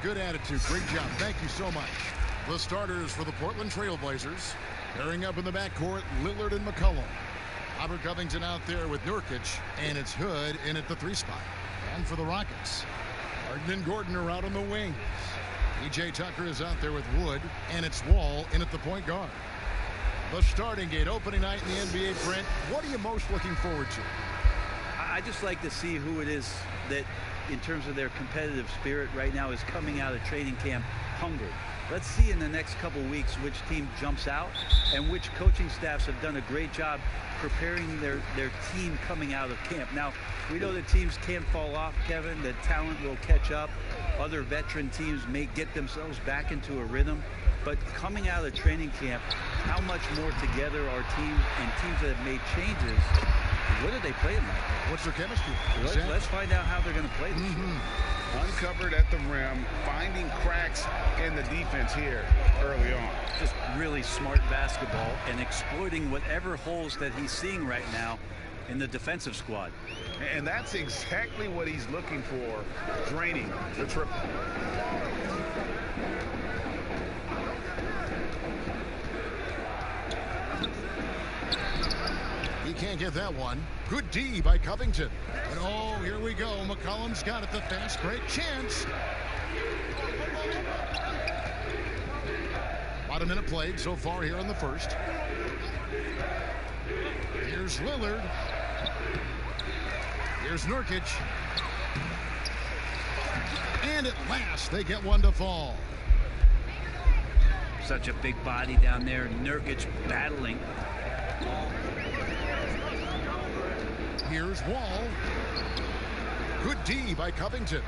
Good attitude. Great job. Thank you so much. The starters for the Portland TrailBlazers. Pairing up in the backcourt, Lillard and McCollum. Robert Covington out there with Nurkic, and it's Hood in at the 3 spot. And for the Rockets, Harden and Gordon are out on the wings. PJ Tucker is out there with Wood, and it's Wall in at the point guard. The starting gate, opening night in the NBA, Brent. What are you most looking forward to? I just like to see who it is that, in terms of their competitive spirit right now, is coming out of training camp hungry. Let's see in the next couple weeks which team jumps out and which coaching staffs have done a great job preparing their team coming out of camp. Now, we know that teams can fall off, Kevin, that talent will catch up. Other veteran teams may get themselves back into a rhythm. But coming out of training camp, how much more together are teams and teams that have made changes? What are they playing like? What's their chemistry? Let's find out how they're going to play this year. Uncovered at the rim, finding cracks in the defense here early on. Just really smart basketball and exploiting whatever holes that he's seeing right now in the defensive squad. And that's exactly what he's looking for, draining the triple. He can't get that one. Good D by Covington. And oh, here we go. McCollum's got it. The fast break chance. About a minute played so far here in the first. Here's Lillard. Here's Nurkic. And at last, they get one to fall. Such a big body down there. Nurkic battling. Here's Wall. Good D by Covington.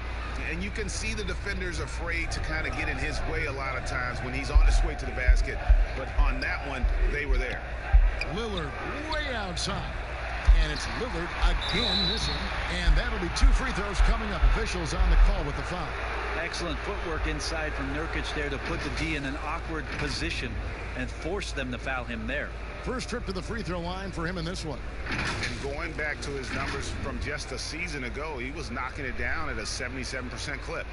And you can see the defenders afraid to kind of get in his way a lot of times when he's on his way to the basket. But on that one, they were there. Lillard way outside. And it's Lillard again missing. And that'll be 2 free throws coming up. Officials on the call with the foul. Excellent footwork inside from Nurkic there to put the D in an awkward position and force them to foul him there. First trip to the free throw line for him in this one. And going back to his numbers from just a season ago, he was knocking it down at a 77% clip.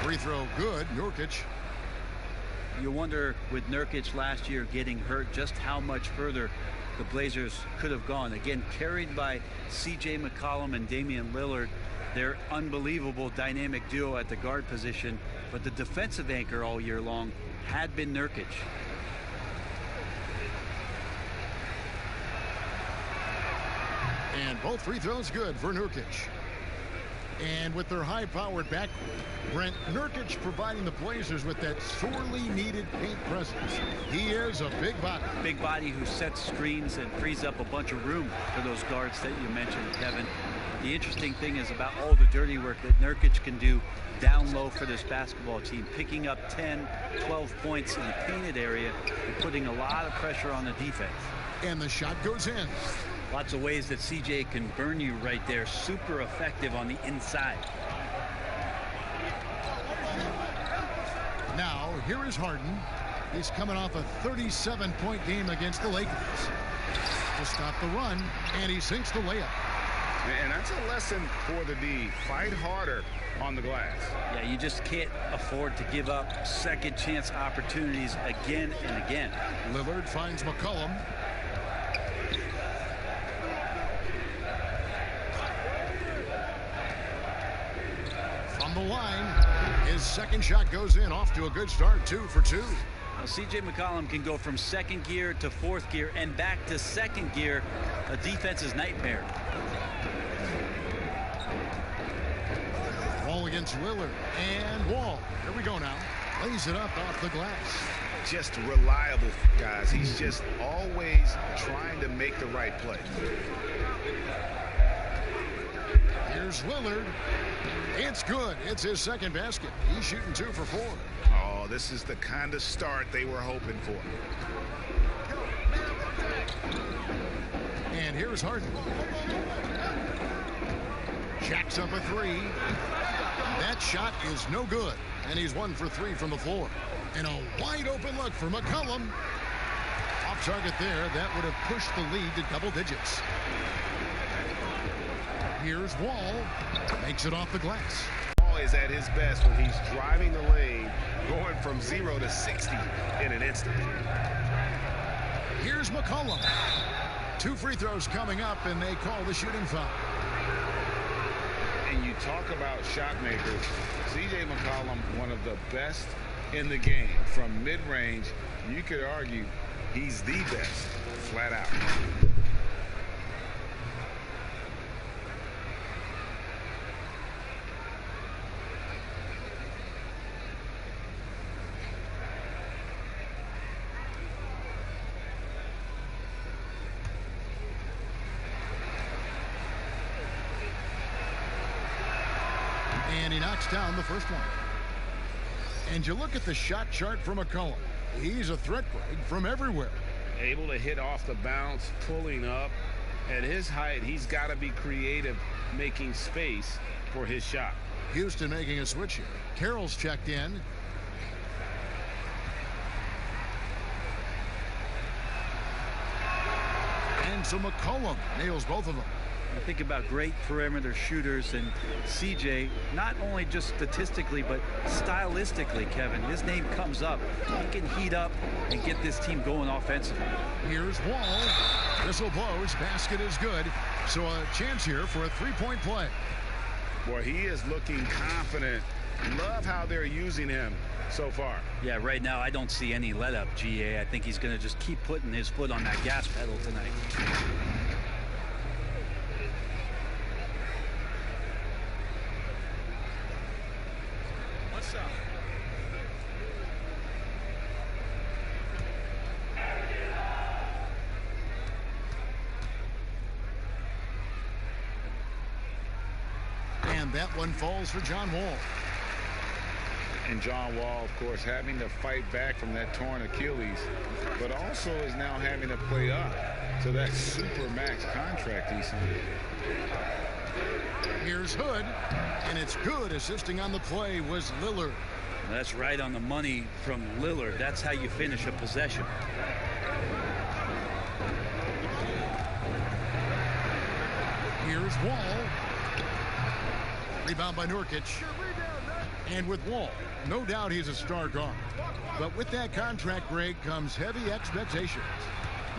Free throw good. Nurkic. You wonder, with Nurkic last year getting hurt, just how much further the Blazers could have gone. Again, carried by C.J. McCollum and Damian Lillard, their unbelievable dynamic duo at the guard position. But the defensive anchor all year long had been Nurkic. And both free throws good for Nurkic. And with their high-powered backcourt, Brent, Nurkic providing the Blazers with that sorely needed paint presence. He is a big body. Big body who sets screens and frees up a bunch of room for those guards that you mentioned, Kevin. The interesting thing is about all the dirty work that Nurkic can do down low for this basketball team, picking up 10, 12 points in the painted area and putting a lot of pressure on the defense. And the shot goes in. Lots of ways that CJ can burn you right there. Super effective on the inside. Now, here is Harden. He's coming off a 37-point game against the Lakers. To stop the run, and he sinks the layup. And that's a lesson for the D. Fight harder on the glass. Yeah, you just can't afford to give up second chance opportunities again and again. Lillard finds McCollum. From the line, his second shot goes in, off to a good start, 2 for 2. Well, C.J. McCollum can go from second gear to fourth gear and back to second gear, a defense's nightmare. Wall against Lillard, and Wall. Here we go now. Lays it up off the glass. Just reliable, guys. He's just always trying to make the right play. Here's Lillard. It's good. It's his second basket. He's shooting 2 for 4. Oh, this is the kind of start they were hoping for. And here's Hart. Jacks up a three. That shot is no good. And he's 1 for 3 from the floor. And a wide open look for McCollum. Off target there. That would have pushed the lead to double digits. Here's Wall. Makes it off the glass. Wall is at his best when he's driving the lane, going from 0 to 60 in an instant. Here's McCollum. 2 free throws coming up, and they call the shooting foul. And you talk about shot makers. C.J. McCollum, one of the best in the game. From mid-range, you could argue he's the best, flat out. And he knocks down the first one. And you look at the shot chart for McCollum. He's a threat, Greg, from everywhere. Able to hit off the bounce, pulling up. At his height, he's got to be creative, making space for his shot. Houston making a switch here. Carroll's checked in. And so McCollum nails both of them. I think about great perimeter shooters, and CJ, not only just statistically, but stylistically, Kevin, his name comes up. He can heat up and get this team going offensively. Here's Wall. Whistle blows. Basket is good. So a chance here for a three-point play. Boy, he is looking confident. Love how they're using him so far. Yeah, right now I don't see any let up, GA. I think he's going to just keep putting his foot on that gas pedal tonight. And that one falls for John Wall. And John Wall, of course, having to fight back from that torn Achilles, but also is now having to play up to that super max contract he signed. Here's Hood, and it's good. Assisting on the play was Lillard. That's right on the money from Lillard. That's how you finish a possession. Here's Wall. Rebound by Nurkic. And with Wall, no doubt he's a star guard. But with that contract, Greg, comes heavy expectations.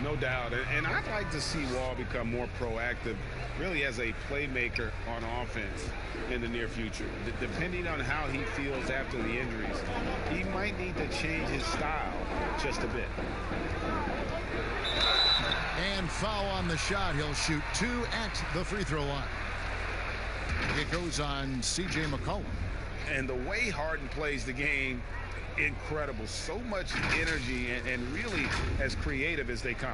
No doubt. And I'd like to see Wall become more proactive, really as a playmaker on offense in the near future. Depending on how he feels after the injuries, he might need to change his style just a bit. And foul on the shot. He'll shoot 2 at the free throw line. It goes on C.J. McCollum. And the way Harden plays the game, incredible. So much energy and really as creative as they come.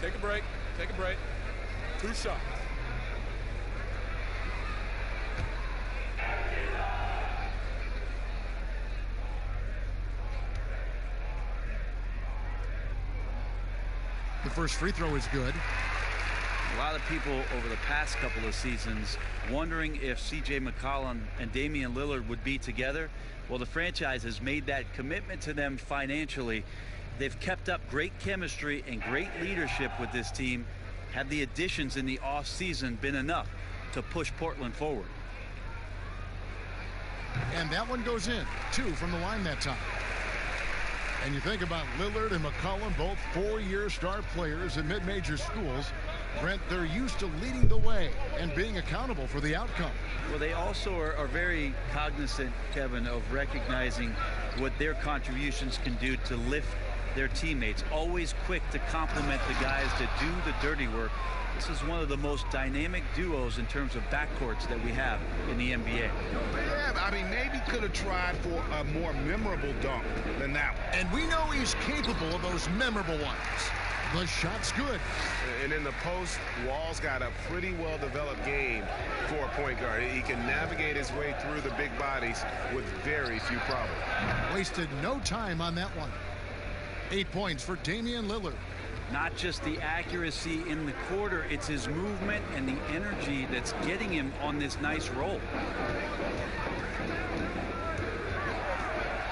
Take a break. Take a break. 2 shots. The first free throw is good. A lot of people over the past couple of seasons wondering if C.J. McCollum and Damian Lillard would be together. Well, the franchise has made that commitment to them financially. They've kept up great chemistry and great leadership with this team. Have the additions in the offseason been enough to push Portland forward? And that one goes in. 2 from the line that time. And you think about Lillard and McCollum, both 4-year star players in mid-major schools. Brent, they're used to leading the way and being accountable for the outcome. Well, they also are very cognizant, Kevin, of recognizing what their contributions can do to lift their teammates. Always quick to compliment the guys that do the dirty work. This is one of the most dynamic duos in terms of backcourts that we have in the NBA. Yeah, I mean, maybe could have tried for a more memorable dunk than that one. And we know he's capable of those memorable ones. The shot's good. And in the post, Wall's got a pretty well-developed game for a point guard. He can navigate his way through the big bodies with very few problems. Wasted no time on that one. 8 points for Damian Lillard. Not just the accuracy in the quarter, it's his movement and the energy that's getting him on this nice roll.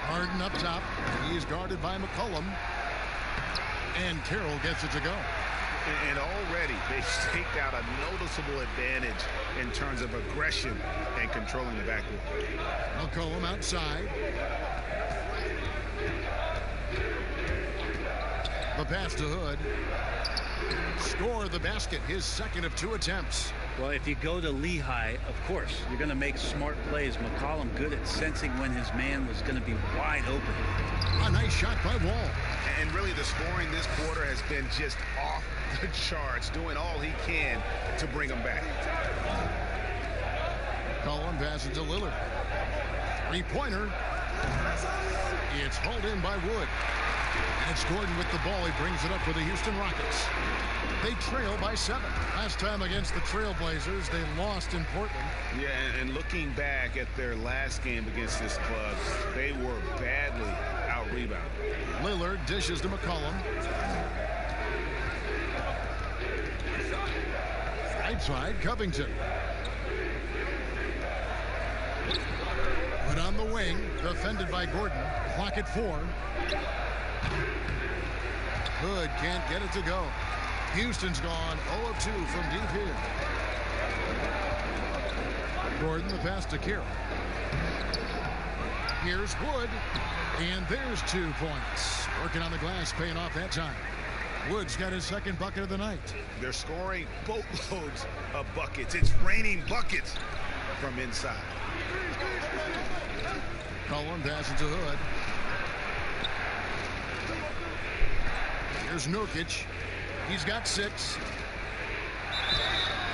Harden up top. He's guarded by McCollum. And Carroll gets it to go. And already they've staked out a noticeable advantage in terms of aggression and controlling the backcourt. McCollum outside. The pass to Hood. Score the basket, his second of 2 attempts. Well, if you go to Lehigh, of course, you're going to make smart plays. McCollum good at sensing when his man was going to be wide open. A nice shot by Wall. And really the scoring this quarter has been just off the charts, doing all he can to bring them back. McCollum passes to Lillard. Three-pointer. It's hauled in by Wood. And it's Gordon with the ball. He brings it up for the Houston Rockets. They trail by 7. Last time against the TrailBlazers, they lost in Portland. Yeah, and looking back at their last game against this club, they were badly out-rebounded. Lillard dishes to McCollum. Right side, Covington. But on the wing, defended by Gordon. Clock at 4. Hood can't get it to go. Houston's gone 0 of 2 from deep here. Gordon, the pass to Carroll. Here's Wood. And there's 2 points. Working on the glass, paying off that time. Wood's got his second bucket of the night. They're scoring boatloads of buckets. It's raining buckets from inside. Cullen passes to Hood. Here's Nurkic. He's got 6.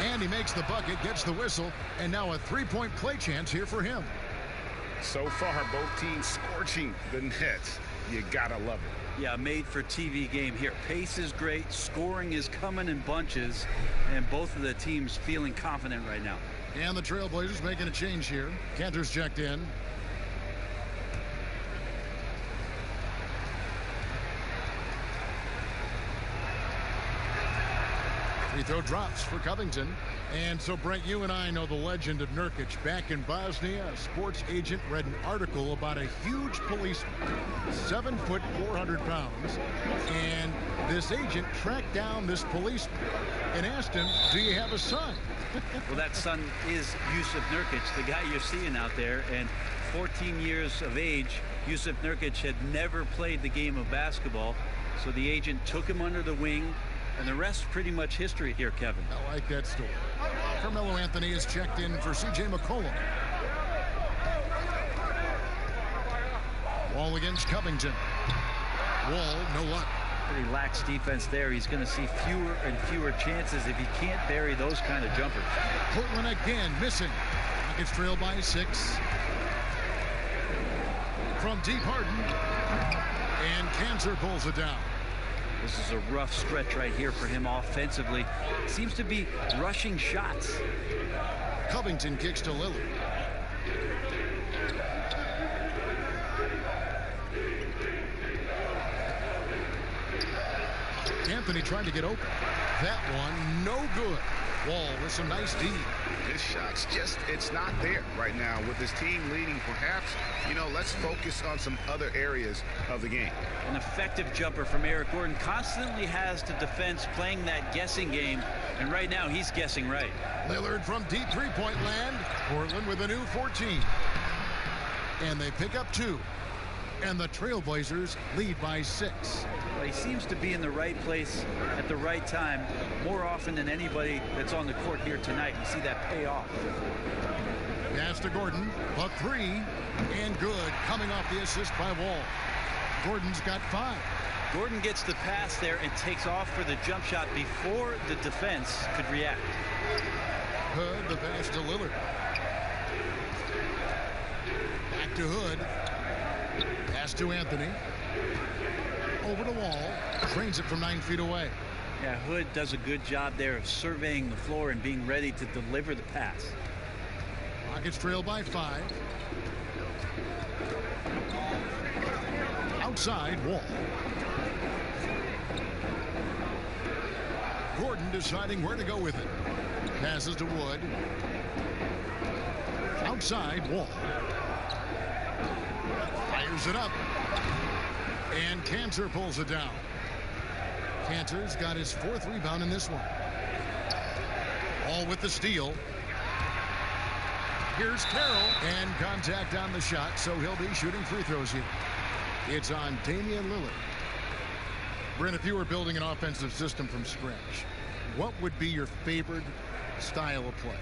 And he makes the bucket, gets the whistle, and now a 3-point play chance here for him. So far, both teams scorching the nets. You gotta love it. Yeah, made for TV game here. Pace is great, scoring is coming in bunches, and both of the teams feeling confident right now. And the TrailBlazers making a change here. Cantor's checked in. Free throw drops for Covington. And so, Brent, you and I know the legend of Nurkic. Back in Bosnia, a sports agent read an article about a huge policeman, 7 foot, 400 pounds. And this agent tracked down this policeman and asked him, do you have a son? Well, that son is Yusuf Nurkic, the guy you're seeing out there. And 14 years of age, Yusuf Nurkic had never played the game of basketball. So the agent took him under the wing. And the rest pretty much history here, Kevin. I like that story. Carmelo Anthony is checked in for C.J. McCollum. Wall against Covington. Wall, no luck. Pretty lax defense there. He's going to see fewer and fewer chances if he can't bury those kind of jumpers. Portland again missing. Rockets trail by 6. From deep, Harden. And Cantor pulls it down. This is a rough stretch right here for him offensively. Seems to be rushing shots. Covington kicks to Lillard. Anthony trying to get open. That one, no good. Wall with some nice D. His shot's just, it's not there right now. With his team leading, perhaps, let's focus on some other areas of the game. An effective jumper from Eric Gordon. Constantly has the defense playing that guessing game, and right now he's guessing right. Lillard from deep three-point land. Portland with a new 14. And they pick up 2. And the TrailBlazers lead by 6. Well, he seems to be in the right place at the right time more often than anybody that's on the court here tonight. You see that pay off. Pass to Gordon, a 3, and good. Coming off the assist by Wall. Gordon's got 5. Gordon gets the pass there and takes off for the jump shot before the defense could react. Hood, the pass to Lillard. Back to Hood. Pass to Anthony. Over to Wall. Trains it from 9 feet away. Yeah, Hood does a good job there of surveying the floor and being ready to deliver the pass. Rockets trail by 5. Outside, Wall. Gordon deciding where to go with it. Passes to Wood. Outside, Wall. Fires it up. And Cantor pulls it down. Cantor's got his 4th rebound in this one. All with the steal. Here's Carroll. And contact on the shot, so he'll be shooting free throws here. It's on Damian Lillard. Brent, if you were building an offensive system from scratch, what would be your favorite style of play?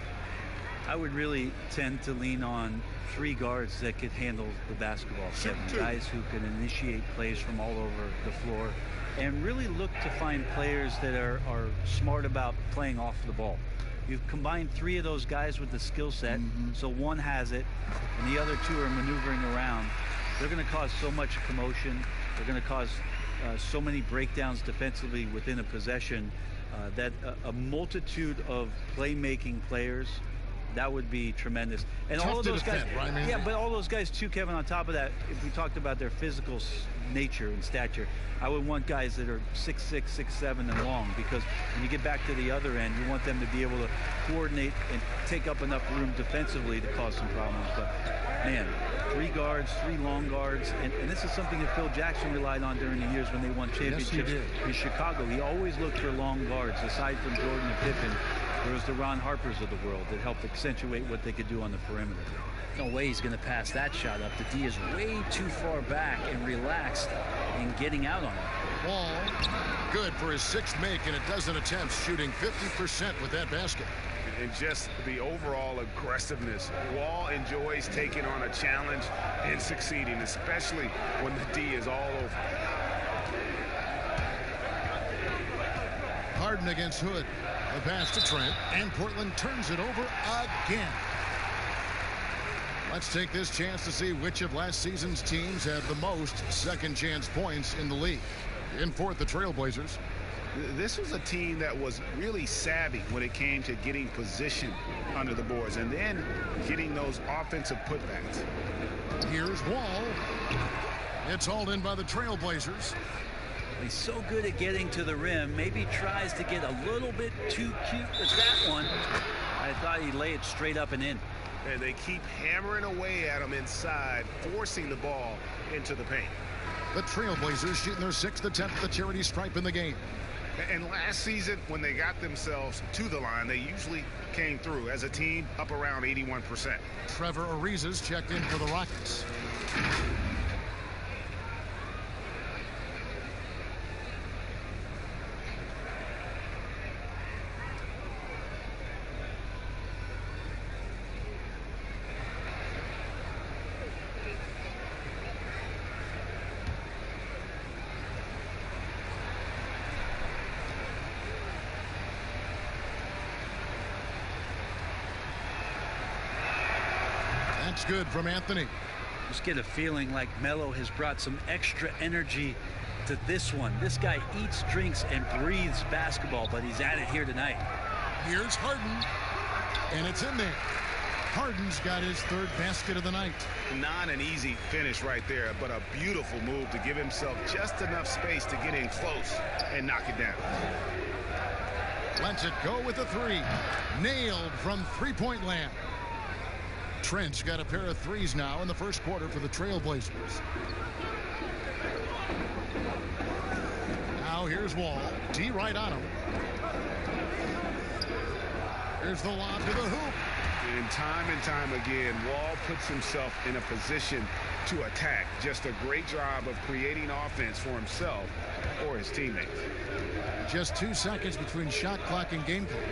I would really tend to lean on 3 guards that could handle the basketball, Kevin. Guys who can initiate plays from all over the floor and really look to find players that are smart about playing off the ball. You've combined 3 of those guys with the skill set, so one has it, and the other 2 are maneuvering around. They're going to cause so much commotion. They're going to cause so many breakdowns defensively within a possession that a multitude of playmaking players, that would be tremendous. And tough all of those guys, right? yeah, but all those guys too, Kevin, on top of that, if we talked about their physical nature and stature, I would want guys that are 6'6", 6'7", and long, because when you get back to the other end, you want them to be able to coordinate and take up enough room defensively to cause some problems. But man, 3 guards, 3 long guards, and this is something that Phil Jackson relied on during the years when they won championships in Chicago. He always looked for long guards. Aside from Jordan and Pippen, there was the Ron Harpers of the world that helped accentuate what they could do on the perimeter. No way he's going to pass that shot up. The D is way too far back and relaxed in getting out on it. Wall, good for his 6th make in a dozen attempts, shooting 50% with that basket. And just the overall aggressiveness. Wall enjoys taking on a challenge and succeeding, especially when the D is all over. Harden against Hood. The pass to Trent, and Portland turns it over again. Let's take this chance to see which of last season's teams have the most second chance points in the league. In 4th, the TrailBlazers. This was a team that was really savvy when it came to getting position under the boards and then getting those offensive putbacks. Here's Wall. It's hauled in by the TrailBlazers. He's so good at getting to the rim. Maybe tries to get a little bit too cute with that one. I thought he'd lay it straight up and in. And they keep hammering away at him inside, forcing the ball into the paint. The TrailBlazers shooting their 6th attempt at the charity stripe in the game. And last season, when they got themselves to the line, they usually came through as a team up around 81%. Trevor Ariza's checked in for the Rockets. That's good from Anthony. Just get a feeling like Melo has brought some extra energy to this one. This guy eats, drinks, and breathes basketball, but he's at it here tonight. Here's Harden, and it's in there. Harden's got his 3rd basket of the night. Not an easy finish right there, but a beautiful move to give himself just enough space to get in close and knock it down. Lets it go with a 3. Nailed from 3-point land. Trent's got a pair of 3s now in the 1st quarter for the TrailBlazers. Now here's Wall. D right on him. Here's the lob to the hoop. And time again, Wall puts himself in a position to attack. Just a great job of creating offense for himself or his teammates. Just 2 seconds between shot clock and game clock.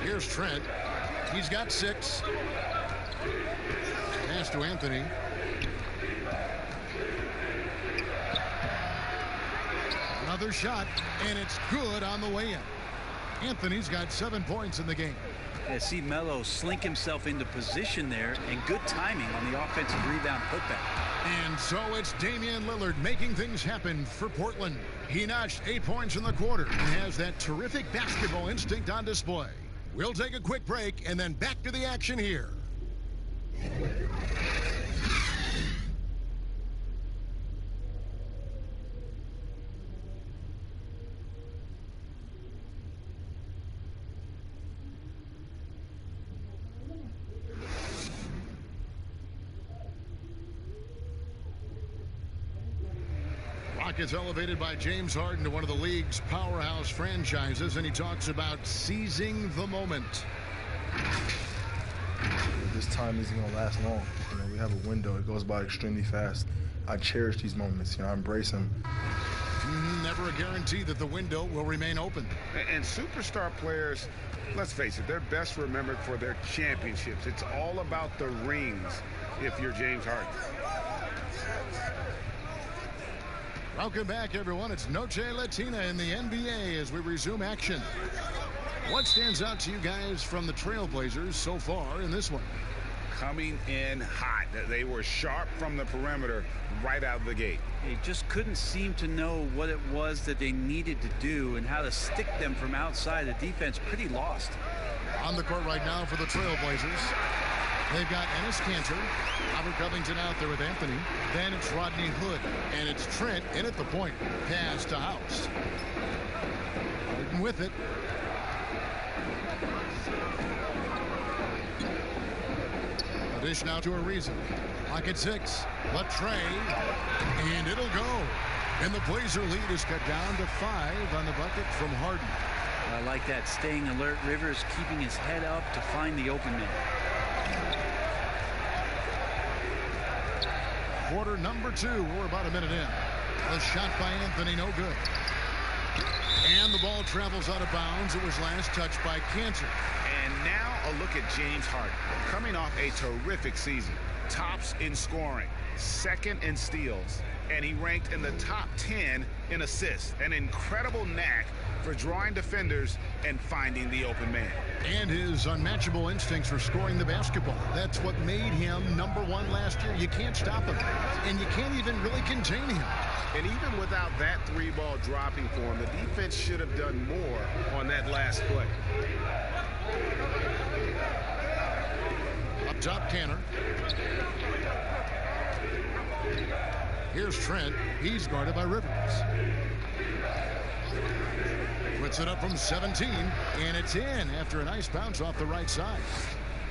Here's Trent. He's got 6. Pass to Anthony. Another shot, and it's good on the way in. Anthony's got 7 points in the game. Yeah, see Melo slink himself into position there, and good timing on the offensive rebound putback. And so it's Damian Lillard making things happen for Portland. He notched 8 points in the quarter and has that terrific basketball instinct on display. We'll take a quick break and then back to the action here. Rockets elevated by James Harden to one of the league's powerhouse franchises, and he talks about seizing the moment. This time isn't going to last long. You know, we have a window. It goes by extremely fast. I cherish these moments. You know, I embrace them. Never a guarantee that the window will remain open. And superstar players, let's face it, they're best remembered for their championships. It's all about the rings if you're James Harden. Welcome back, everyone. It's Noche Latina in the NBA as we resume action. What stands out to you guys from the TrailBlazers so far in this one? Coming in hot. They were sharp from the perimeter right out of the gate. They just couldn't seem to know what it was that they needed to do and how to stick them from outside. The defense pretty lost. On the court right now for the TrailBlazers, they've got Enes Kanter, Robert Covington out there with Anthony. Then it's Rodney Hood, and it's Trent in at the point. Pass to House. Harden with it. A dish now to Ariza. Lock at 6. Latrey, and it'll go. And the Blazer lead is cut down to 5 on the bucket from Harden. I like that, staying alert. Rivers keeping his head up to find the open man. Quarter number 2. We're about a minute in. A shot by Anthony, no good. And the ball travels out of bounds. It was last touched by Kanter. And now a look at James Harden, coming off a terrific season. Tops in scoring, second in steals, and he ranked in the top 10 in assists. An incredible knack for drawing defenders and finding the open man. And his unmatchable instincts for scoring the basketball. That's what made him #1 last year. You can't stop him, and you can't even really contain him. And even without that 3-ball dropping for him, the defense should have done more on that last play. Up top, Kanter. Here's Trent. He's guarded by Rivers. Puts it up from 17, and it's in after a nice bounce off the right side.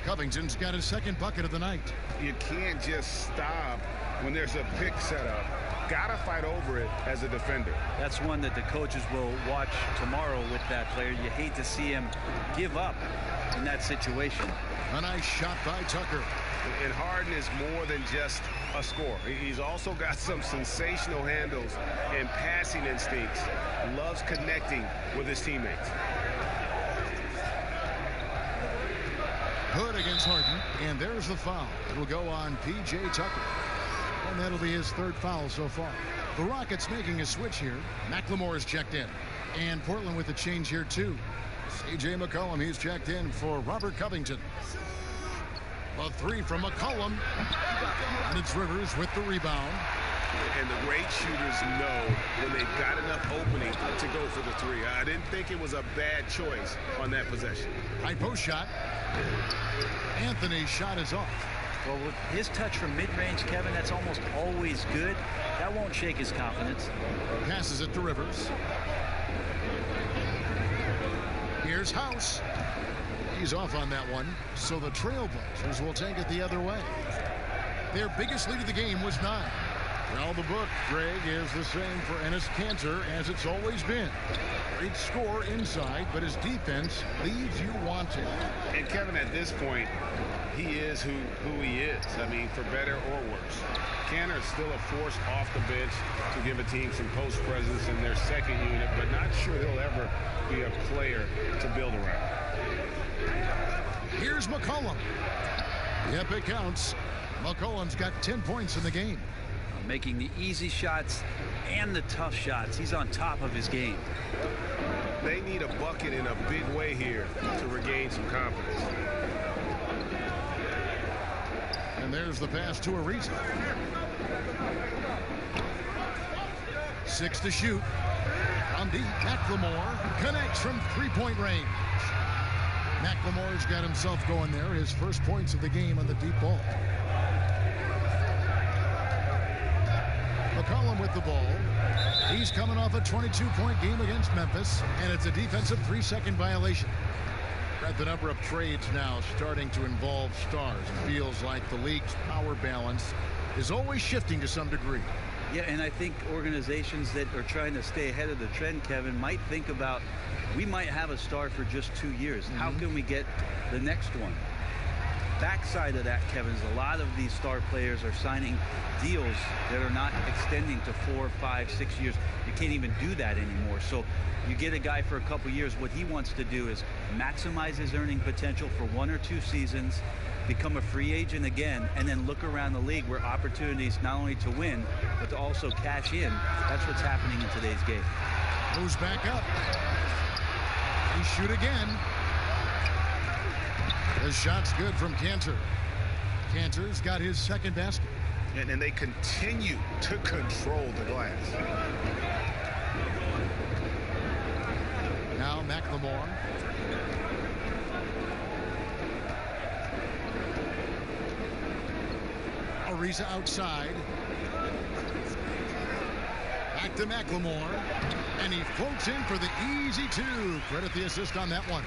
Covington's got his second bucket of the night. You can't just stop when there's a pick set up. Gotta fight over it as a defender. That's one that the coaches will watch tomorrow with that player. You hate to see him give up in that situation. A nice shot by Tucker. And Harden is more than just a scorer. He's also got some sensational handles and passing instincts. Loves connecting with his teammates. Hood against Harden, and there's the foul. It'll go on P.J. Tucker. And that'll be his third foul so far. The Rockets making a switch here. McLemore is checked in. And Portland with a change here, too. C.J. McCollum, he's checked in for Robert Covington. A 3 from McCollum. And it's Rivers with the rebound. And the great shooters know when they've got enough opening to go for the 3. I didn't think it was a bad choice on that possession. High post shot. Anthony's shot is off. Well, with his touch from mid-range, Kevin, that's almost always good. That won't shake his confidence. Passes it to Rivers. Here's House. He's off on that one, so the TrailBlazers will take it the other way. Their biggest lead of the game was 9. Well, the book, Greg, is the same for Enes Kanter as it's always been. Great score inside, but his defense leaves you wanting. And Kevin, at this point, he is who he is. I mean, for better or worse. Kanter is still a force off the bench to give a team some post presence in their second unit, but not sure he'll ever be a player to build around. Here's McCollum. Yep, it counts. McCollum's got 10 points in the game. Making the easy shots and the tough shots. He's on top of his game. They need a bucket in a big way here to regain some confidence. And there's the pass to Ariza. 6 to shoot. From deep, McLemore connects from three-point range. McLemore's got himself going there. His first points of the game on the deep ball. Mccollum with the ball. He's coming off a 22-point game against Memphis, and it's a defensive 3-second violation. At the number of trades now starting to involve stars. It feels like the league's power balance is always shifting to some degree. Yeah, and I think organizations that are trying to stay ahead of the trend, Kevin, might think about, we might have a star for just 2 years. How can we get the next one? Backside of that, Kevin, is a lot of these star players are signing deals that are not extending to 4, 5, 6 years. You can't even do that anymore. So you get a guy for a couple years. What he wants to do is maximize his earning potential for 1 or 2 seasons, become a free agent again, and then look around the league where opportunities not only to win, but to also cash in. That's what's happening in today's game. Moves back up. He shoot again. The shot's good from Cantor. Cantor's got his second basket. And they continue to control the glass. Now McLemore. Ariza outside. Back to McLemore. And he floats in for the easy 2. Credit the assist on that one.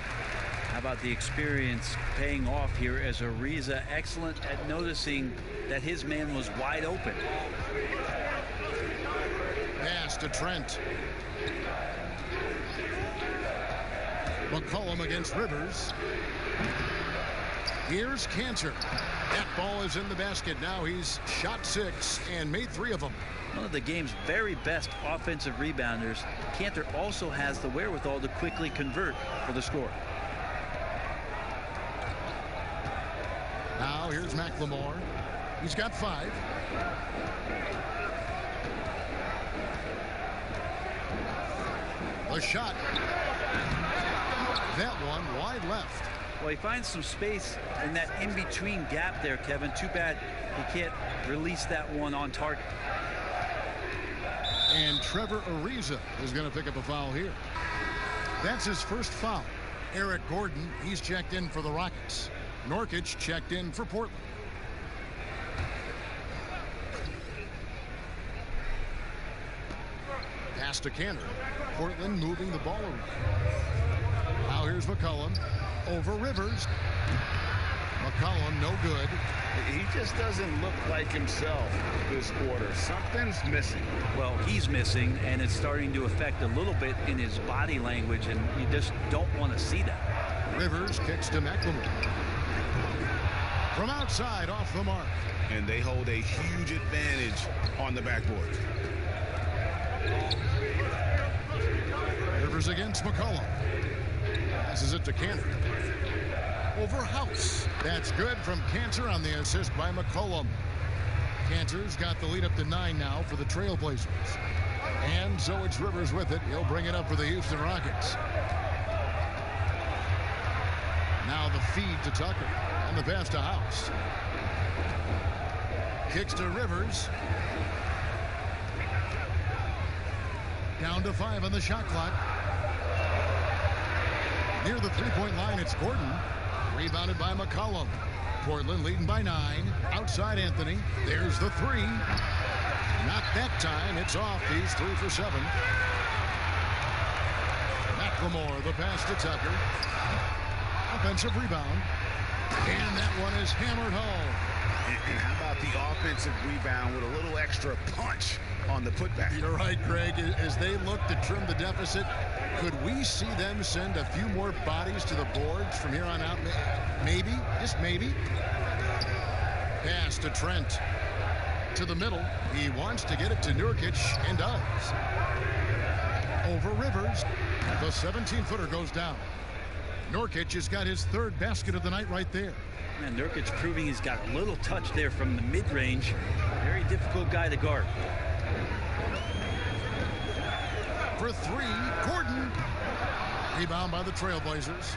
How about the experience paying off here as Ariza excellent at noticing that his man was wide open. Pass to Trent. Mccollum against Rivers. Here's Cantor. That ball is in the basket. Now he's shot 6 and made 3 of them. One of the game's very best offensive rebounders. Cantor also has the wherewithal to quickly convert for the score. Now here's McLemore. He's got 5. The shot. That one wide left. Well, he finds some space in that in-between gap there, Kevin. Too bad he can't release that one on target. And Trevor Ariza is going to pick up a foul here. That's his first foul. Eric Gordon, he's checked in for the Rockets. Nurkic checked in for Portland. Pass to Cantor. Portland moving the ball around. Now here's McCollum over Rivers. McCollum no good. He just doesn't look like himself this quarter. Something's missing. Well, he's missing, and it's starting to affect a little bit in his body language, and you just don't want to see that. Rivers kicks to McLemore. From outside, off the mark. And they hold a huge advantage on the backboard. Rivers against McCollum. Passes it to Cantor. Over House. That's good from Cantor on the assist by McCollum. Cantor's got the lead up to 9 now for the TrailBlazers. And so it's Rivers with it. He'll bring it up for the Houston Rockets. Now the feed to Tucker. And the pass to House. Kicks to Rivers. Down to 5 on the shot clock. Near the three-point line, it's Gordon. Rebounded by McCollum. Portland leading by 9. Outside Anthony. There's the 3. Not that time. It's off. He's 3 for 7. McLemore, the pass to Tucker. Offensive rebound. And that one is hammered home. And how about the offensive rebound with a little extra punch on the putback? You're right, Greg. As they look to trim the deficit, could we see them send a few more bodies to the boards from here on out? Maybe, just maybe. Pass to Trent. To the middle. He wants to get it to Nurkic and does. Over Rivers. The 17-footer goes down. Nurkic has got his 3rd basket of the night right there. And Nurkic proving he's got a little touch there from the mid-range. Very difficult guy to guard. For 3, Gordon. Rebound by the TrailBlazers.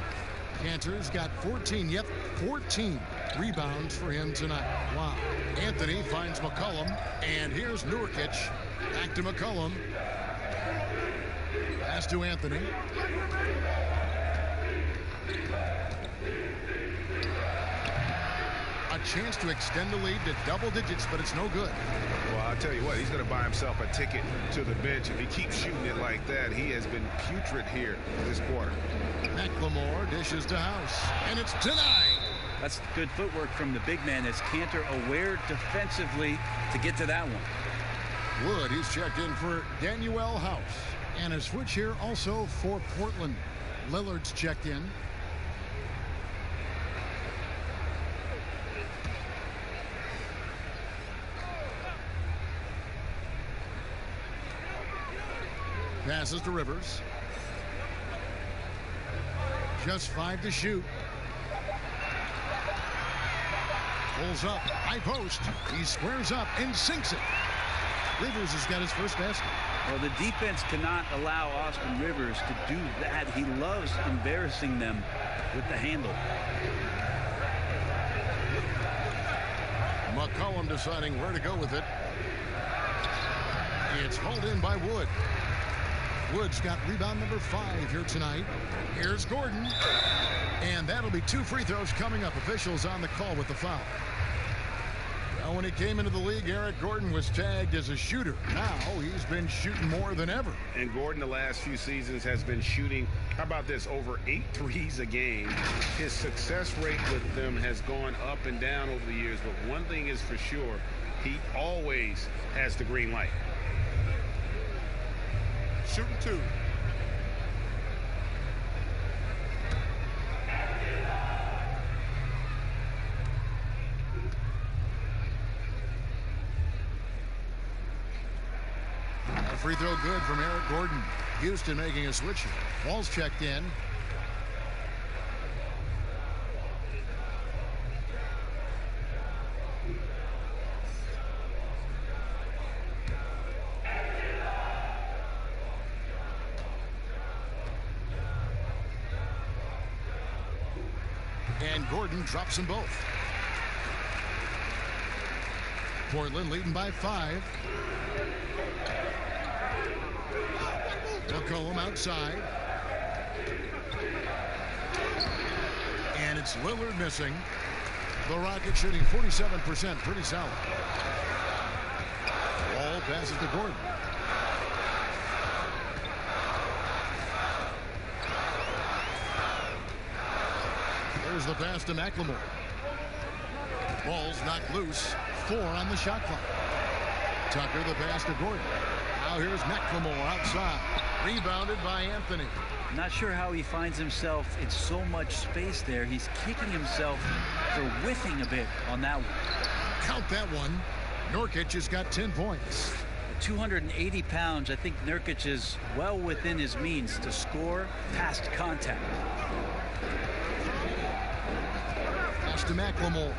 Cantor's got 14, 14 rebounds for him tonight. Wow. Anthony finds McCollum, and here's Nurkic. Back to McCollum. Pass to Anthony. A chance to extend the lead to double digits, but it's no good. Well, I'll tell you what, he's going to buy himself a ticket to the bench. If he keeps shooting it like that, he has been putrid here this quarter. McLemore dishes to House, and it's denied. That's good footwork from the big man as Cantor aware defensively to get to that one. Wood, he's checked in for Danuel House. And a switch here also for Portland. Lillard's checked in. Passes to Rivers. Just 5 to shoot. Pulls up, high post. He squares up and sinks it. Rivers has got his first basket. Well, the defense cannot allow Austin Rivers to do that. He loves embarrassing them with the handle. McCollum deciding where to go with it. It's hauled in by Wood. Wood's got rebound number 5 here tonight. Here's Gordon. And that'll be 2 free throws coming up. Officials on the call with the foul. Well, when he came into the league, Eric Gordon was tagged as a shooter. Now he's been shooting more than ever. And Gordon the last few seasons has been shooting, how about this, over 8 threes a game. His success rate with them has gone up and down over the years. But one thing is for sure, he always has the green light. Shooting 2. A free throw good from Eric Gordon. Houston making a switch. Ball's checked in. And Gordon drops them both. Portland leading by 5. McCollum outside. And it's Lillard missing. The Rockets shooting 47%. Pretty solid. Ball passes to Gordon. There's the pass to McLemore. Ball's knocked loose. 4 on the shot clock. Tucker the pass to Gordon. Now here's McLemore outside. Rebounded by Anthony. Not sure how he finds himself in so much space there. He's kicking himself for whiffing a bit on that one. Count that one. Nurkic has got 10 points. At 280 pounds, I think Nurkic is well within his means to score past contact. Pass to McLemore.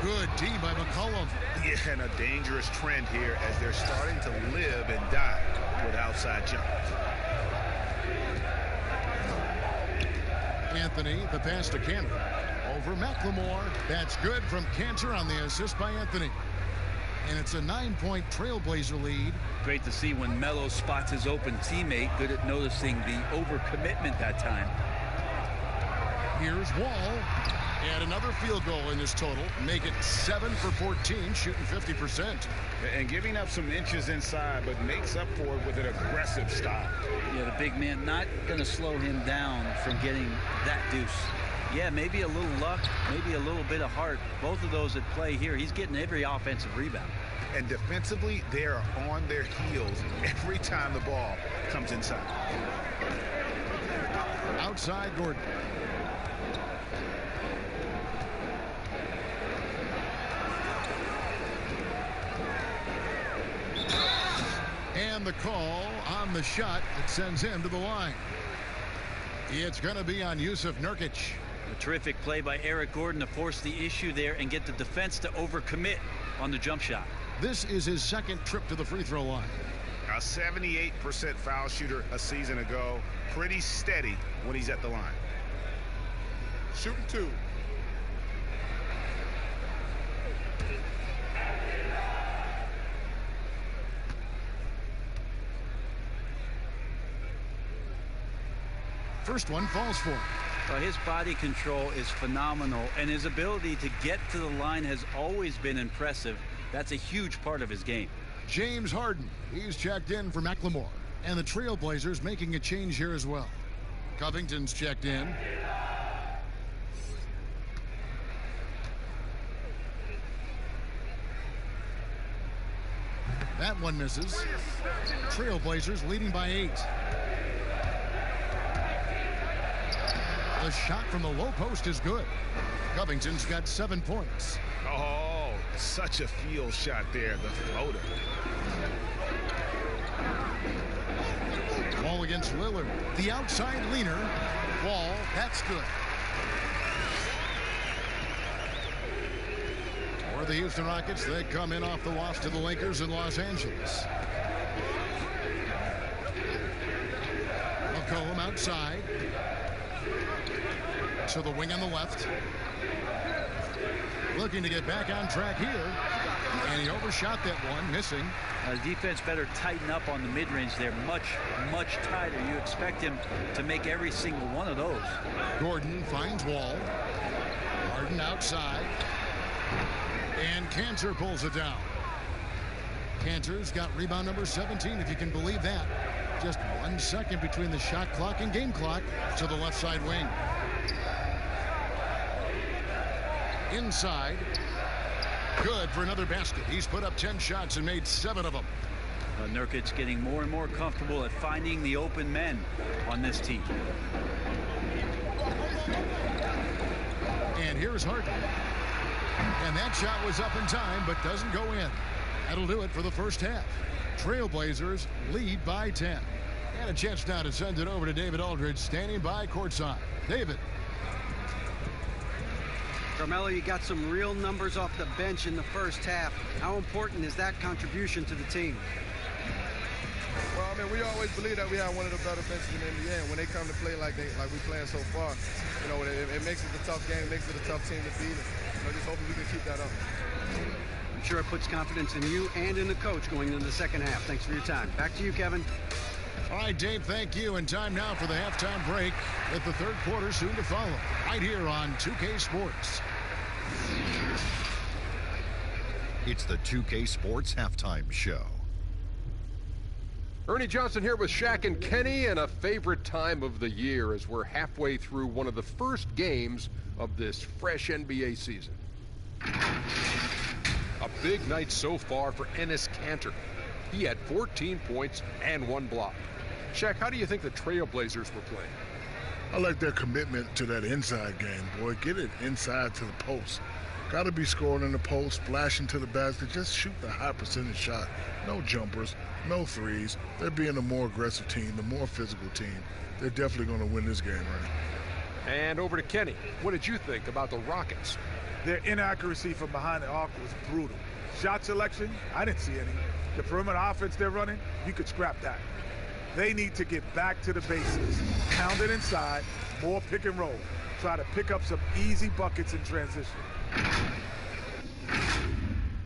Good D by McCollum. Yeah, and a dangerous trend here as they're starting to live and die with outside jumpers. Anthony, the pass to Cantor. Over McLemore. That's good from Cantor on the assist by Anthony. And it's a 9-point TrailBlazer lead. Great to see when Melo spots his open teammate. Good at noticing the overcommitment that time. Here's Wall. And another field goal in this total. Make it 7 for 14, shooting 50%. And giving up some inches inside, but makes up for it with an aggressive style. Yeah, the big man not going to slow him down from getting that deuce. Yeah, maybe a little luck, maybe a little bit of heart. Both of those at play here. He's getting every offensive rebound. And defensively, they are on their heels every time the ball comes inside. Outside Gordon. And the call on the shot that sends him to the line. It's going to be on Yusuf Nurkic. A terrific play by Eric Gordon to force the issue there and get the defense to overcommit on the jump shot. This is his second trip to the free throw line. A 78% foul shooter a season ago. Pretty steady when he's at the line. Shooting 2. First one falls for him. Well, his body control is phenomenal, and his ability to get to the line has always been impressive. That's a huge part of his game. James Harden, he's checked in for McLemore. And the TrailBlazers making a change here as well. Covington's checked in. That one misses. TrailBlazers leading by 8. The shot from the low post is good. Covington's got 7 points. Oh, such a field shot there, the floater. Wall against Lillard. The outside leaner. Wall, that's good. For the Houston Rockets, they come in off the loss to the Lakers in Los Angeles. McCollum outside. To the wing on the left. Looking to get back on track here. And he overshot that one, missing. The defense better tighten up on the mid-range there. Much tighter. You expect him to make every single one of those. Gordon finds Wall. Harden outside. And Cantor pulls it down. Cantor's got rebound number 17, if you can believe that. Just 1 second between the shot clock and game clock to the left side wing. Inside. Good for another basket. He's put up 10 shots and made 7 of them. Nurkic's getting more and more comfortable at finding the open men on this team. And here's Hart. And that shot was up in time, but doesn't go in. That'll do it for the first half. TrailBlazers lead by 10. And a chance now to send it over to David Aldridge, standing by courtside. David. Carmelo, you got some real numbers off the bench in the first half. How important is that contribution to the team? Well, I mean, we always believe that we have one of the better benches in the NBA, and when they come to play like we playing so far, you know, it makes it a tough game, makes it a tough team to beat. And just hoping we can keep that up. I'm sure it puts confidence in you and in the coach going into the second half. Thanks for your time. Back to you, Kevin. All right, Dave, thank you. And time now for the halftime break, with the third quarter soon to follow, right here on 2K Sports. It's the 2K Sports Halftime Show. Ernie Johnson here with Shaq and Kenny, and a favorite time of the year as we're halfway through one of the first games of this fresh NBA season. A big night so far for Enes Kanter. He had 14 points and 1 block. Shaq, how do you think the TrailBlazers were playing? I like their commitment to that inside game, boy. Get it inside to the post. Got to be scoring in the post, splashing to the basket. Just shoot the high percentage shot. No jumpers, no threes. They're being a more aggressive team, the more physical team. They're definitely going to win this game, right? And over to Kenny. What did you think about the Rockets? Their inaccuracy from behind the arc was brutal. Shot selection, I didn't see any. The perimeter offense they're running, you could scrap that. They need to get back to the basics. Pound it inside, more pick and roll. Try to pick up some easy buckets in transition.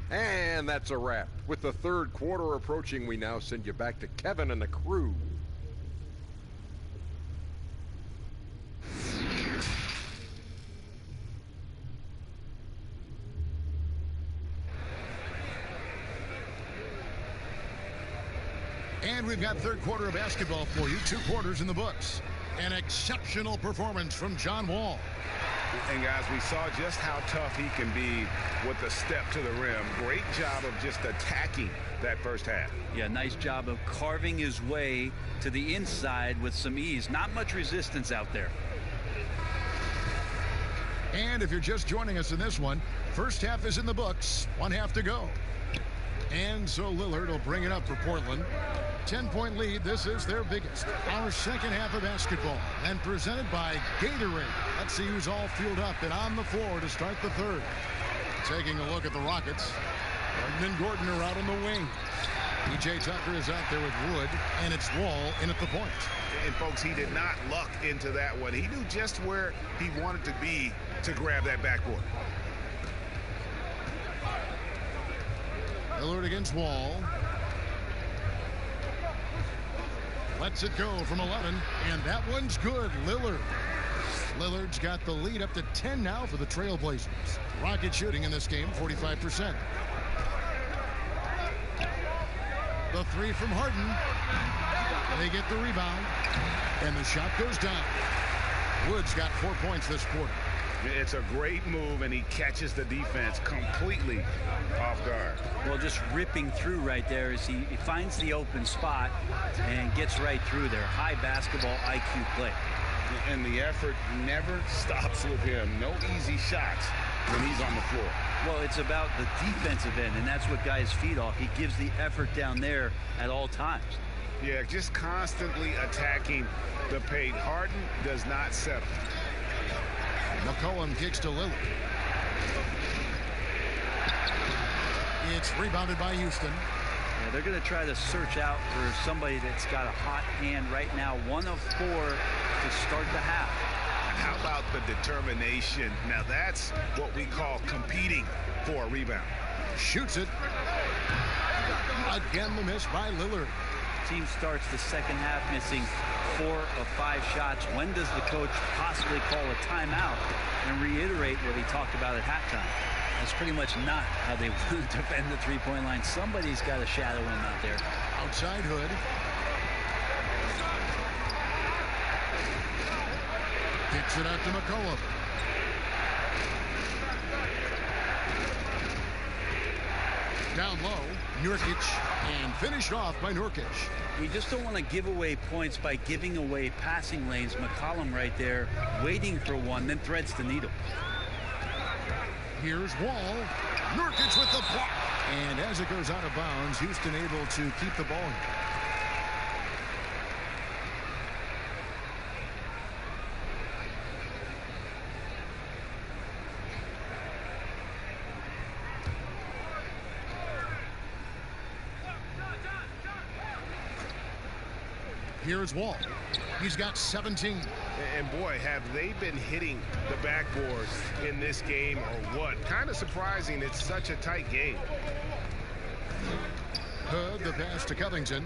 And that's a wrap. With the third quarter approaching, we now send you back to Kevin and the crew. And we've got third quarter of basketball for you. 2 quarters in the books. An exceptional performance from John Wall. And guys, we saw just how tough he can be with the step to the rim. Great job of just attacking that first half. Yeah, nice job of carving his way to the inside with some ease. Not much resistance out there. And if you're just joining us in this one, first half is in the books. 1 half to go. And so Lillard will bring it up for Portland. 10-point lead. This is their biggest. Our second half of basketball, and presented by Gatorade. Let's see who's all fueled up and on the floor to start the third. Taking a look at the Rockets. Harden and Gordon are out on the wing. P.J. Tucker is out there with Wood, and it's Wall in at the point. And, folks, he did not luck into that one. He knew just where he wanted to be to grab that backboard. Lillard against Wall. Lets it go from 11, and that one's good. Lillard's got the lead up to 10 now for the TrailBlazers. Rocket shooting in this game, 45%. The three from Harden. They get the rebound, and the shot goes down. Wood's got 4 points this quarter. It's a great move, and he catches the defense completely off guard. Well, just ripping through right there as he finds the open spot and gets right through there. High basketball IQ play. And the effort never stops with him. No easy shots when he's on the floor. Well, it's about the defensive end, and that's what guys feed off. He gives the effort down there at all times. Yeah, just constantly attacking the paint. Harden does not settle. McCollum kicks to Lillard. It's rebounded by Houston. Yeah, they're going to try to search out for somebody that's got a hot hand right now. 1 of 4 to start the half. How about the determination? Now that's what we call competing for a rebound. Shoots it. Again, the miss by Lillard. Team starts the second half missing 4 of 5 shots. When does the coach possibly call a timeout and reiterate what he talked about at halftime? That's pretty much not how they want to defend the three-point line. Somebody's got to shadow him out there. Outside Hood. Kicks it out to Mccollum. Down low, Nurkic, and finished off by Nurkic. You just don't want to give away points by giving away passing lanes. Mccollum right there waiting for one, then threads the needle. Here's Wall. Nurkic with the block. And as it goes out of bounds, Houston able to keep the ball here. Here's Wall. He's got 17. And boy, have they been hitting the backboard in this game or what? Kind of surprising. It's such a tight game. Hood, the pass to Covington.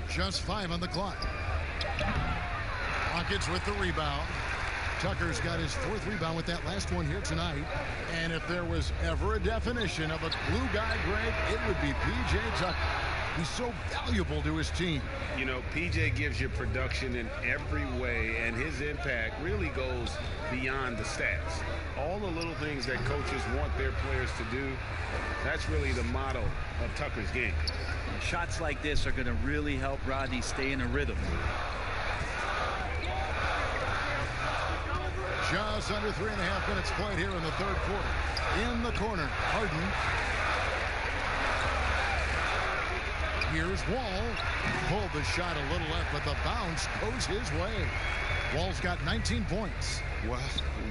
Just 5 on the clock. Rockets with the rebound. Tucker's got his 4th rebound with that last one here tonight. And if there was ever a definition of a glue guy, Greg, it would be P.J. Tucker. He's so valuable to his team. You know, P.J. gives you production in every way, and his impact really goes beyond the stats. All the little things that coaches want their players to do, that's really the motto of Tucker's game. And shots like this are going to really help Rodney stay in a rhythm. Just under 3.5 minutes played here in the third quarter. In the corner, Harden. Here's Wall. Pulled the shot a little left, but the bounce goes his way. Wall's got 19 points. Well,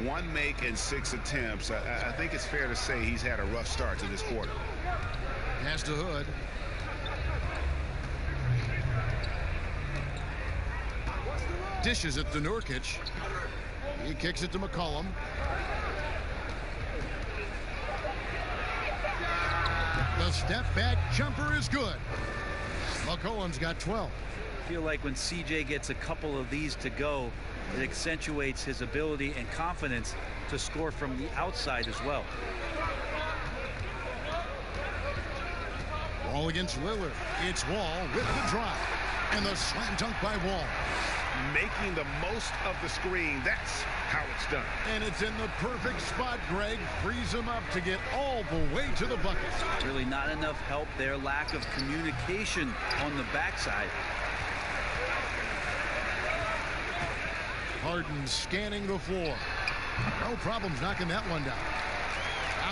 1 make and 6 attempts. I think it's fair to say he's had a rough start to this quarter. Pass to Hood. Dishes it to Nurkic. He kicks it to McCollum. The step back jumper is good. McCollum's got 12. I feel like when CJ gets a couple of these to go, it accentuates his ability and confidence to score from the outside as well. Wall against Lillard. It's Wall with the drive. And the slam dunk by Wall. Making the most of the screen. That's how it's done. And it's in the perfect spot, Greg. Frees him up to get all the way to the bucket. Really not enough help there. Lack of communication on the backside. Harden scanning the floor. No problems knocking that one down.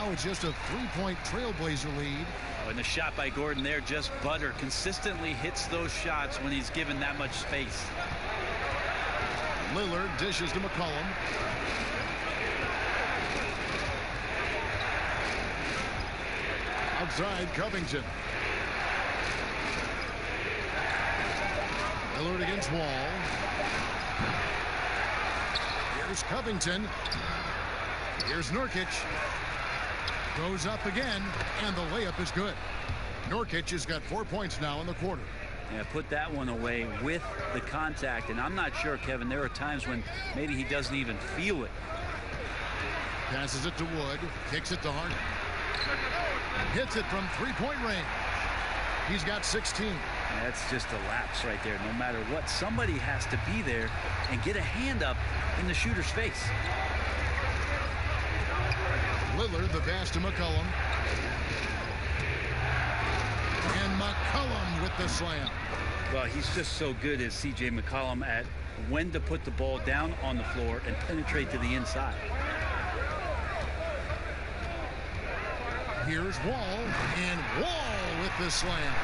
Now it's just a 3-point Trailblazer lead. Oh, and the shot by Gordon there, just butter. Consistently hits those shots when he's given that much space. Lillard dishes to McCollum. Outside, Covington. Lillard against Wall. Here's Covington. Here's Nurkic. Goes up again, and the layup is good. Nurkic has got 4 points now in the quarter. Yeah, put that one away with the contact, and I'm not sure, Kevin, there are times when maybe he doesn't even feel it. Passes it to Wood, kicks it to Hart. Hits it from 3-point range. He's got 16. That's just a lapse right there. No matter what, somebody has to be there and get a hand up in the shooter's face. Lillard, the pass to McCollum. And McCollum with the slam. Well, he's just so good as C.J. McCollum at when to put the ball down on the floor and penetrate to the inside. Here's Wall, and Wall with the slam.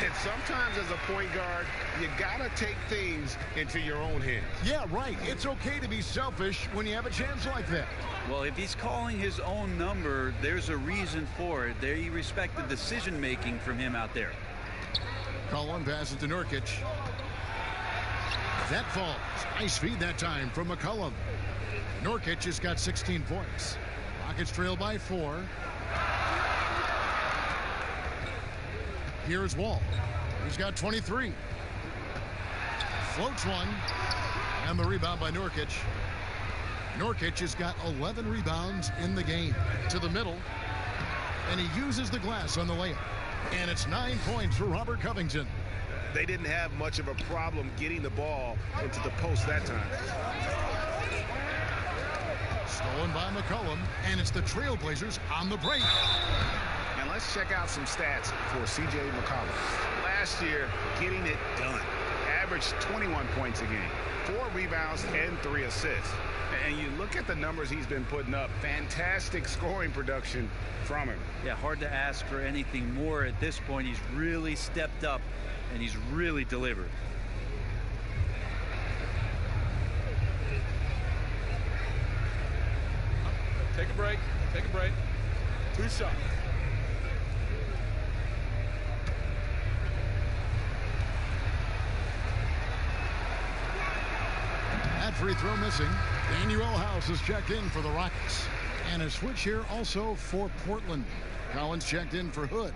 And sometimes as a point guard, you gotta take things into your own hands. Yeah, right. It's okay to be selfish when you have a chance like that. Well, if he's calling his own number, there's a reason for it. They respect the decision-making from him out there. Collin passes to Nurkic. That falls. Nice feed that time from McCollum. Nurkic has got 16 points. Rockets trail by 4. Here's Wall. He's got 23. Floats one. And the rebound by Nurkic. Nurkic has got 11 rebounds in the game. To the middle. And he uses the glass on the layup. And it's 9 points for Robert Covington. They didn't have much of a problem getting the ball into the post that time. Stolen by McCollum. And it's the Trailblazers on the break. And let's check out some stats for C.J. McCollum. Last year, getting it done. Averaged 21 points a game, 4 rebounds, and 3 assists. And you look at the numbers he's been putting up, fantastic scoring production from him. Yeah, hard to ask for anything more at this point. He's really stepped up, and he's really delivered. Take a break. Take a break. 2 shots. That free throw missing. Daniel House is checked in for the Rockets. And a switch here also for Portland. Collins checked in for Hood.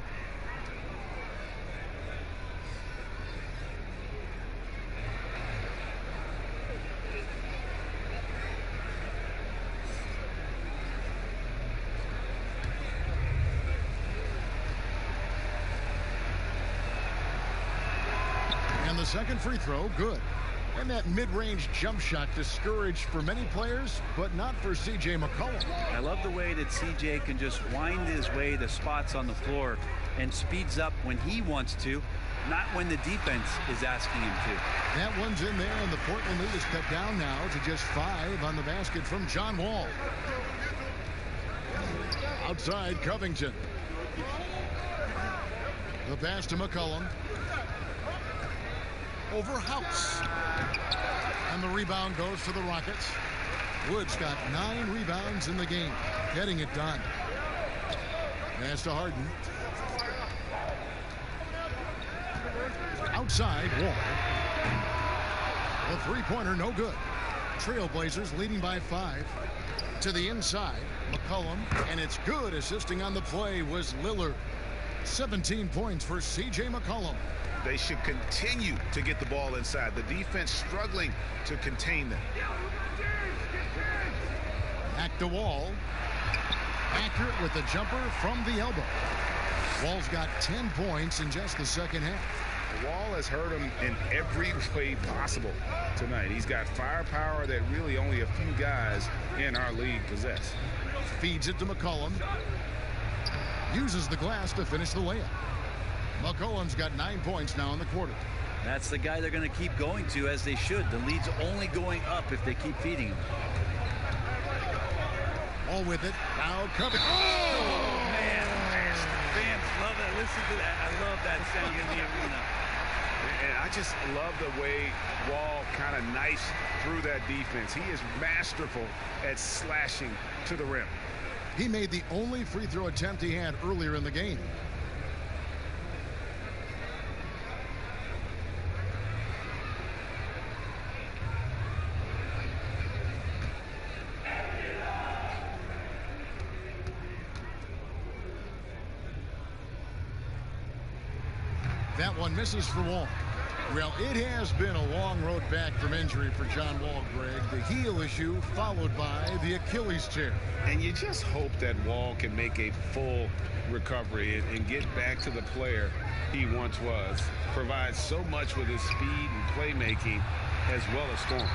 And the second free throw, good. And that mid-range jump shot discouraged for many players, but not for C.J. McCollum. I love the way that C.J. can just wind his way to spots on the floor and speeds up when he wants to, not when the defense is asking him to. That one's in there, and the Portland lead is cut down now to just 5 on the basket from John Wall. Outside, Covington. The pass to McCollum. Over House. And the rebound goes to the Rockets. Wood's got 9 rebounds in the game, getting it done. Pass to Harden. Outside, Wall. The three-pointer, no good. Trailblazers leading by 5. To the inside, McCollum, and it's good. Assisting on the play was Lillard. 17 points for C.J. McCollum. They should continue to get the ball inside. The defense struggling to contain them. Back to Wall. Accurate with the jumper from the elbow. Wall's got 10 points in just the second half. Wall has hurt him in every way possible tonight. He's got firepower that really only a few guys in our league possess. Feeds it to McCollum. Uses the glass to finish the layup. McCollum's got 9 points now in the quarter. That's the guy they're going to keep going to, as they should. The lead's only going up if they keep feeding him. All with it. Now coming. Oh, man. Fans love that. Listen to that. I love that sound in the arena. And I just love the way Wall kind of knifes through that defense. He is masterful at slashing to the rim. He made the only free throw attempt he had earlier in the game. That one misses for Wall. Well, it has been a long road back from injury for John Wall, Greg. The heel issue followed by the Achilles tear. And you just hope that Wall can make a full recovery and get back to the player he once was. Provides so much with his speed and playmaking as well as scoring.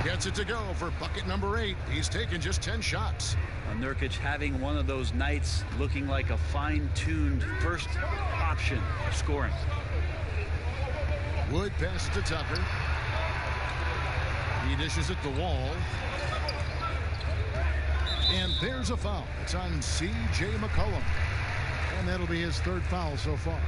Gets it to go for bucket number 8. He's taken just 10 shots. Nurkic having one of those nights, looking like a fine-tuned first option scoring. Wood passes to Tucker. He dishes it to Wall. And there's a foul. It's on C.J. McCollum. And that'll be his 3rd foul so far.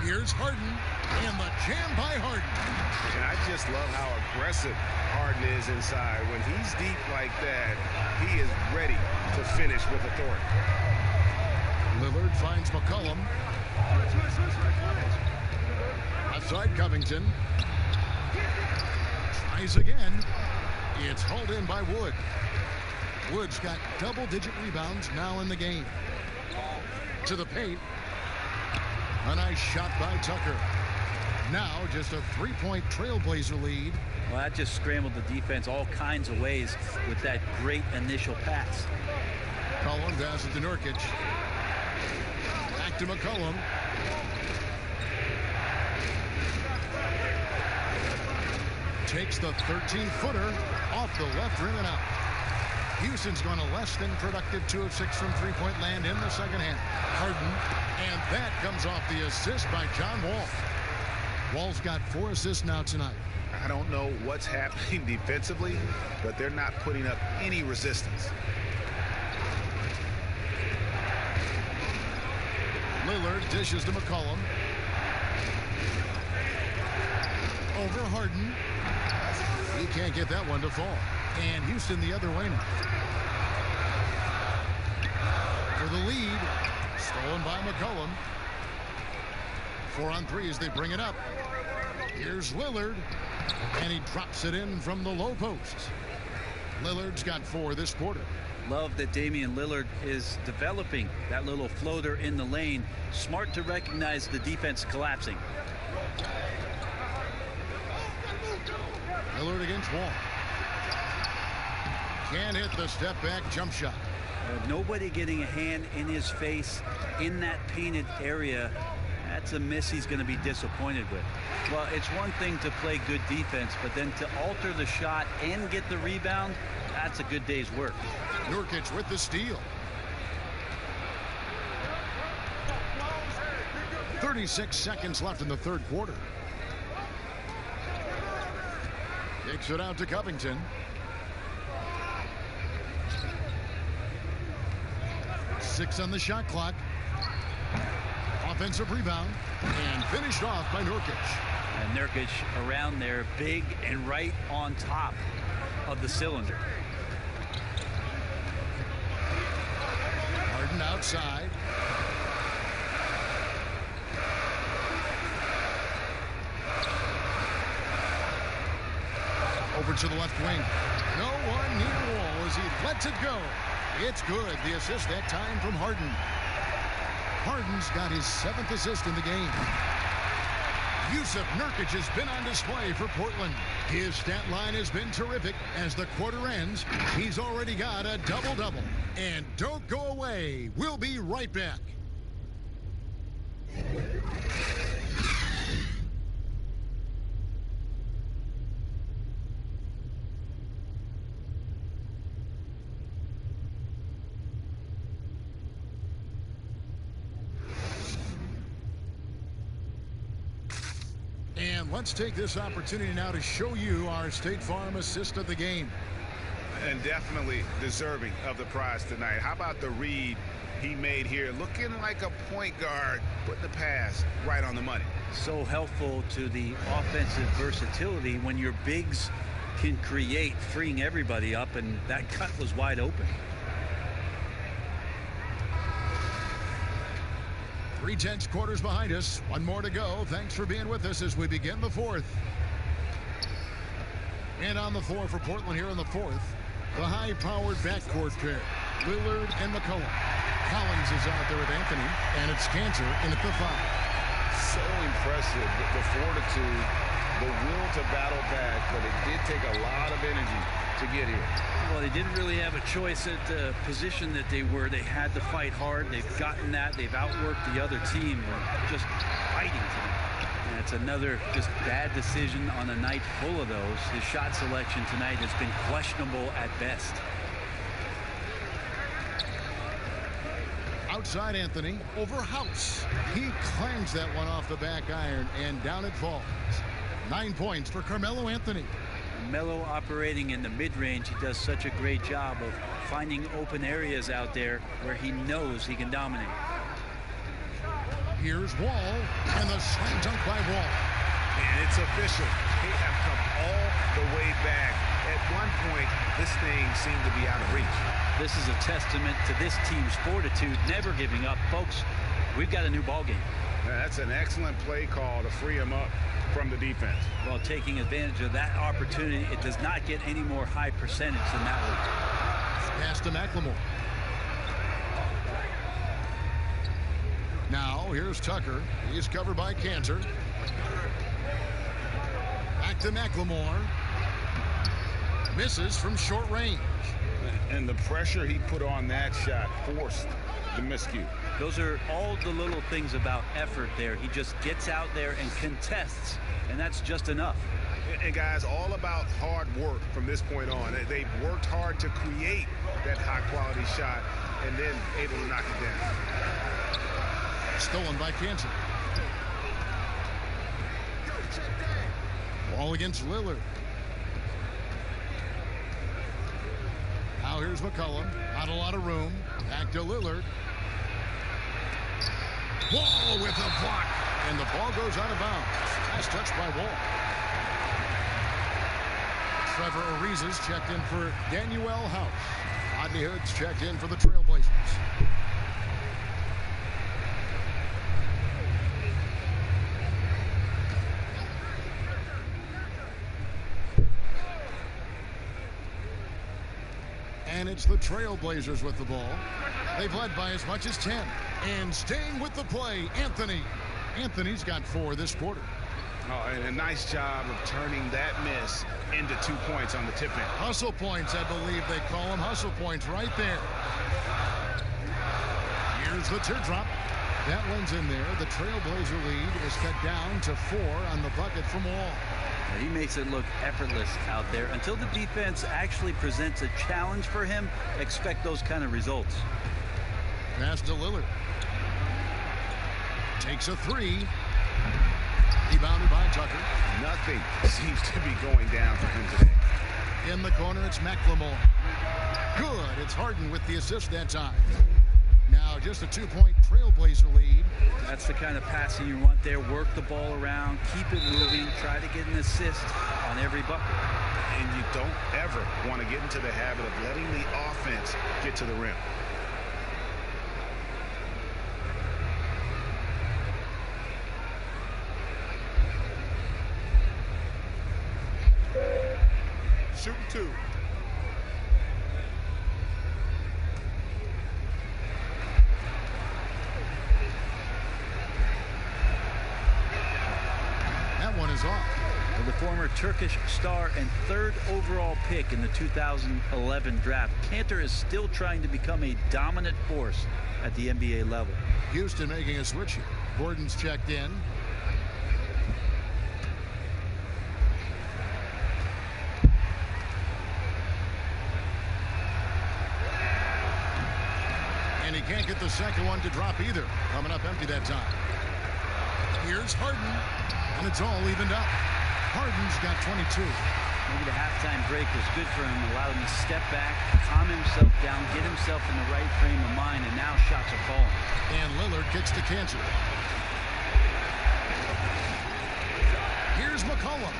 Here's Harden, and the jam by Harden. And I just love how aggressive Harden is inside. When he's deep like that, he is ready to finish with authority. Lillard finds McCollum. Outside Covington. Tries again. It's hauled in by Wood. Wood's got double-digit rebounds now in the game. To the paint. A nice shot by Tucker. Now just a 3-point Trailblazer lead. Well, that just scrambled the defense all kinds of ways with that great initial pass. McCollum passes to Nurkic. Back to McCollum. Takes the 13-footer off the left rim and out. Houston's gone a less than productive 2 of 6 from three-point land in the second half. Harden, and that comes off the assist by John Wall. Wall's got 4 assists now tonight. I don't know what's happening defensively, but they're not putting up any resistance. Lillard dishes to McCollum. Over Harden. He can't get that one to fall. And Houston the other way now. For the lead. Stolen by McCollum. 4 on 3 as they bring it up. Here's Lillard. And he drops it in from the low post. Lillard's got 4 this quarter. Love that Damian Lillard is developing that little floater in the lane. Smart to recognize the defense collapsing. Lillard against Wall. Can't hit the step back jump shot. Nobody getting a hand in his face in that painted area. That's a miss he's going to be disappointed with. Well, it's one thing to play good defense, but then to alter the shot and get the rebound, that's a good day's work. Nurkic with the steal. 36 seconds left in the 3rd quarter. Kicks it out to Covington. 6 on the shot clock. Offensive rebound and finished off by Nurkic. And Nurkic around there, big and right on top of the cylinder. Harden outside. Over to the left wing. No one near Wall as he lets it go. It's good. The assist that time from Harden. Harden's got his 7th assist in the game. Yusuf Nurkic has been on display for Portland. His stat line has been terrific. As the quarter ends, he's already got a double-double. And don't go away. We'll be right back. And let's take this opportunity now to show you our State Farm assist of the game. And definitely deserving of the prize tonight. How about the read he made here? Looking like a point guard, putting the pass right on the money. So helpful to the offensive versatility when your bigs can create, freeing everybody up, and that cut was wide open. 3 quarters behind us. One more to go. Thanks for being with us as we begin the fourth. And on the floor for Portland here in the fourth, the high-powered backcourt pair, Lillard and McCollum. Collins is out there with Anthony, and it's Cantor in at the 5. So impressive, the fortitude, the will to battle back, but it did take a lot of energy to get here. Well, they didn't really have a choice at the position that they were. They had to fight hard. They've gotten that. They've outworked the other team and just fighting tonight. And it's another just bad decision on a night full of those. His shot selection tonight has been questionable at best. Outside Anthony over House. He clangs that one off the back iron, and down it falls. 9 points for Carmelo Anthony. Melo operating in the mid-range. He does such a great job of finding open areas out there where he knows he can dominate. Here's Wall, and the slam dunk by Wall. And it's official. They have come all the way back. At one point, this thing seemed to be out of reach. This is a testament to this team's fortitude, never giving up. Folks, we've got a new ball game. That's an excellent play call to free him up from the defense. Well, taking advantage of that opportunity, it does not get any more high percentage than that one. Pass to McLemore. Now, here's Tucker. He's covered by Cantor. Back to McLemore. Misses from short range. And the pressure he put on that shot forced the miscue. Those are all the little things about effort there. He just gets out there and contests, and that's just enough. And guys, all about hard work from this point on. They've worked hard to create that high-quality shot and then able to knock it down. Stolen by Cantor. Ball against Lillard. Now here's McCollum. Not a lot of room. Back to Lillard. Wall with a block. And the ball goes out of bounds. Last touch by Wall. Trevor Ariza's checked in for Daniel House. Rodney Hood's checked in for the TrailBlazers. And it's the TrailBlazers with the ball. They've led by as much as 10. And staying with the play, Anthony. Anthony's got 4 this quarter. Oh, and a nice job of turning that miss into 2 points on the tip-in. Hustle points, I believe they call them. Hustle points right there. Here's the teardrop. That one's in there. The TrailBlazer lead is cut down to 4 on the bucket from Wall. He makes it look effortless out there. Until the defense actually presents a challenge for him, expect those kind of results. Pass to Lillard. Takes a 3. Rebounded by Tucker. Nothing seems to be going down for him today. In the corner, it's McLemore. Good. It's Harden with the assist that time. Now just a 2-point TrailBlazer lead. That's the kind of passing you want there. Work the ball around, keep it moving, try to get an assist on every bucket. And you don't ever want to get into the habit of letting the offense get to the rim. Shooting 2. That one is off. Well, the former Turkish star and 3rd overall pick in the 2011 draft, Cantor is still trying to become a dominant force at the NBA level. Houston making a switch here. Gordon's checked in. And he can't get the second one to drop either. Coming up empty that time. Here's Harden. And it's all evened up. Harden's got 22. Maybe the halftime break was good for him, allowed him to step back, calm himself down, get himself in the right frame of mind, and now shots are falling. And Lillard kicks to Cancer. Here's McCollum.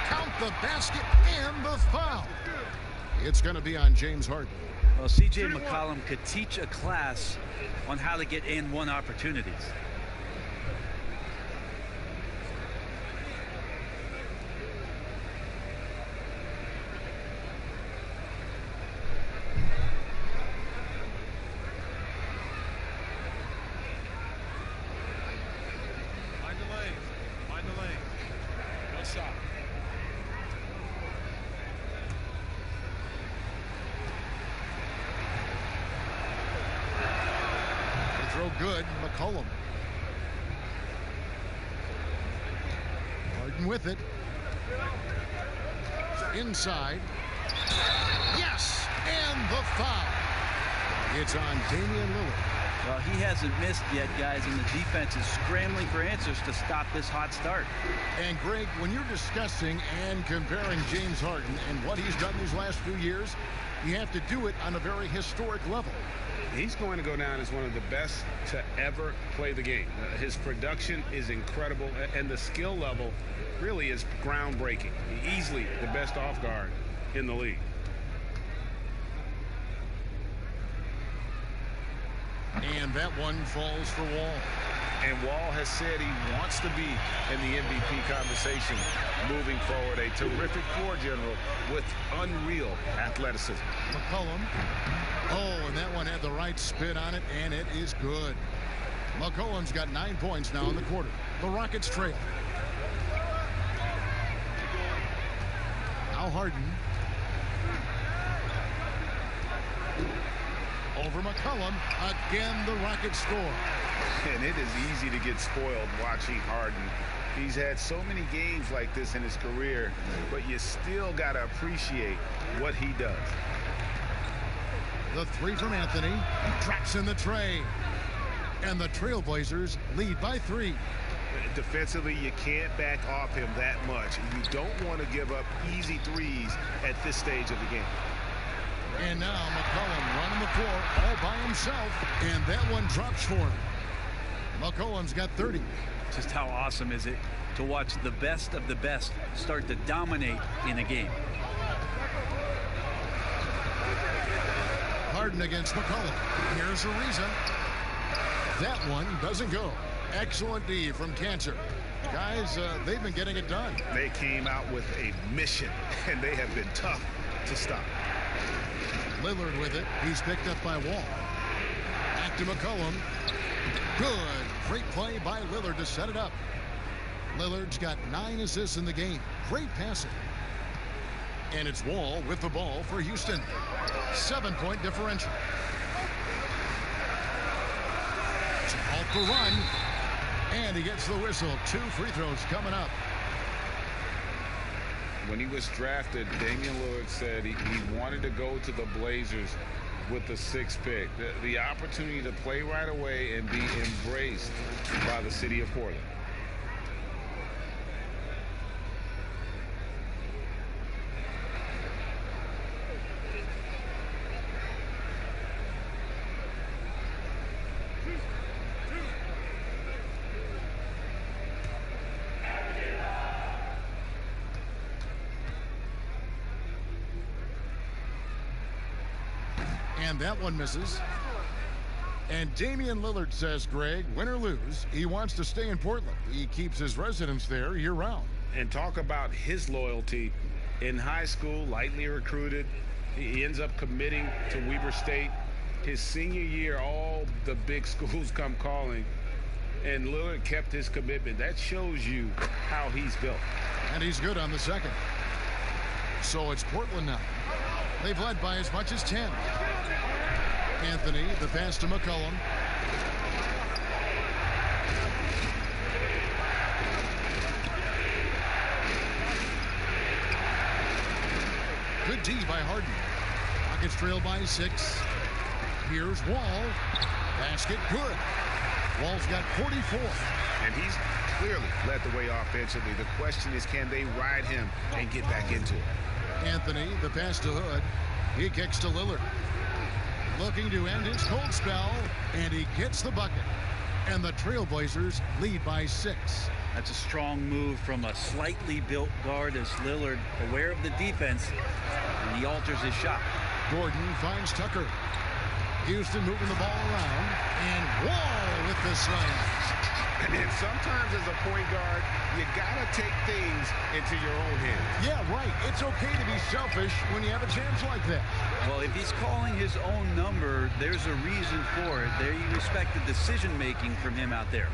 Count the basket and the foul. It's going to be on James Hart. Well, C.J. McCollum could teach a class on how to get and-one opportunities. Find the lane. No shot. Throw good. McCollum. Harden with it. Inside. Yes! And the foul. It's on Damian Lillard. Well, he hasn't missed yet, guys, and the defense is scrambling for answers to stop this hot start. And, Greg, when you're discussing and comparing James Harden and what he's done these last few years, you have to do it on a very historic level. He's going to go down as one of the best to ever play the game. His production is incredible, and the skill level really is groundbreaking. Easily the best off guard in the league. And that one falls for Wall. And Wall has said he wants to be in the MVP conversation moving forward. A terrific floor general with unreal athleticism. McCollum. Oh, and that one had the right spin on it, and it is good. McCollum's got 9 points now in the quarter. The Rockets trail. Now Harden. Over McCollum. Again, the Rockets score. And it is easy to get spoiled watching Harden. He's had so many games like this in his career, but you still got to appreciate what he does. The three from Anthony. Drops in the tray. And the TrailBlazers lead by 3. Defensively, you can't back off him that much. You don't want to give up easy threes at this stage of the game. And now McCollum running the floor all by himself. And that one drops for him. McCollum's got 30. Just how awesome is it to watch the best of the best start to dominate in a game. Harden against McCollum. Here's the reason. That one doesn't go. Excellent D from Cancer. Guys, they've been getting it done. They came out with a mission, and they have been tough to stop. Lillard with it. He's picked up by Wall. Back to McCollum. Good. Great play by Lillard to set it up. Lillard's got 9 assists in the game. Great passing. And it's Wall with the ball for Houston. 7-point differential. To halt the run. And he gets the whistle. 2 free throws coming up. When he was drafted, Damian Lillard said he wanted to go to the Blazers with the 6th pick. The opportunity to play right away and be embraced by the city of Portland. And that one misses. And Damian Lillard says, Greg, win or lose, he wants to stay in Portland. He keeps his residence there year-round. And talk about his loyalty. In high school, lightly recruited. He ends up committing to Weber State. His senior year, all the big schools come calling. And Lillard kept his commitment. That shows you how he's built. And he's good on the second. So it's Portland now. They've led by as much as 10. Anthony, the pass to McCollum. Good D by Harden. Rockets trail by 6. Here's Wall. Basket good. Wall's got 44. And he's clearly led the way offensively. The question is, can they ride him and get back into it? Anthony, the pass to Hood. He kicks to Lillard. Looking to end his cold spell, and he gets the bucket. And the TrailBlazers lead by 6. That's a strong move from a slightly built guard as Lillard, aware of the defense, and he alters his shot. Gordon finds Tucker. Houston moving the ball around, and Wall with the slam. And sometimes as a point guard, you gotta take things into your own hands. Yeah, right. It's okay to be selfish when you have a chance like that. Well, if he's calling his own number, there's a reason for it. There you respect the decision-making from him out there.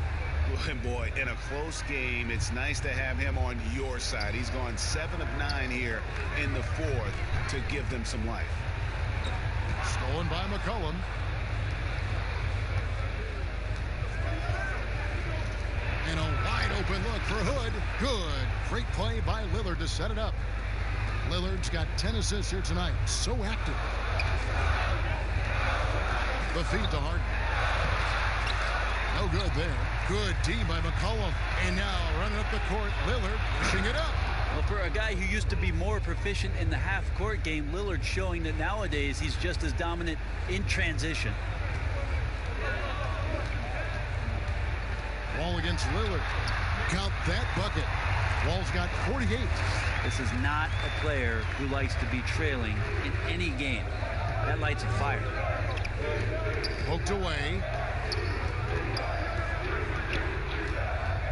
And boy, in a close game, it's nice to have him on your side. He's gone 7 of 9 here in the 4th to give them some life. Stolen by McCollum. And a wide open look for Hood. Good. Great play by Lillard to set it up. Lillard's got 10 assists here tonight. So active. The feed to Hart. No good there. Good D by McCollum. And now running up the court, Lillard pushing it up. Well, for a guy who used to be more proficient in the half-court game, Lillard showing that nowadays he's just as dominant in transition. Wall against Lillard. Count that bucket. Wall's got 48. This is not a player who likes to be trailing in any game. That lights a fire. Poked away.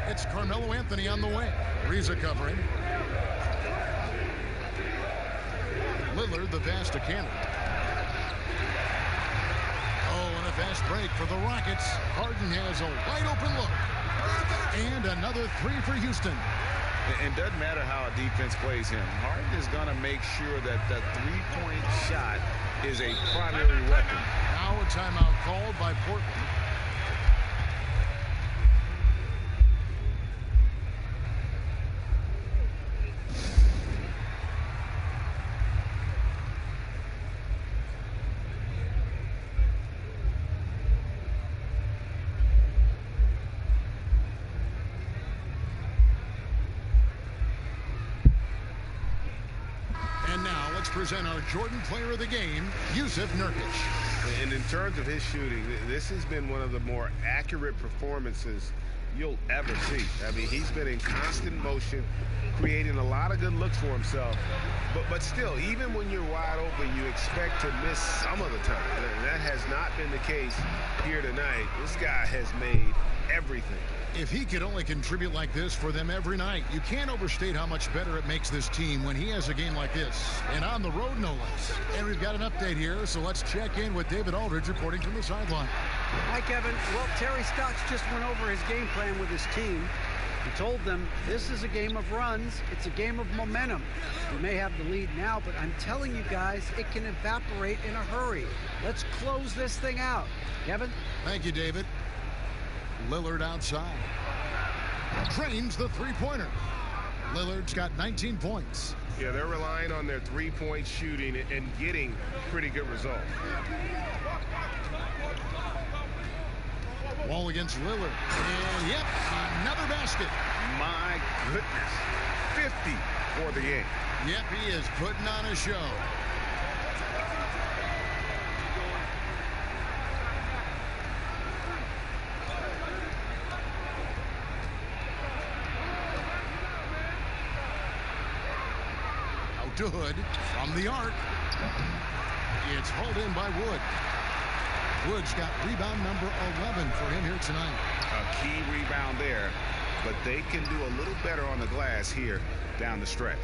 It's Carmelo Anthony on the way. Reza covering. Lillard, the pass to Cannon. Oh, and a fast break for the Rockets. Harden has a wide open look. And another 3 for Houston. And doesn't matter how a defense plays him. Hart is going to make sure that the three-point shot is a primary weapon. Now a timeout called by Portland. Present our Jordan Player of the Game, Yusuf Nurkic. And in terms of his shooting, this has been one of the more accurate performances you'll ever see. I mean, he's been in constant motion, creating a lot of good looks for himself. But still, even when you're wide open, you expect to miss some of the time. And that has not been the case here tonight. This guy has made everything. If he could only contribute like this for them every night, you can't overstate how much better it makes this team when he has a game like this. And on the road, no less. And we've got an update here, so let's check in with David Aldridge reporting from the sideline. Hi, Kevin. Well, Terry Stotts just went over his game plan with his team. He told them this is a game of runs. It's a game of momentum. We may have the lead now, but I'm telling you guys, it can evaporate in a hurry. Let's close this thing out. Kevin? Thank you, David. Lillard outside. Trains the three-pointer. Lillard's got 19 points. Yeah, they're relying on their three-point shooting and getting pretty good results. Wall against Lillard. And, yep, another basket. My goodness. 50 for the game. Yep, he is putting on a show. To Hood from the arc. It's hauled in by Wood. Wood's got rebound number 11 for him here tonight. A key rebound there, but they can do a little better on the glass here down the stretch.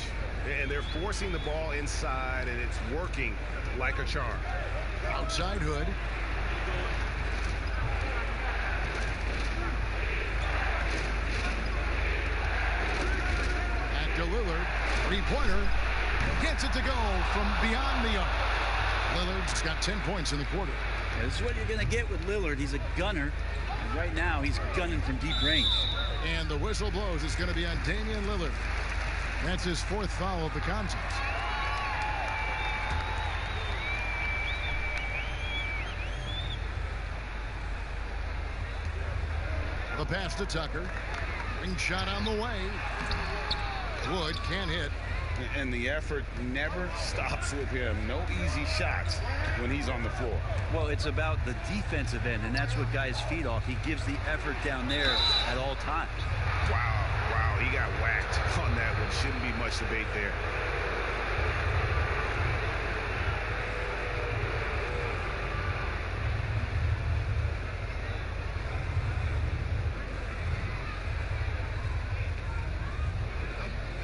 And they're forcing the ball inside, and it's working like a charm. Outside Hood. Back to Lillard. Three-pointer. Gets it to go from beyond the arc. Lillard's got 10 points in the quarter. Yeah, this is what you're going to get with Lillard. He's a gunner. And right now, he's gunning from deep range. And the whistle blows. It's going to be on Damian Lillard. That's his 4th foul of the contest. The pass to Tucker. Ring shot on the way. Wood can't hit. And the effort never stops with him. No easy shots when he's on the floor. Well, it's about the defensive end, and that's what guys feed off. He gives the effort down there at all times. Wow, he got whacked on that one. Shouldn't be much debate there.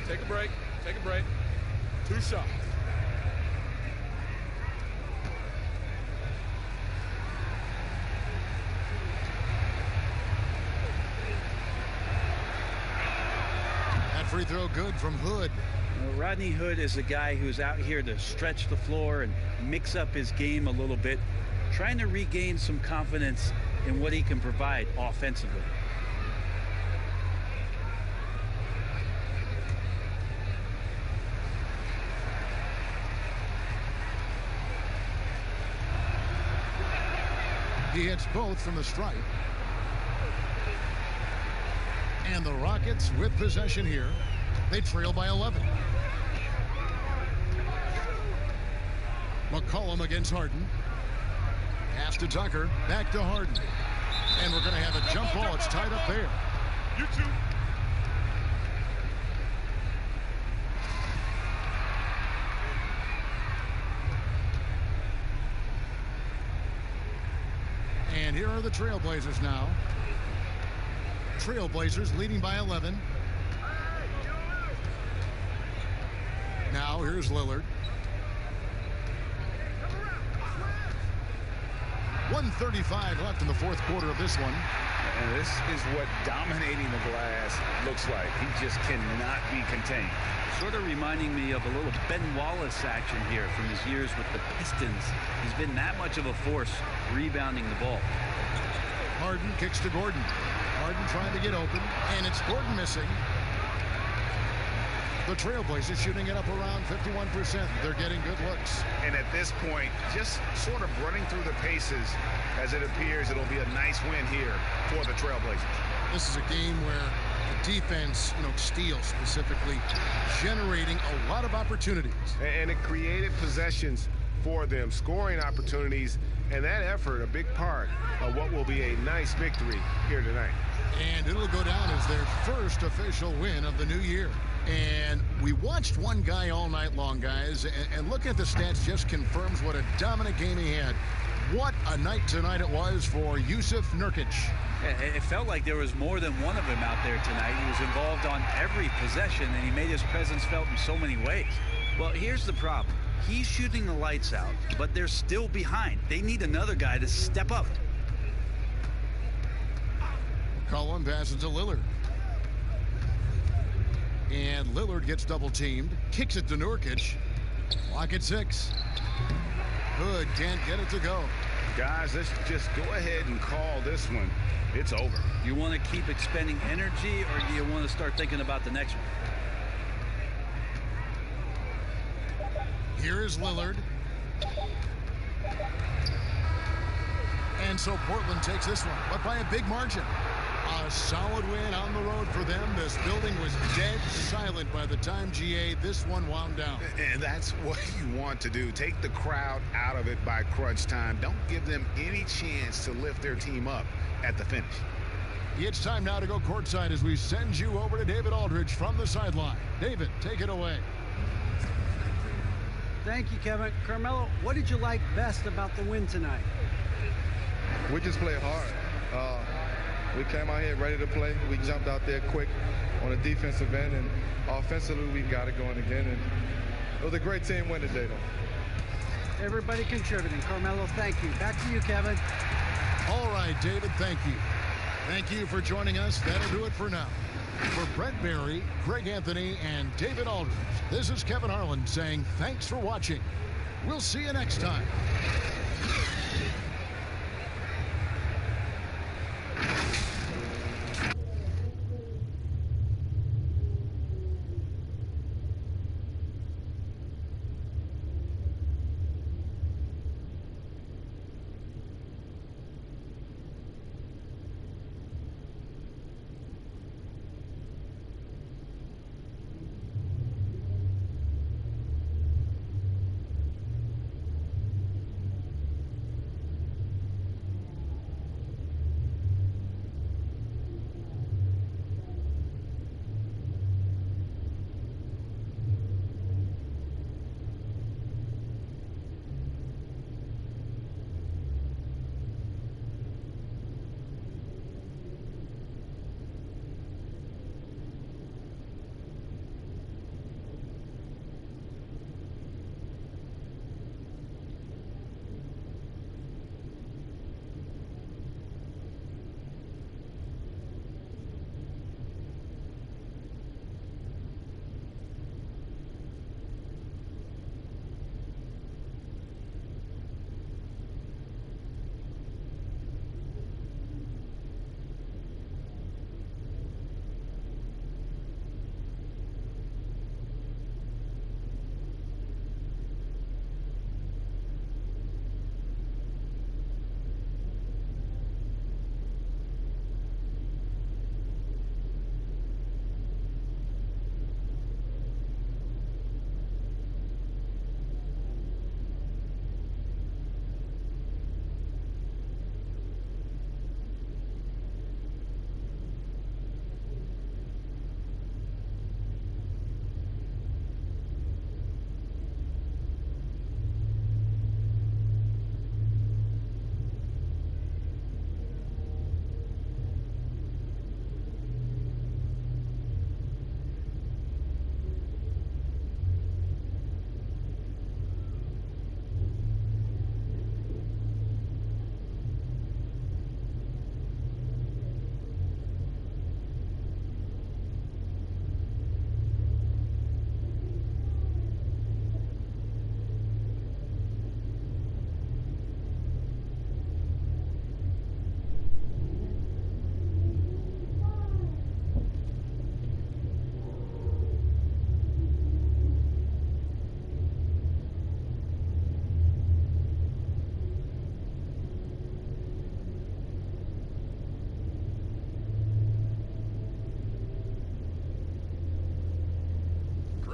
Take a break. Take a break. 2 shots. That free throw good from Hood. Rodney Hood is a guy who's out here to stretch the floor and mix up his game a little bit, trying to regain some confidence in what he can provide offensively. He hits both from the stripe. And the Rockets with possession here. They trail by 11. McCollum against Harden. Pass to Tucker. Back to Harden. And we're going to have a jump ball. It's tied up there. You two. And here are the TrailBlazers now. TrailBlazers leading by 11. Now here's Lillard. 1:35 left in the fourth quarter of this one. And this is what dominating the glass looks like. He just cannot be contained. Sort of reminding me of a little Ben Wallace action here from his years with the Pistons. He's been that much of a force rebounding the ball. Harden kicks to Gordon. Harden trying to get open, and it's Gordon missing. The TrailBlazers shooting it up around 51%. They're getting good looks. And at this point, just sort of running through the paces as it appears it'll be a nice win here for the TrailBlazers. This is a game where the defense, steals specifically, generating a lot of opportunities. And it created possessions for them, scoring opportunities, and that effort a big part of what will be a nice victory here tonight. And it'll go down as their first official win of the new year. And we watched one guy all night long, guys, and looking at the stats just confirms what a dominant game he had. What a night tonight it was for Jusuf Nurkic. It felt like there was more than one of them out there tonight. He was involved on every possession, and he made his presence felt in so many ways. Well, here's the problem. He's shooting the lights out, but they're still behind. They need another guy to step up. McCollum passes to Lillard. And Lillard gets double teamed. Kicks it to Nurkic. Clock at 6. Hood can't get it to go. Guys, let's just go ahead and call this one. It's over. You want to keep expending energy, or do you want to start thinking about the next one? Here is Lillard. And so Portland takes this one, but by a big margin. A solid win on the road for them. This building was dead silent by the time, GA, this one wound down. And that's what you want to do. Take the crowd out of it by crunch time. Don't give them any chance to lift their team up at the finish. It's time now to go courtside as we send you over to David Aldridge from the sideline. David, take it away. Thank you, Kevin. Carmelo, what did you like best about the win tonight? We just played hard. We came out here ready to play. We jumped out there quick on the defensive end, and offensively we got it going again. And it was a great team win today, though. Everybody contributing. Carmelo, thank you. Back to you, Kevin. All right, David, thank you. Thank you for joining us. That'll do it for now. For Brent Barry, Greg Anthony, and David Aldridge, this is Kevin Harlan saying thanks for watching. We'll see you next time.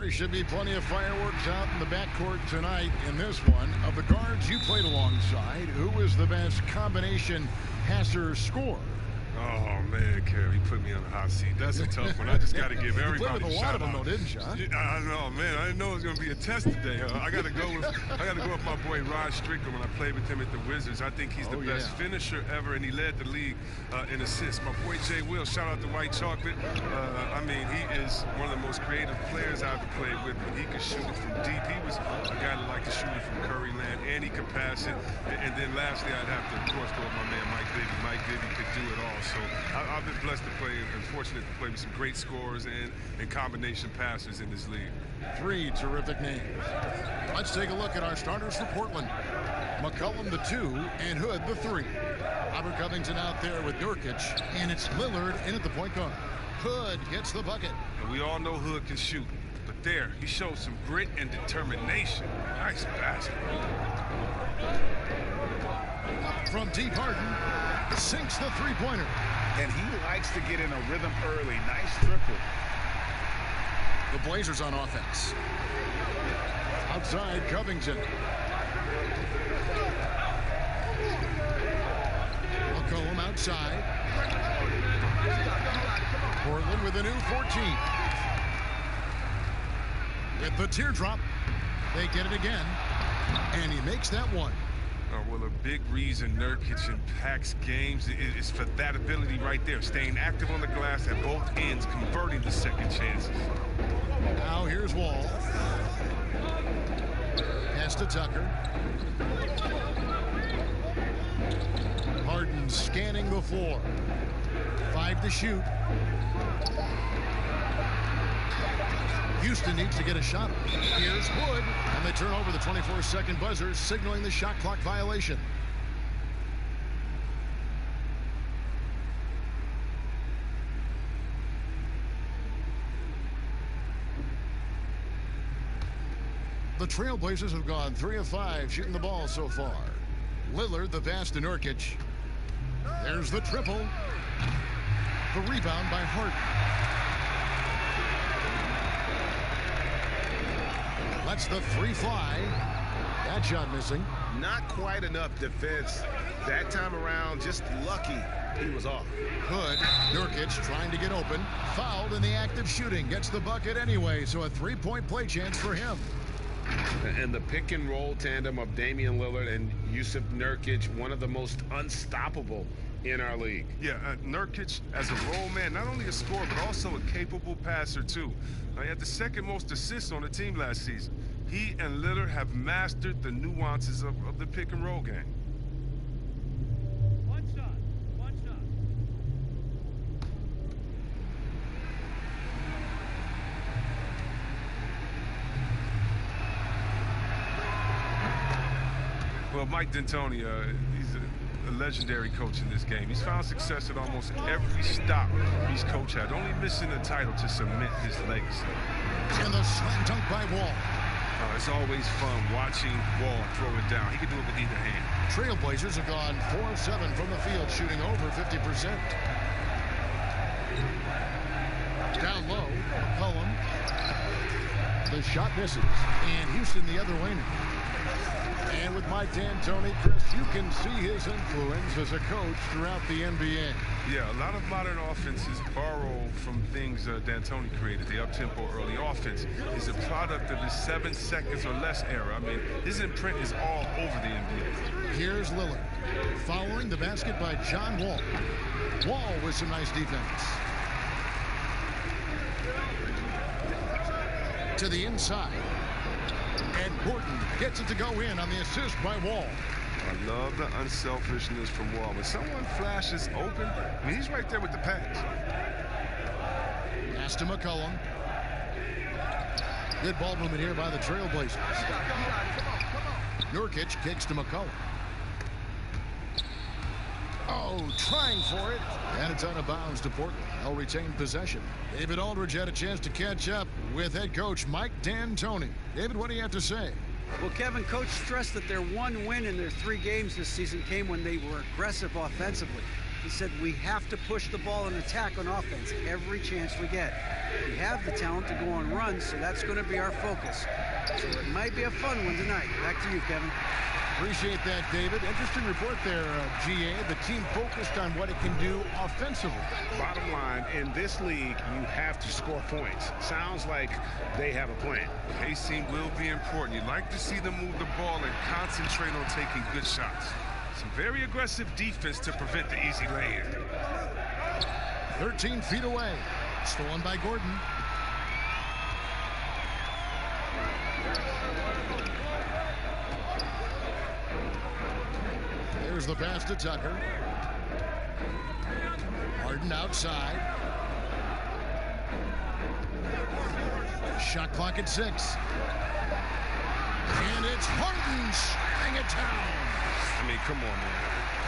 There should be plenty of fireworks out in the backcourt tonight in this one. Of the guards you played alongside, who was the best combination passer scorer? Oh, man, Kerry, put me on the hot seat. That's a tough one. I just got to give everybody a lot of them, though, didn't you? Huh? I know, man. I didn't know it was going to be a test today. I got to go with my boy Rod Strickland when I played with him at the Wizards. I think he's the best finisher ever, and he led the league in assists. My boy Jay Will, shout out to White Chocolate. I mean, he is one of the most creative players I've ever played with. He could shoot it from deep. He was a guy that liked to shoot it from Curry Land, and he could pass it. And then lastly, I'd have to, of course, go with my man Mike Bibby. Mike Bibby could do it all. So I've been blessed to play and fortunate to play with some great scorers and combination passers in this league. 3 terrific names. Let's take a look at our starters for Portland. McCollum the 2 and Hood the 3. Robert Covington out there with Nurkic, and it's Lillard in at the point guard. Hood gets the bucket. And we all know Hood can shoot, but there, he showed some grit and determination. Nice basketball. From deep, Harden sinks the three-pointer. And he likes to get in a rhythm early. Nice triple. The Blazers on offense. Outside, Covington. McCollum outside. Portland with a new 14. With the teardrop, they get it again. And he makes that one. Well, a big reason Nurkic impacts games is for that ability right there, staying active on the glass at both ends, converting the second chances. Now here's Wall. Pass to Tucker. Harden scanning the floor. 5 to shoot. Houston needs to get a shot. Here's Wood, and they turn over the 24-second buzzer, signaling the shot clock violation. The TrailBlazers have gone 3 of 5 shooting the ball so far. Lillard the pass to Nurkic. There's the triple. The rebound by Hart. Lets the 3 fly. That shot missing. Not quite enough defense that time around. Just lucky he was off. Hood, Nurkic trying to get open. Fouled in the act of shooting. Gets the bucket anyway, so a 3-point play chance for him. And the pick and roll tandem of Damian Lillard and Yusuf Nurkic, one of the most unstoppable in our league. Yeah, Nurkic as a role man, not only a scorer, but also a capable passer, too. He had the second most assists on the team last season. He and Lillard have mastered the nuances of the pick and roll game. One shot. Well, Mike D'Antoni, he's a legendary coach in this game. He's found success at almost every stop he's coached at, only missing a title to cement his legacy. And the slam dunk by Wall. It's always fun watching Wall throw it down. He can do it with either hand. Trailblazers have gone 4 of 7 from the field, shooting over 50%. Down low, McCollum. The shot misses, and Houston the other way now. And with Mike D'Antoni, Chris, you can see his influence as a coach throughout the NBA. Yeah, a lot of modern offenses borrow from things D'Antoni created. The up-tempo early offense is a product of his 7 seconds or less era. I mean, his imprint is all over the NBA. Here's Lillard, following the basket by John Wall. Wall with some nice defense. To the inside. And Gordon gets it to go in on the assist by Wall. I love the unselfishness from Wall. When someone flashes open, I mean, he's right there with the pass. Pass to McCollum. Good ball movement here by the Trailblazers. Nurkic kicks to McCollum. Oh, trying for it. And it's out of bounds to Portland. They'll retain possession. David Aldridge had a chance to catch up with head coach Mike D'Antoni. David, what do you have to say? Well, Kevin, coach stressed that their one win in their 3 games this season came when they were aggressive offensively. He said, we have to push the ball and attack on offense every chance we get. We have the talent to go on runs, so that's going to be our focus. So it might be a fun one tonight. Back to you, Kevin. Appreciate that, David. Interesting report there, GA. The team focused on what it can do offensively. Bottom line, in this league, you have to score points. Sounds like they have a plan. Pacing will be important. You'd like to see them move the ball and concentrate on taking good shots. Some very aggressive defense to prevent the easy lay-in. 13 feet away. Stolen by Gordon. There's the pass to Tucker. Harden outside. Shot clock at 6. And it's Harden slamming it down. I mean, come on, man.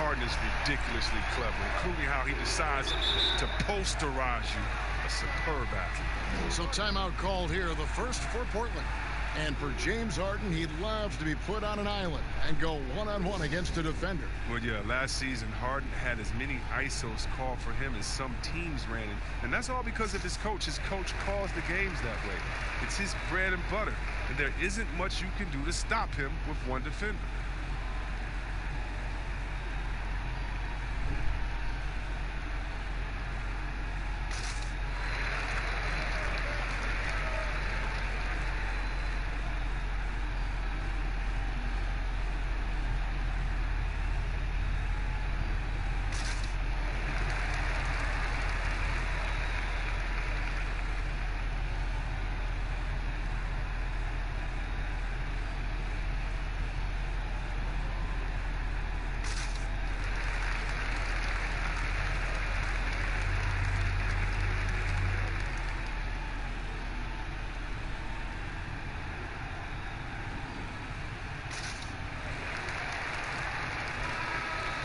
Harden is ridiculously clever, including how he decides to posterize you. A superb athlete. So timeout called here, the first for Portland. And for James Harden, he loves to be put on an island and go one-on-one against a defender. Well, yeah, last season, Harden had as many ISOs called for him as some teams ran in. And that's all because of his coach. His coach calls the games that way. It's his bread and butter. And there isn't much you can do to stop him with one defender.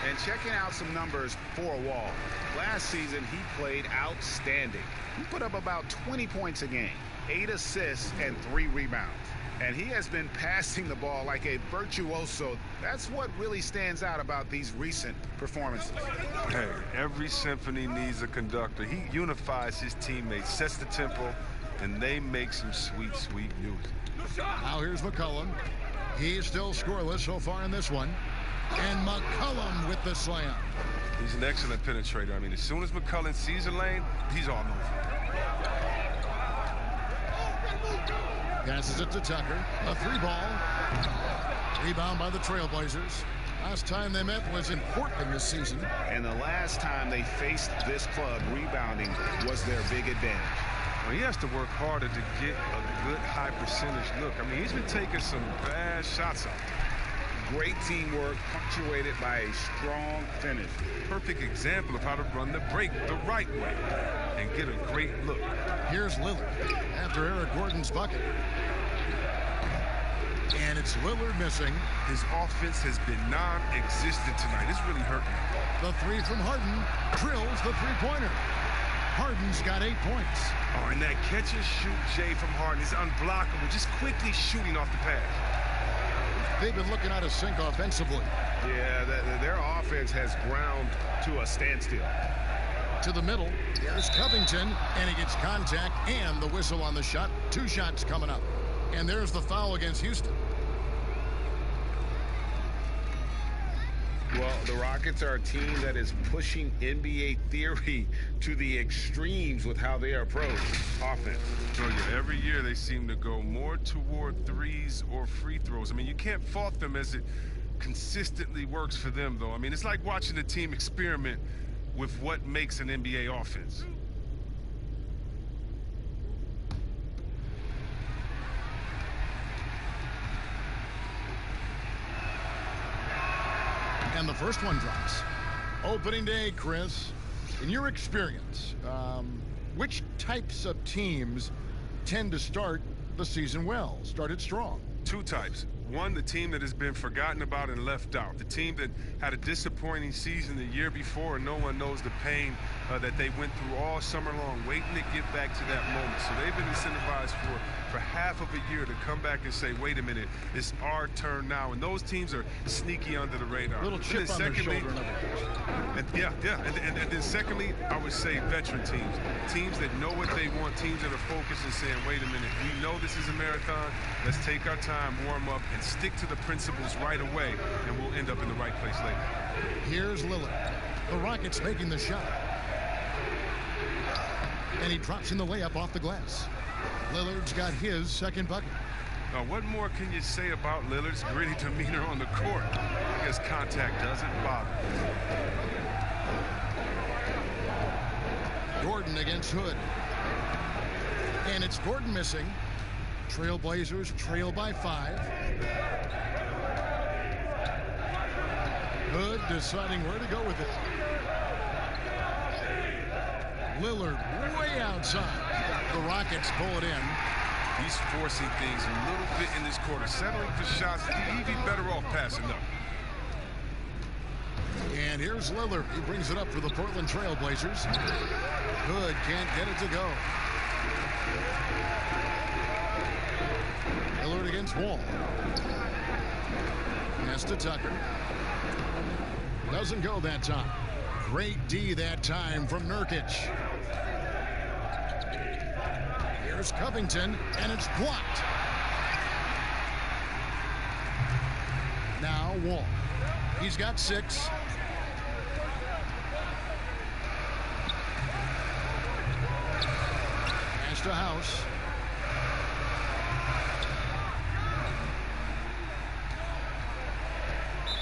And checking out some numbers for Wall. Last season, he played outstanding. He put up about 20 points a game, 8 assists, and 3 rebounds. And he has been passing the ball like a virtuoso. That's what really stands out about these recent performances. Hey, every symphony needs a conductor. He unifies his teammates, sets the tempo, and they make some sweet, sweet music. Now here's McCollum. He's still scoreless so far in this one. And McCollum with the slam. He's an excellent penetrator. I mean, as soon as McCollum sees a lane, he's all over. Passes it to Tucker. A 3-ball. Rebound by the TrailBlazers. Last time they met was in Portland this season. And the last time they faced this club, rebounding was their big advantage. Well, he has to work harder to get a good high percentage look. I mean, he's been taking some bad shots out there. Great teamwork punctuated by a strong finish. Perfect example of how to run the break the right way and get a great look. Here's Lillard after Eric Gordon's bucket. And it's Lillard missing. His offense has been non-existent tonight. It's really hurting. The 3 from Harden drills the 3-pointer. Harden's got 8 points. Oh, and that catch and shoot, Jay, from Harden is unblockable. Just quickly shooting off the pass. They've been looking out of sync offensively. Yeah, their offense has ground to a standstill. To the middle, there's Covington, and he gets contact and the whistle on the shot. 2 shots coming up. And there's the foul against Houston. Well, the Rockets are a team that is pushing NBA theory to the extremes with how they approach offense. Oh, yeah, every year they seem to go more toward threes or free throws. I mean, you can't fault them as it consistently works for them, though. I mean, it's like watching a team experiment with what makes an NBA offense. And the first one drops. Opening day, Chris, in your experience, which types of teams tend to start the season well, started strong? 2 types. one, the team that has been forgotten about and left out. The team that had a disappointing season the year before, and no one knows the pain that they went through all summer long, waiting to get back to that moment. So they've been incentivized for half of a year to come back and say, wait a minute, it's our turn now. And those teams are sneaky under the radar. Little chip on their shoulder. And then secondly, I would say veteran teams. Teams that know what they want, teams that are focused and saying, wait a minute, we know this is a marathon. Let's take our time, warm up, and stick to the principles right away, and we'll end up in the right place later. Here's Lillard. The Rockets making the shot. And he drops in the layup off the glass. Lillard's got his second bucket. Now, what more can you say about Lillard's gritty demeanor on the court? I guess contact doesn't bother. Gordon against Hood. And it's Gordon missing. TrailBlazers trail by 5. Hood deciding where to go with it. Lillard way outside. The Rockets pull it in. He's forcing things a little bit in this quarter, settling for shots. He'd be better off passing up. And here's Lillard. He brings it up for the Portland TrailBlazers. Hood can't get it to go. Lillard against Wall. Pass to Tucker. Doesn't go that time. Great D that time from Nurkic. Here's Covington, and it's blocked. Now Wall. He's got 6. Pass to House.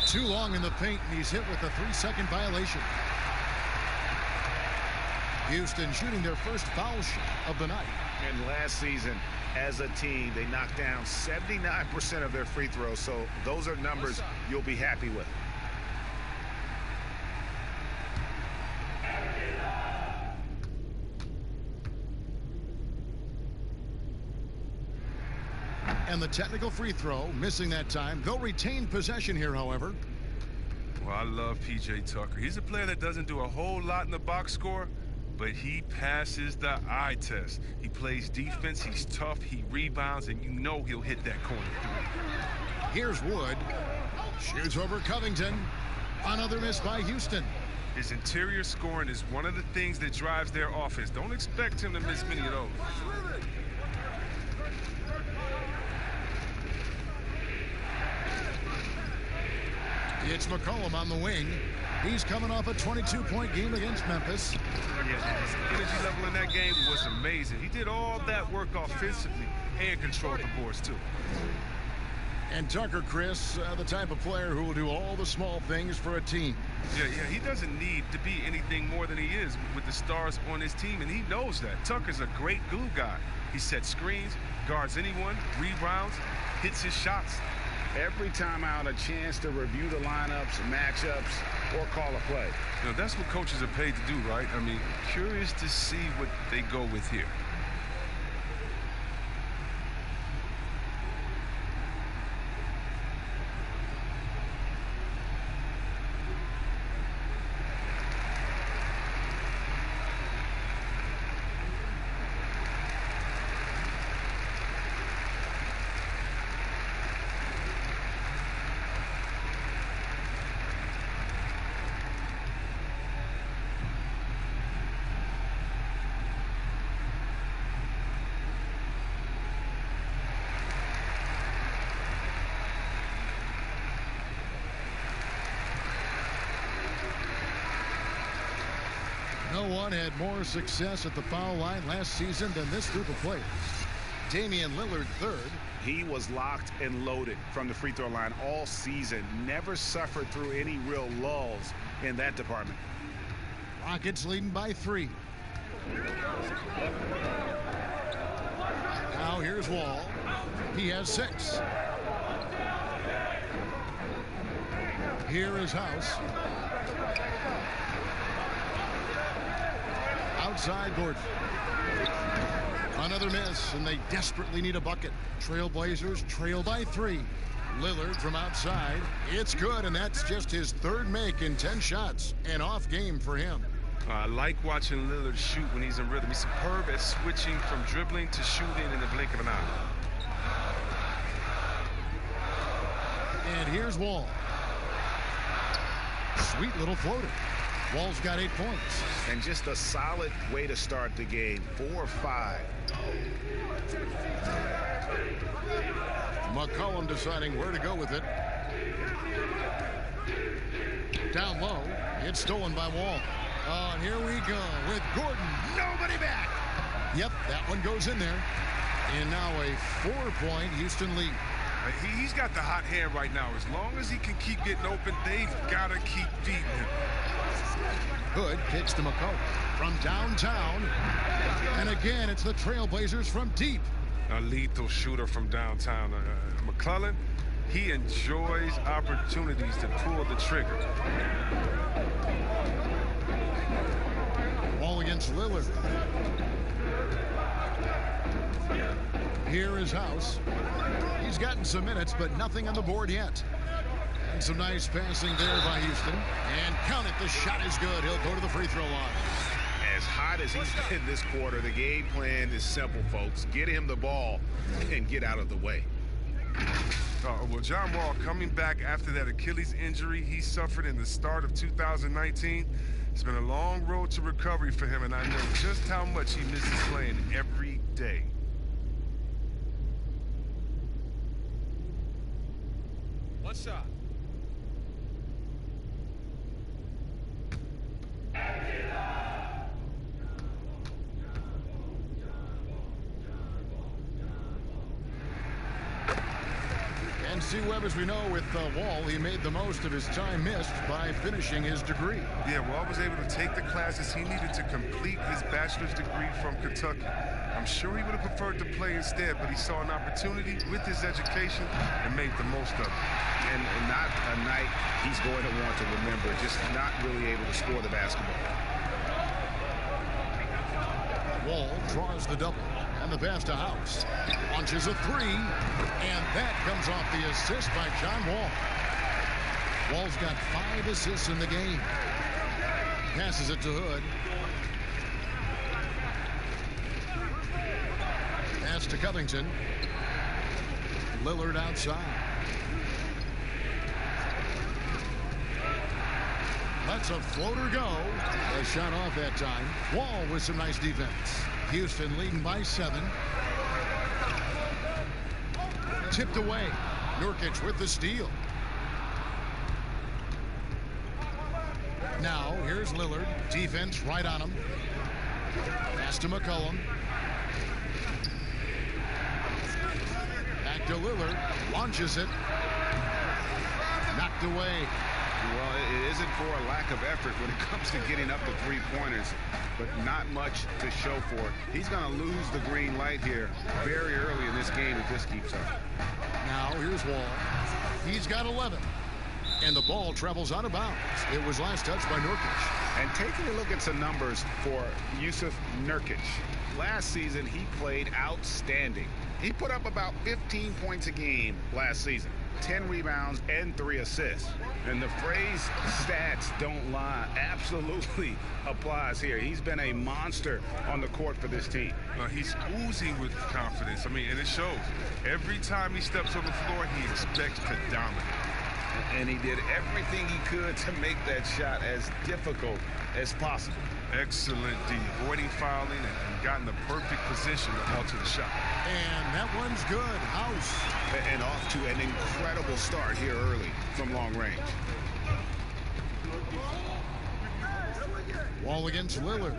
Too long in the paint, and he's hit with a 3-second violation. Houston shooting their first foul shot of the night. And last season, as a team, they knocked down 79% of their free throws, so those are numbers you'll be happy with. And the technical free throw, missing that time. They'll retain possession here, however. Well, I love P.J. Tucker. He's a player that doesn't do a whole lot in the box score, but he passes the eye test. He plays defense, he's tough, he rebounds, and you know he'll hit that corner three. Here's Wood. Shoots over Covington. Another miss by Houston. His interior scoring is one of the things that drives their offense. Don't expect him to miss many of those. It's McCollum on the wing. He's coming off a 22-point game against Memphis. Yeah, his energy level in that game was amazing. He did all that work offensively and controlled the boards, too. And Tucker, Chris, the type of player who will do all the small things for a team. Yeah, he doesn't need to be anything more than he is with the stars on his team, and he knows that. Tucker's a great glue guy. He sets screens, guards anyone, rebounds, hits his shots. Every time out, a chance to review the lineups, matchups, or call a play. You know, that's what coaches are paid to do, right? I mean, curious to see what they go with here. No one had more success at the foul line last season than this group of players. Damian Lillard, third. He was locked and loaded from the free throw line all season. Never suffered through any real lulls in that department. Rockets leading by 3. Now here's Wall. He has 6. Here is House. Outside Gordon. Another miss, and they desperately need a bucket. TrailBlazers trail by 3. Lillard from outside. It's good, and that's just his third make in 10 shots. An off game for him. I like watching Lillard shoot when he's in rhythm. He's superb at switching from dribbling to shooting in the blink of an eye. And here's Wall. Sweet little floater. Wall's got 8 points. And just a solid way to start the game. 4-5. McCollum deciding where to go with it. Down low. It's stolen by Wall. And here we go with Gordon. Nobody back. Yep, that one goes in there. And now a 4-point Houston lead. He's got the hot hand right now. As long as he can keep getting open, they've got to keep feeding him. Hood kicks to McCollum from downtown. And again, it's the TrailBlazers from deep. A lethal shooter from downtown. McCollum, he enjoys opportunities to pull the trigger. Ball against Lillard. Here is House. He's gotten some minutes, but nothing on the board yet. And some nice passing there by Houston. And count it, the shot is good. He'll go to the free throw line. As hot as he's been this quarter, the game plan is simple, folks. Get him the ball and get out of the way. Well, John Wall coming back after that Achilles injury he suffered in the start of 2019. It's been a long road to recovery for him, and I know just how much he misses playing every day. One shot. And see Webb, as we know, with Wall, he made the most of his time missed by finishing his degree. Yeah, Wall was able to take the classes he needed to complete his bachelor's degree from Kentucky. I'm sure he would have preferred to play instead, but he saw an opportunity with his education and made the most of it. And not a night he's going to want to remember, just not really able to score the basketball. Wall draws the double, and the pass to House. Launches a three, and that comes off the assist by John Wall. Wall's got 5 assists in the game. Passes it to Hood. Pass to Covington. Lillard outside. Lets a floater go. A shot off that time. Wall with some nice defense. Houston leading by 7. Tipped away. Nurkic with the steal. Now here's Lillard. Defense right on him. Pass to McCollum. Back to Lillard. Launches it. Knocked away. Well, it isn't for a lack of effort when it comes to getting up to three-pointers, but not much to show for it. He's going to lose the green light here very early in this game if this keeps up. Now here's Wall. He's got 11. And the ball travels out of bounds. It was last touched by Nurkic. And taking a look at some numbers for Yusuf Nurkic. Last season, he played outstanding. He put up about 15 points a game last season. 10 rebounds and 3 assists. And the phrase stats don't lie absolutely applies here. He's been a monster on the court for this team. He's oozing with confidence. I mean, and it shows. Every time he steps on the floor, he expects to dominate. And he did everything he could to make that shot as difficult as possible. Excellent D, avoiding fouling and gotten the perfect position to alter the shot. And that one's good. House. And off to an incredible start here early from long range. Wall against Lillard.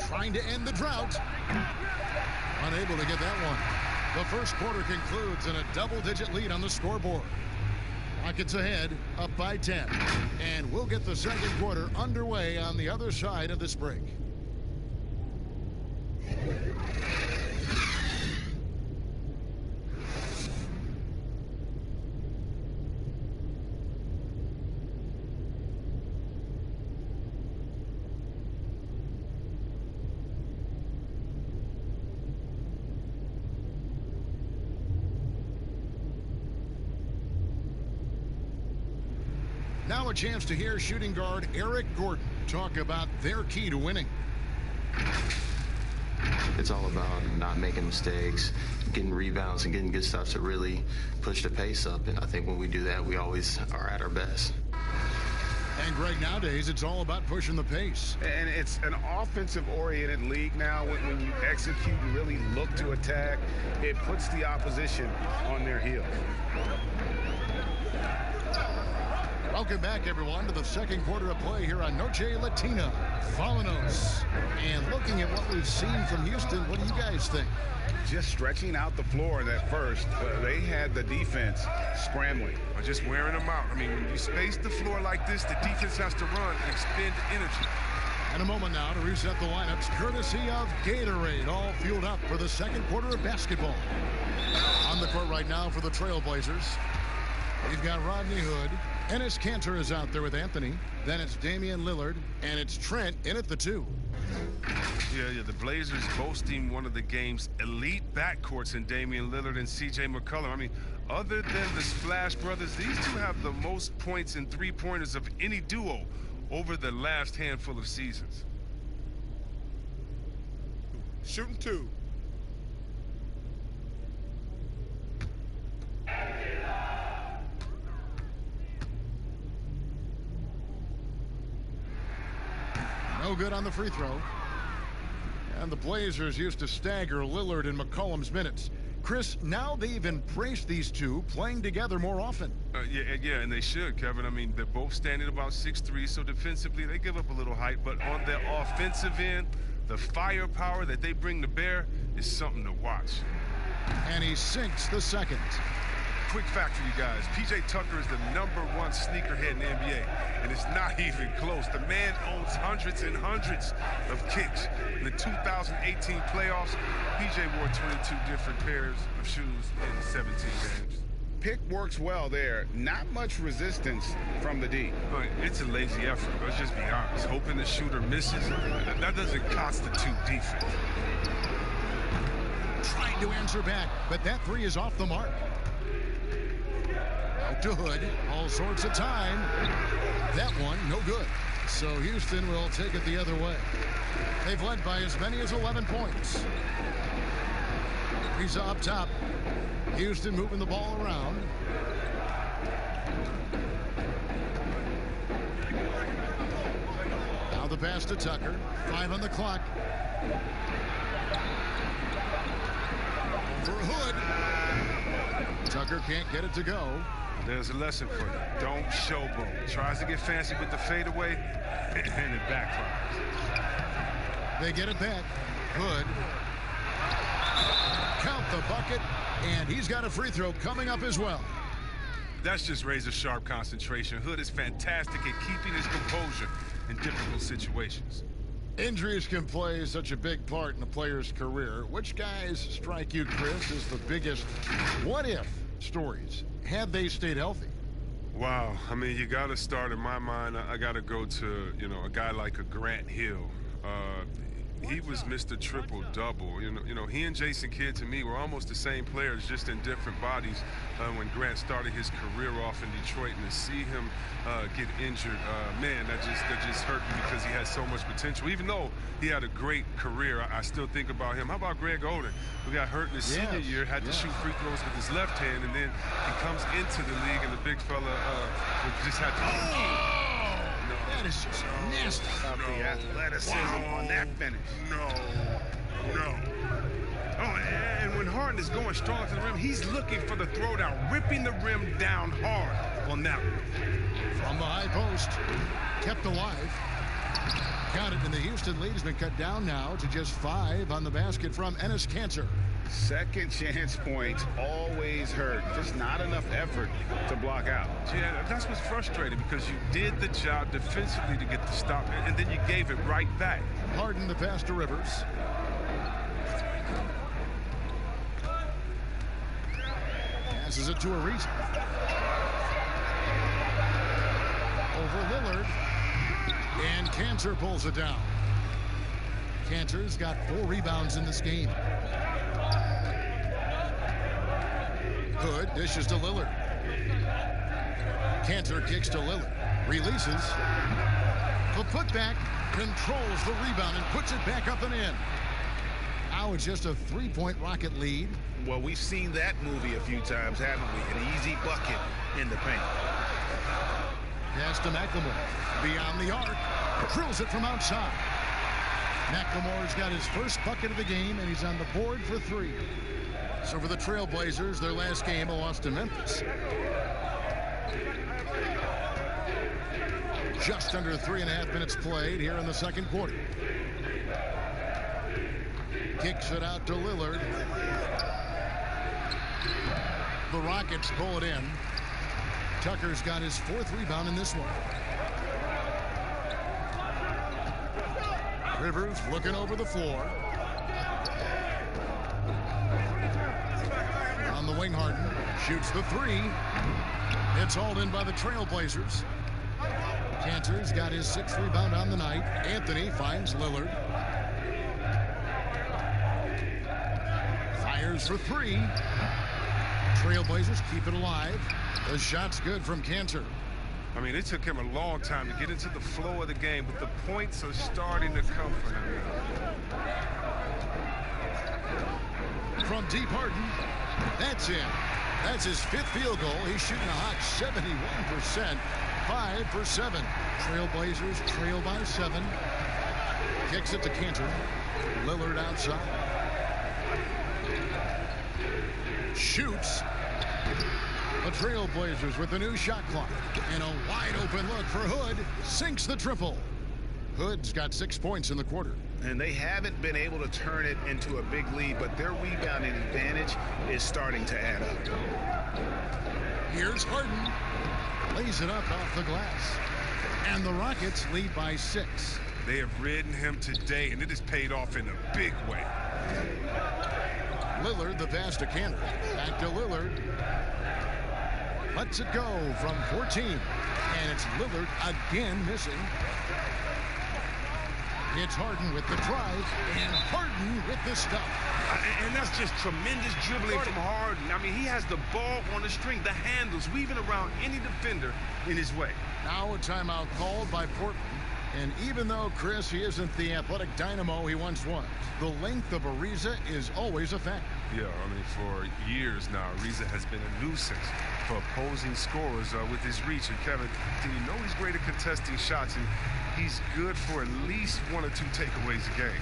Trying to end the drought. Unable to get that one. The first quarter concludes in a double-digit lead on the scoreboard. Rockets ahead, up by 10. And we'll get the second quarter underway on the other side of this break. Now a chance to hear shooting guard Eric Gordon talk about their key to winning. It's all about not making mistakes, getting rebounds, and getting good stuff to really push the pace up. And I think when we do that, we always are at our best. And Greg, nowadays, it's all about pushing the pace. And it's an offensive-oriented league now. When you execute and really look to attack, it puts the opposition on their heels. Welcome back, everyone, to the second quarter of play here on Noche Latina. Vámonos. And looking at what we've seen from Houston, what do you guys think? Just stretching out the floor that first. They had the defense scrambling. Or just wearing them out. I mean, when you space the floor like this, the defense has to run and expend energy. And a moment now to reset the lineups, courtesy of Gatorade, all fueled up for the second quarter of basketball. On the court right now for the TrailBlazers, we've got Rodney Hood. Enes Kanter is out there with Anthony. Then it's Damian Lillard, and it's Trent in at the 2. Yeah, the Blazers boasting one of the game's elite backcourts in Damian Lillard and CJ McCollum. I mean, other than the Splash Brothers, these two have the most points in three-pointers of any duo over the last handful of seasons. Shooting 2. No good on the free throw. And the Blazers used to stagger Lillard and McCollum's minutes. Chris, now they've embraced these two playing together more often. Yeah, and they should, Kevin. I mean, they're both standing about 6'3", so defensively they give up a little height. But on the offensive end, the firepower that they bring to bear is something to watch. And he sinks the second. Quick fact for you guys. P.J. Tucker is the #1 sneakerhead in the NBA, and it's not even close. The man owns hundreds and hundreds of kicks. In the 2018 playoffs, P.J. wore 22 different pairs of shoes in 17 games. Pick works well there. Not much resistance from the D. It's a lazy effort. Let's just be honest. Hoping the shooter misses, that doesn't constitute defense. Trying to answer back, but that 3 is off the mark. Out to Hood, all sorts of time. That one, no good. So Houston will take it the other way. They've led by as many as 11 points. He's up top. Houston moving the ball around. Now the pass to Tucker. 5 on the clock. For Hood. Tucker can't get it to go. There's a lesson for you. Don't showboat. Tries to get fancy with the fadeaway, and it backfires. They get it back. Hood. Count the bucket, and he's got a free throw coming up as well. That's just razor-sharp concentration. Hood is fantastic at keeping his composure in difficult situations. Injuries can play such a big part in a player's career. Which guys strike you, Chris, as the biggest what-if stories had they stayed healthy? Wow. I mean, you got to start, in my mind, I got to go to, a guy like a Grant Hill. He was Mr. Triple-Double. You know, he and Jason Kidd, to me, were almost the same players, just in different bodies when Grant started his career off in Detroit. And to see him get injured, man, that just hurt me because he had so much potential. Even though he had a great career, I still think about him. How about Greg Oden, who got hurt in his senior year, had to shoot free throws with his left hand, and then he comes into the league, and the big fella just had to... That is just nasty. The athleticism on that finish. No. Oh, and when Hart is going strong to the rim, he's looking for the throwdown, ripping the rim down hard on that one. From the high post, kept alive. Got it, and the Houston lead has been cut down now to just 5 on the basket from Enes Kanter. Second chance points always hurt. Just not enough effort to block out. Yeah, that's what's frustrating because you did the job defensively to get the stop, and then you gave it right back. Harden the pass to Rivers. Passes it to Ariza. Over Lillard. And Kanter pulls it down. Kanter's got 4 rebounds in this game. Hood dishes to Lillard. Kanter kicks to Lillard. Releases. The putback controls the rebound and puts it back up and in. Now it's just a 3-point Rocket lead. Well, we've seen that movie a few times, haven't we? An easy bucket in the paint. Pass to McLemore. Beyond the arc. Drills it from outside. McLemore's got his first bucket of the game, and he's on the board for 3. So for the TrailBlazers, their last game, a loss to Memphis. Just under 3.5 minutes played here in the second quarter. Kicks it out to Lillard. The Rockets pull it in. Tucker's got his 4th rebound in this one. Rivers looking over the floor. On the wing, Harden shoots the 3. It's hauled in by the TrailBlazers. Cantor's got his 6th rebound on the night. Anthony finds Lillard. Fires for 3. TrailBlazers keep it alive. The shot's good from Cantor. I mean, it took him a long time to get into the flow of the game, but the points are starting to come for him. From deep, Harden. That's in. That's his 5th field goal. He's shooting a hot 71%. 5 for 7. TrailBlazers trail by 7. Kicks it to Cantor. Lillard outside. Shoots. The TrailBlazers with the new shot clock. And a wide open look for Hood. Sinks the triple. Hood's got 6 points in the quarter. And they haven't been able to turn it into a big lead, but their rebounding advantage is starting to add up. Here's Harden. Lays it up off the glass. And the Rockets lead by 6. They have ridden him today, and it has paid off in a big way. Lillard, the pass to Cantor. Back to Lillard. Lets it go from 14. And it's Lillard again missing. It's Harden with the drive, and Harden with the stop. And that's just tremendous dribbling from Harden. I mean, he has the ball on the string, the handles, weaving around any defender in his way. Now a timeout called by Portland. And even though, Chris, he isn't the athletic dynamo he once was, the length of Ariza is always a factor. Yeah, I mean, for years now, Ariza has been a nuisance for opposing scorers with his reach. And Kevin, you know he's great at contesting shots, and he's good for at least 1 or 2 takeaways a game.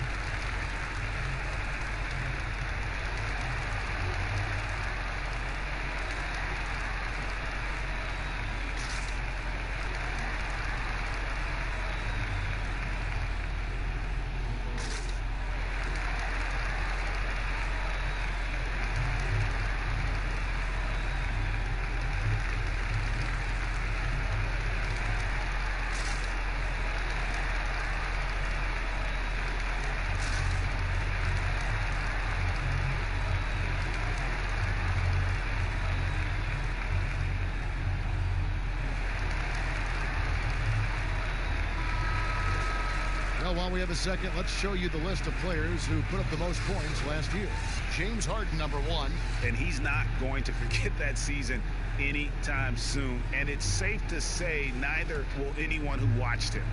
While we have a second, let's show you the list of players who put up the most points last year. James Harden, number 1. And he's not going to forget that season anytime soon. And it's safe to say neither will anyone who watched him.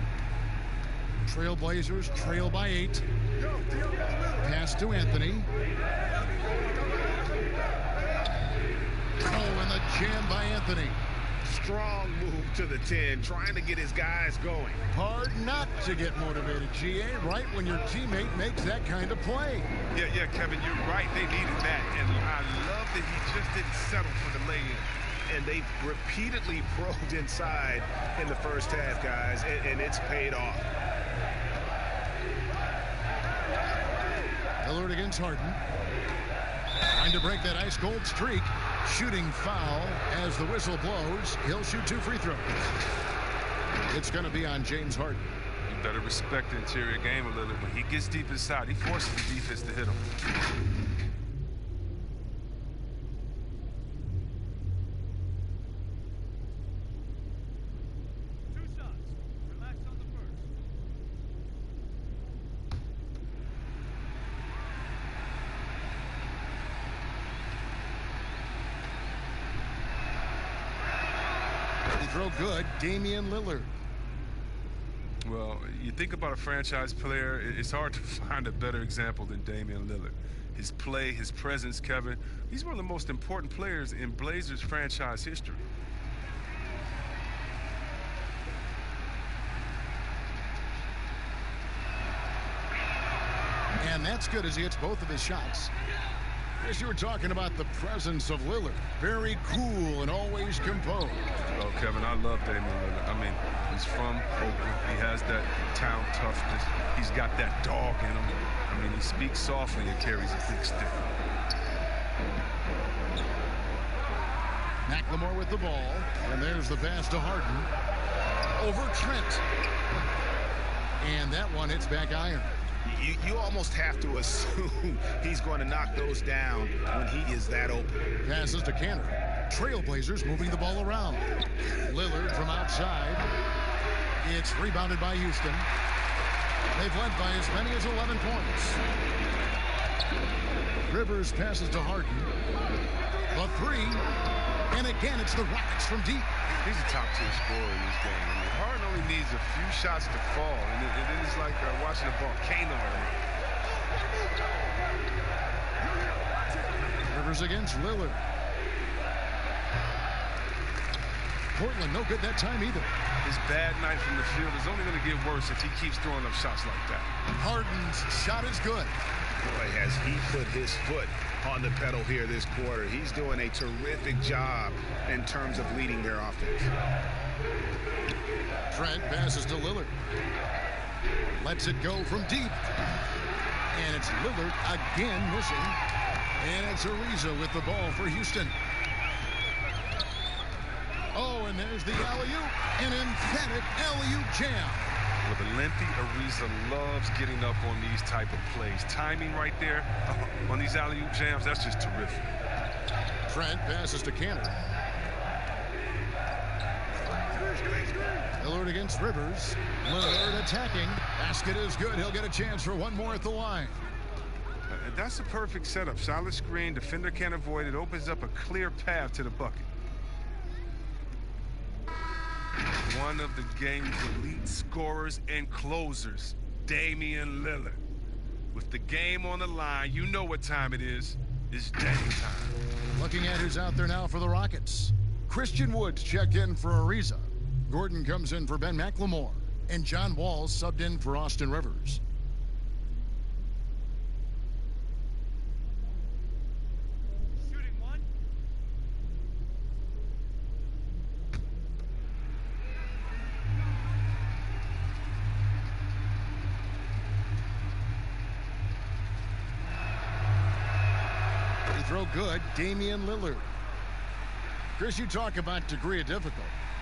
TrailBlazers trail by 8. Pass to Anthony. Oh, and the jam by Anthony. Strong move to the 10, trying to get his guys going. Hard not to get motivated, GA, right when your teammate makes that kind of play. Yeah, Kevin, you're right. They needed that. And I love that he just didn't settle for the lay-in. And they repeatedly probed inside in the first half, guys, and it's paid off. Lillard against Harden. Trying to break that ice-cold streak. Shooting foul as the whistle blows. He'll shoot 2 free throws. It's going to be on James Harden. You better respect the interior game a little bit. When he gets deep inside, he forces the defense to hit him. He throw good, Damian Lillard. Well, you think about a franchise player, it's hard to find a better example than Damian Lillard. His play, his presence, Kevin, he's one of the most important players in Blazers franchise history. And that's good as he hits both of his shots. As you were talking about the presence of Lillard. Very cool and always composed. Oh, Kevin, I love Damian Lillard. I mean, he's from Oakland. He has that town toughness. He's got that dog in him. I mean, he speaks softly and carries a big stick. McLemore with the ball. And there's the pass to Harden. Over Trent. And that one hits back iron. You almost have to assume he's going to knock those down when he is that open. Passes to Cantor. TrailBlazers moving the ball around. Lillard from outside. It's rebounded by Houston. They've led by as many as 11 points. Rivers passes to Harden. The three. And again, it's the Rockets from deep. He's a top-tier scorer in this game. I mean, Hart only needs a few shots to fall, and then it's like watching a volcano. Rivers against Lillard. Portland no good that time either. His bad night from the field is only going to get worse if he keeps throwing up shots like that. Harden's shot is good. Boy, has he put his foot on the pedal here this quarter. He's doing a terrific job in terms of leading their offense. Trent passes to Lillard. Lets it go from deep. And it's Lillard again missing. And it's Ariza with the ball for Houston. Oh, and there's the alley-oop. An emphatic alley-oop jam. Well, the lengthy Ariza loves getting up on these type of plays. Timing right there on these alley-oop jams, that's just terrific. Trent passes to Cantor. Lillard against Rivers. Lillard attacking. Basket is good. He'll get a chance for one more at the line. That's a perfect setup. Solid screen. Defender can't avoid it. Opens up a clear path to the bucket. One of the game's elite scorers and closers, Damian Lillard. With the game on the line, you know what time it is. It's Dame time. Looking at who's out there now for the Rockets. Christian Woods checked in for Ariza. Gordon comes in for Ben McLemore. And John Wall subbed in for Austin Rivers. Throw good, Damian Lillard. Chris, you talk about degree of difficulty.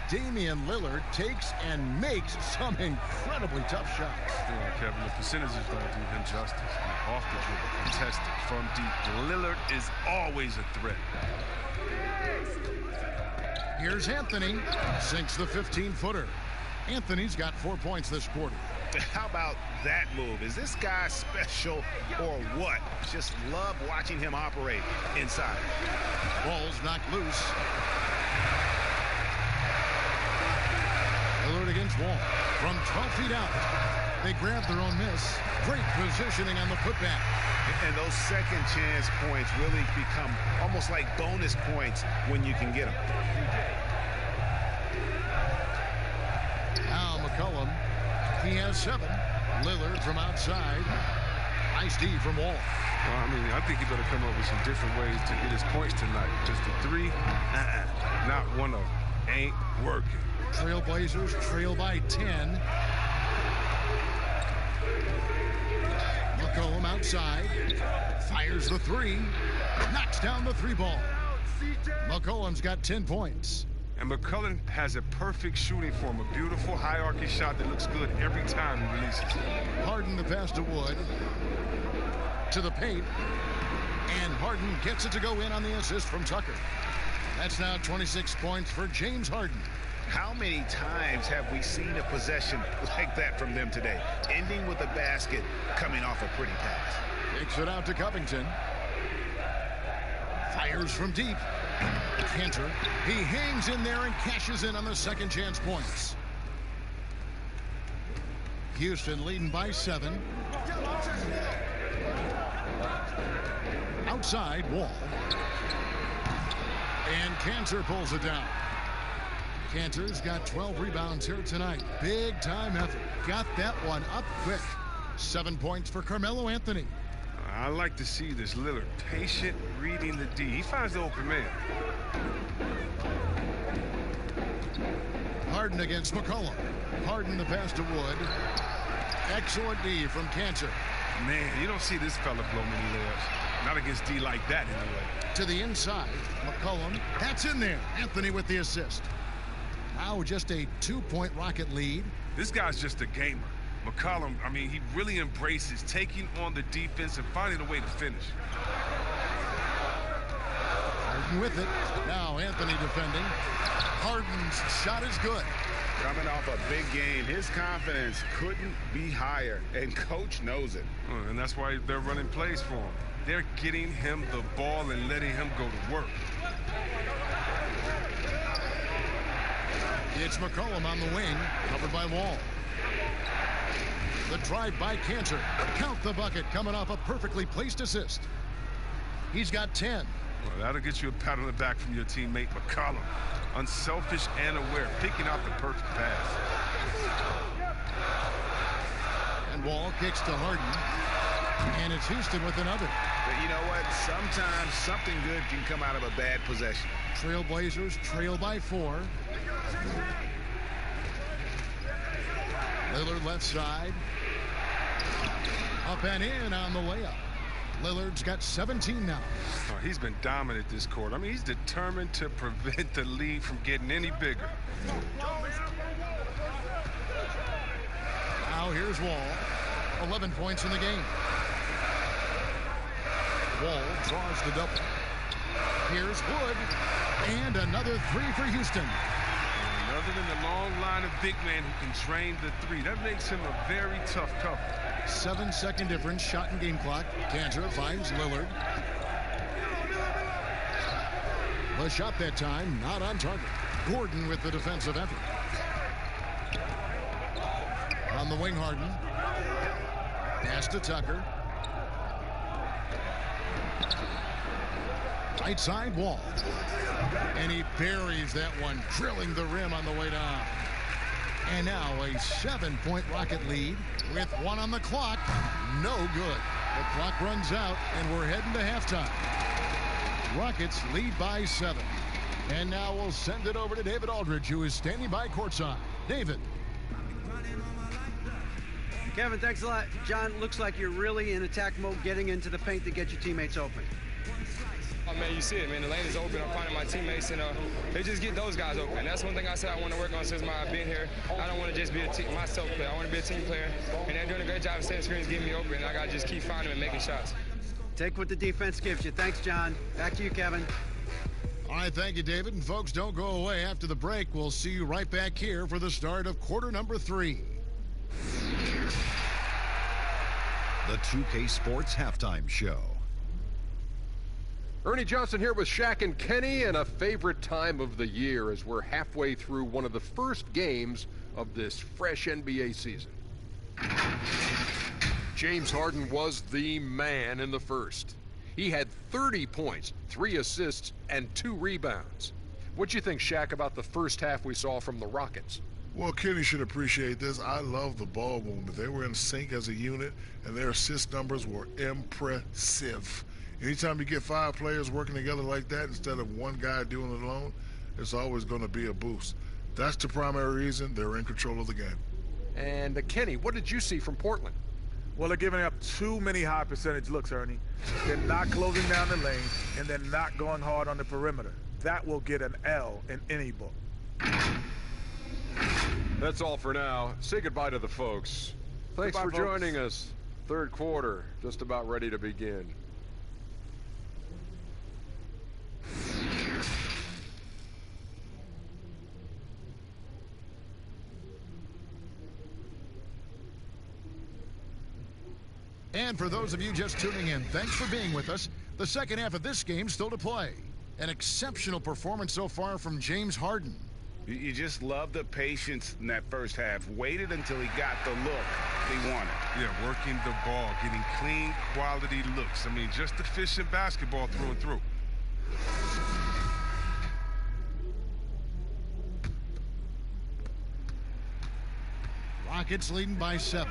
Damian Lillard takes and makes some incredibly tough shots. Yeah, Kevin, the percentages don't do him justice. Off the dribble, contested, from deep. Lillard is always a threat. Here's Anthony. Sinks the 15-footer. Anthony's got 4 points this quarter. How about that move? Is this guy special or what? Just love watching him operate inside. Ball's knocked loose. Lillard against Wall. From 12 feet out. They grab their own miss. Great positioning on the putback. And those second chance points really become almost like bonus points when you can get them. Now McCollum. He has 7. Lillard from outside. Nice D from Wall. Well, I mean, I think he better come up with some different ways to get his points tonight. Just a 3, not one of them. Ain't working. TrailBlazers trail by 10. McCollum outside. Fires the 3. Knocks down the 3 ball. McCollum's got 10 points. And McCollum has a perfect shooting form, a beautiful hierarchy shot that looks good every time he releases. Harden the pass to Wood. To the paint. And Harden gets it to go in on the assist from Tucker. That's now 26 points for James Harden. How many times have we seen a possession like that from them today? Ending with a basket, coming off a pretty pass. Takes it out to Covington. Fires from deep. Cantor, he hangs in there and cashes in on the second chance points. Houston leading by 7. Outside, Wall. And Cantor pulls it down. Cantor's got 12 rebounds here tonight. Big time effort. Got that one up quick. 7 points for Carmelo Anthony. I like to see this Lillard. Patient, reading the D. He finds the open man. Harden against McCollum. Harden the pass to Wood. Excellent D from Cantor. Man, you don't see this fella blow many layups. Not against D like that anyway. To the inside, McCollum. That's in there. Anthony with the assist. Now just a 2-point Rocket lead. This guy's just a gamer. McCollum, I mean, he really embraces taking on the defense and finding a way to finish. Harden with it. Now Anthony defending. Harden's shot is good. Coming off a big game, his confidence couldn't be higher, and coach knows it. And that's why they're running plays for him. They're getting him the ball and letting him go to work. It's McCollum on the wing, covered by Wall. The drive by Cantor. Count the bucket, coming off a perfectly placed assist. He's got 10. Well, that'll get you a pat on the back from your teammate, McCollum. Unselfish and aware, picking out the perfect pass. And Wall kicks to Harden. And it's Houston with another. But you know what? Sometimes something good can come out of a bad possession. TrailBlazers trail by 4. Lillard left side. Up and in on the layup. Lillard's got 17 now. Oh, he's been dominant this quarter. I mean, he's determined to prevent the lead from getting any bigger. Now here's Wall. 11 points in the game. Wall draws the double. Here's Wood. And another 3 for Houston. And other than the long line of big men who can drain the 3, that makes him a very tough cover. 7-second difference, shot and game clock. Cantor finds Lillard. The shot that time, not on target. Gordon with the defensive effort. On the wing, Harden. Pass to Tucker. Right side, Wall. And he buries that one, drilling the rim on the way down. And now a 7-point Rocket lead with 1 on the clock. No good. The clock runs out, and we're heading to halftime. Rockets lead by 7. And now we'll send it over to David Aldridge, who is standing by courtside. David. Kevin, thanks a lot. John, looks like you're really in attack mode, getting into the paint to get your teammates open. Oh, man, you see it, man. The lane is open. I'm finding my teammates, and they just get those guys open. That's one thing I said I want to work on since I've been here. I don't want to just be a myself player. I want to be a team player, and they're doing a great job of setting screens, getting me open, and I got to just keep finding them and making shots. Take what the defense gives you. Thanks, John. Back to you, Kevin. All right, thank you, David. And folks, don't go away. After the break, we'll see you right back here for the start of quarter number 3. The 2K Sports Halftime Show. Ernie Johnson here with Shaq and Kenny, and a favorite time of the year as we're halfway through one of the first games of this fresh NBA season. James Harden was the man in the first. He had 30 points, 3 assists, and 2 rebounds. What'd you think, Shaq, about the first half we saw from the Rockets? Well, Kenny should appreciate this. I love the ball movement. They were in sync as a unit, and their assist numbers were impressive. Anytime you get 5 players working together like that instead of one guy doing it alone, it's always going to be a boost. That's the primary reason they're in control of the game. And Kenny, what did you see from Portland? Well, they're giving up too many high percentage looks, Ernie. They're not closing down the lane, and they're not going hard on the perimeter. That will get an L in any book. That's all for now. Say goodbye to the folks. Thanks Goodbye, for joining us. Third quarter, just about ready to begin. And for those of you just tuning in, thanks for being with us. The second half of this game still to play. An exceptional performance so far from James Harden. You just love the patience in that first half. Waited until he got the look he wanted. Yeah, working the ball, getting clean, quality looks. I mean, just efficient basketball through and through. Rockets leading by 7.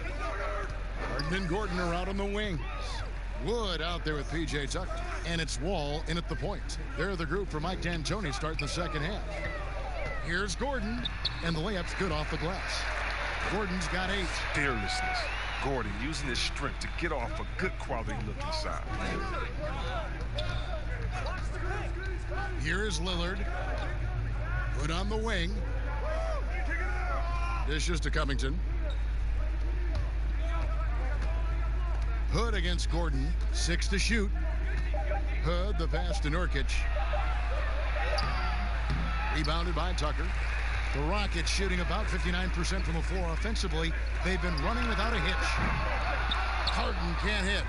Harden and Gordon are out on the wings. Wood out there with P.J. Tucker. And it's Wall in at the point. They're the group for Mike D'Antoni starting the second half. Here's Gordon, and the layup's good off the glass. Gordon's got 8. Fearlessness. Gordon using his strength to get off a good quality look inside. Here is Lillard. Put on the wing. Dishes to Covington. Hood against Gordon. 6 to shoot. Hood, the pass to Nurkic. Rebounded by Tucker. The Rockets shooting about 59% from the floor offensively. They've been running without a hitch. Harden can't hit.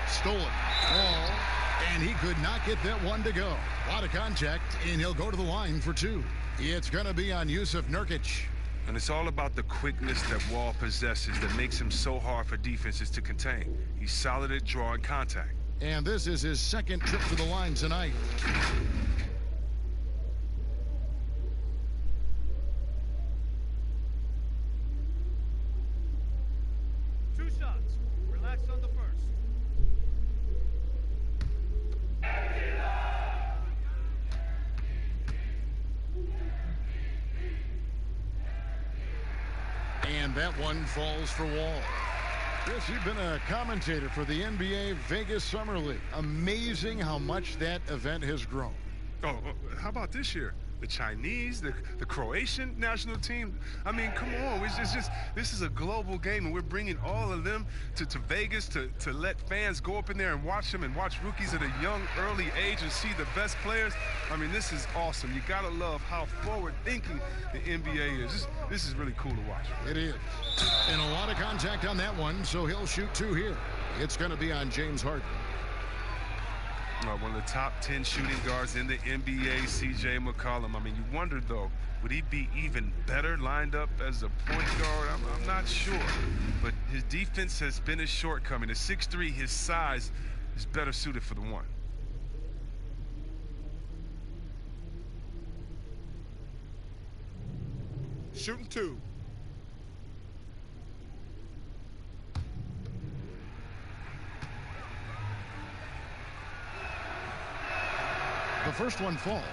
Stolen. Wall. And he could not get that one to go. A lot of contact, and he'll go to the line for 2. It's going to be on Jusuf Nurkic. And it's all about the quickness that Wall possesses that makes him so hard for defenses to contain. He's solid at drawing contact. And this is his second trip to the line tonight. And that one falls for Wall. Chris, you've been a commentator for the NBA Vegas Summer League. Amazing how much that event has grown. Oh, how about this year? The Chinese, the Croatian national team. I mean, come on. It's just this is a global game, and we're bringing all of them to Vegas to let fans go up in there and watch them and watch rookies at a young, early age and see the best players. I mean, this is awesome. You got to love how forward-thinking the NBA is. This is really cool to watch. It is. And a lot of contact on that one, so he'll shoot 2 here. It's going to be on James Harden. One of the top 10 shooting guards in the NBA, C.J. McCollum. I mean, you wonder, though, would he be even better lined up as a point guard? I'm not sure. But his defense has been his shortcoming. At 6'3", his size is better suited for the 1. Shooting 2. The first one falls.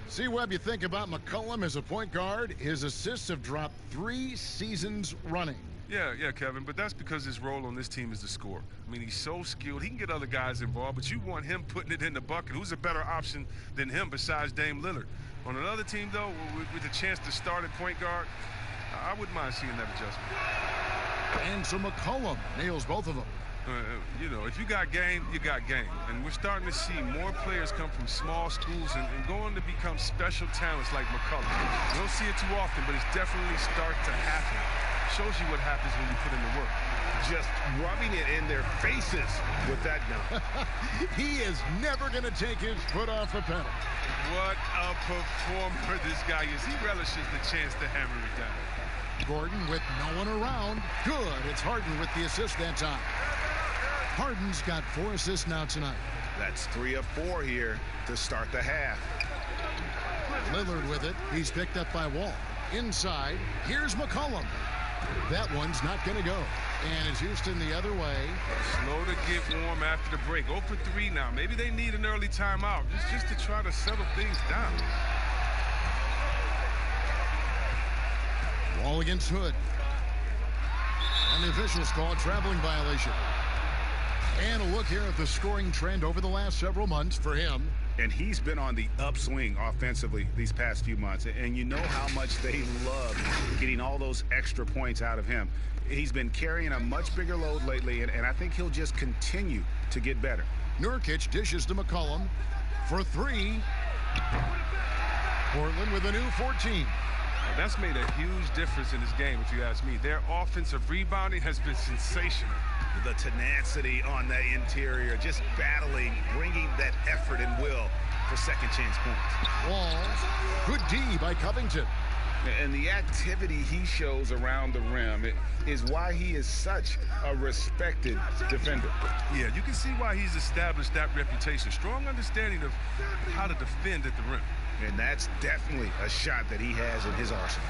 See, Webb, you think about McCollum as a point guard. His assists have dropped 3 seasons running. Yeah, Kevin, but that's because his role on this team is to score. I mean, he's so skilled. He can get other guys involved, but you want him putting it in the bucket. Who's a better option than him besides Dame Lillard? On another team, though, with the chance to start at point guard, I wouldn't mind seeing that adjustment. And so McCollum nails both of them. You know, if you got game, you got game. And we're starting to see more players come from small schools and going to become special talents like McCollum. We don't see it too often, but it's definitely starting to happen. Shows you what happens when you put in the work. Just rubbing it in their faces with that gun. He is never going to take his foot off the pedal. What a performer this guy is. He relishes the chance to hammer it down. Gordon with no one around. Good. It's Harden with the assist that time. Harden's got 4 assists now tonight. That's 3 of 4 here to start the half. Lillard with it. He's picked up by Wall. Inside, here's McCollum. That one's not going to go. And it's Houston the other way. Slow to get warm after the break. 0 for 3 now. Maybe they need an early timeout just to try to settle things down. Wall against Hood. And the officials call a traveling violation. And a look here at the scoring trend over the last several months for him. And he's been on the upswing offensively these past few months. And you know how much they love getting all those extra points out of him. He's been carrying a much bigger load lately, and I think he'll just continue to get better. Nurkic dishes to McCollum for 3. Portland with a new 14. That's made a huge difference in this game, if you ask me. Their offensive rebounding has been sensational. The tenacity on the interior, just battling, bringing that effort and will for second chance points. Wall, good D by Covington. And the activity he shows around the rim is why he is such a respected defender. Yeah, you can see why he's established that reputation. Strong understanding of how to defend at the rim. And that's definitely a shot that he has in his arsenal.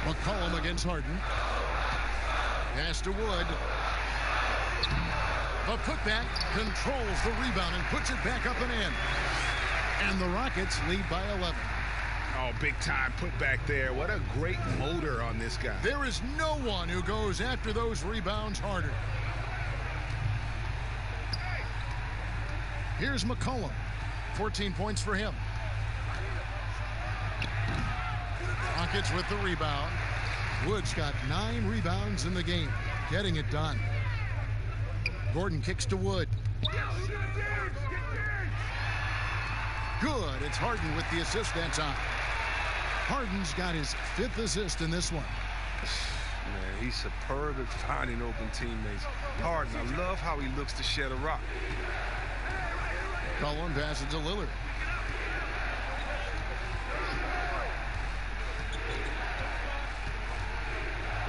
McCollum against Harden. Pass to Wood. The putback controls the rebound and puts it back up and in. And the Rockets lead by 11. Oh, big time putback there. What a great motor on this guy. There is no one who goes after those rebounds harder. Here's McCollum. 14 points for him. Rockets with the rebound. Wood's got 9 rebounds in the game. Getting it done. Gordon kicks to Wood. Good. It's Harden with the assist that time. Harden's got his 5th assist in this one. Man, he's superb at finding open teammates. Harden, I love how he looks to shed a rock. McCollum passes to Lillard.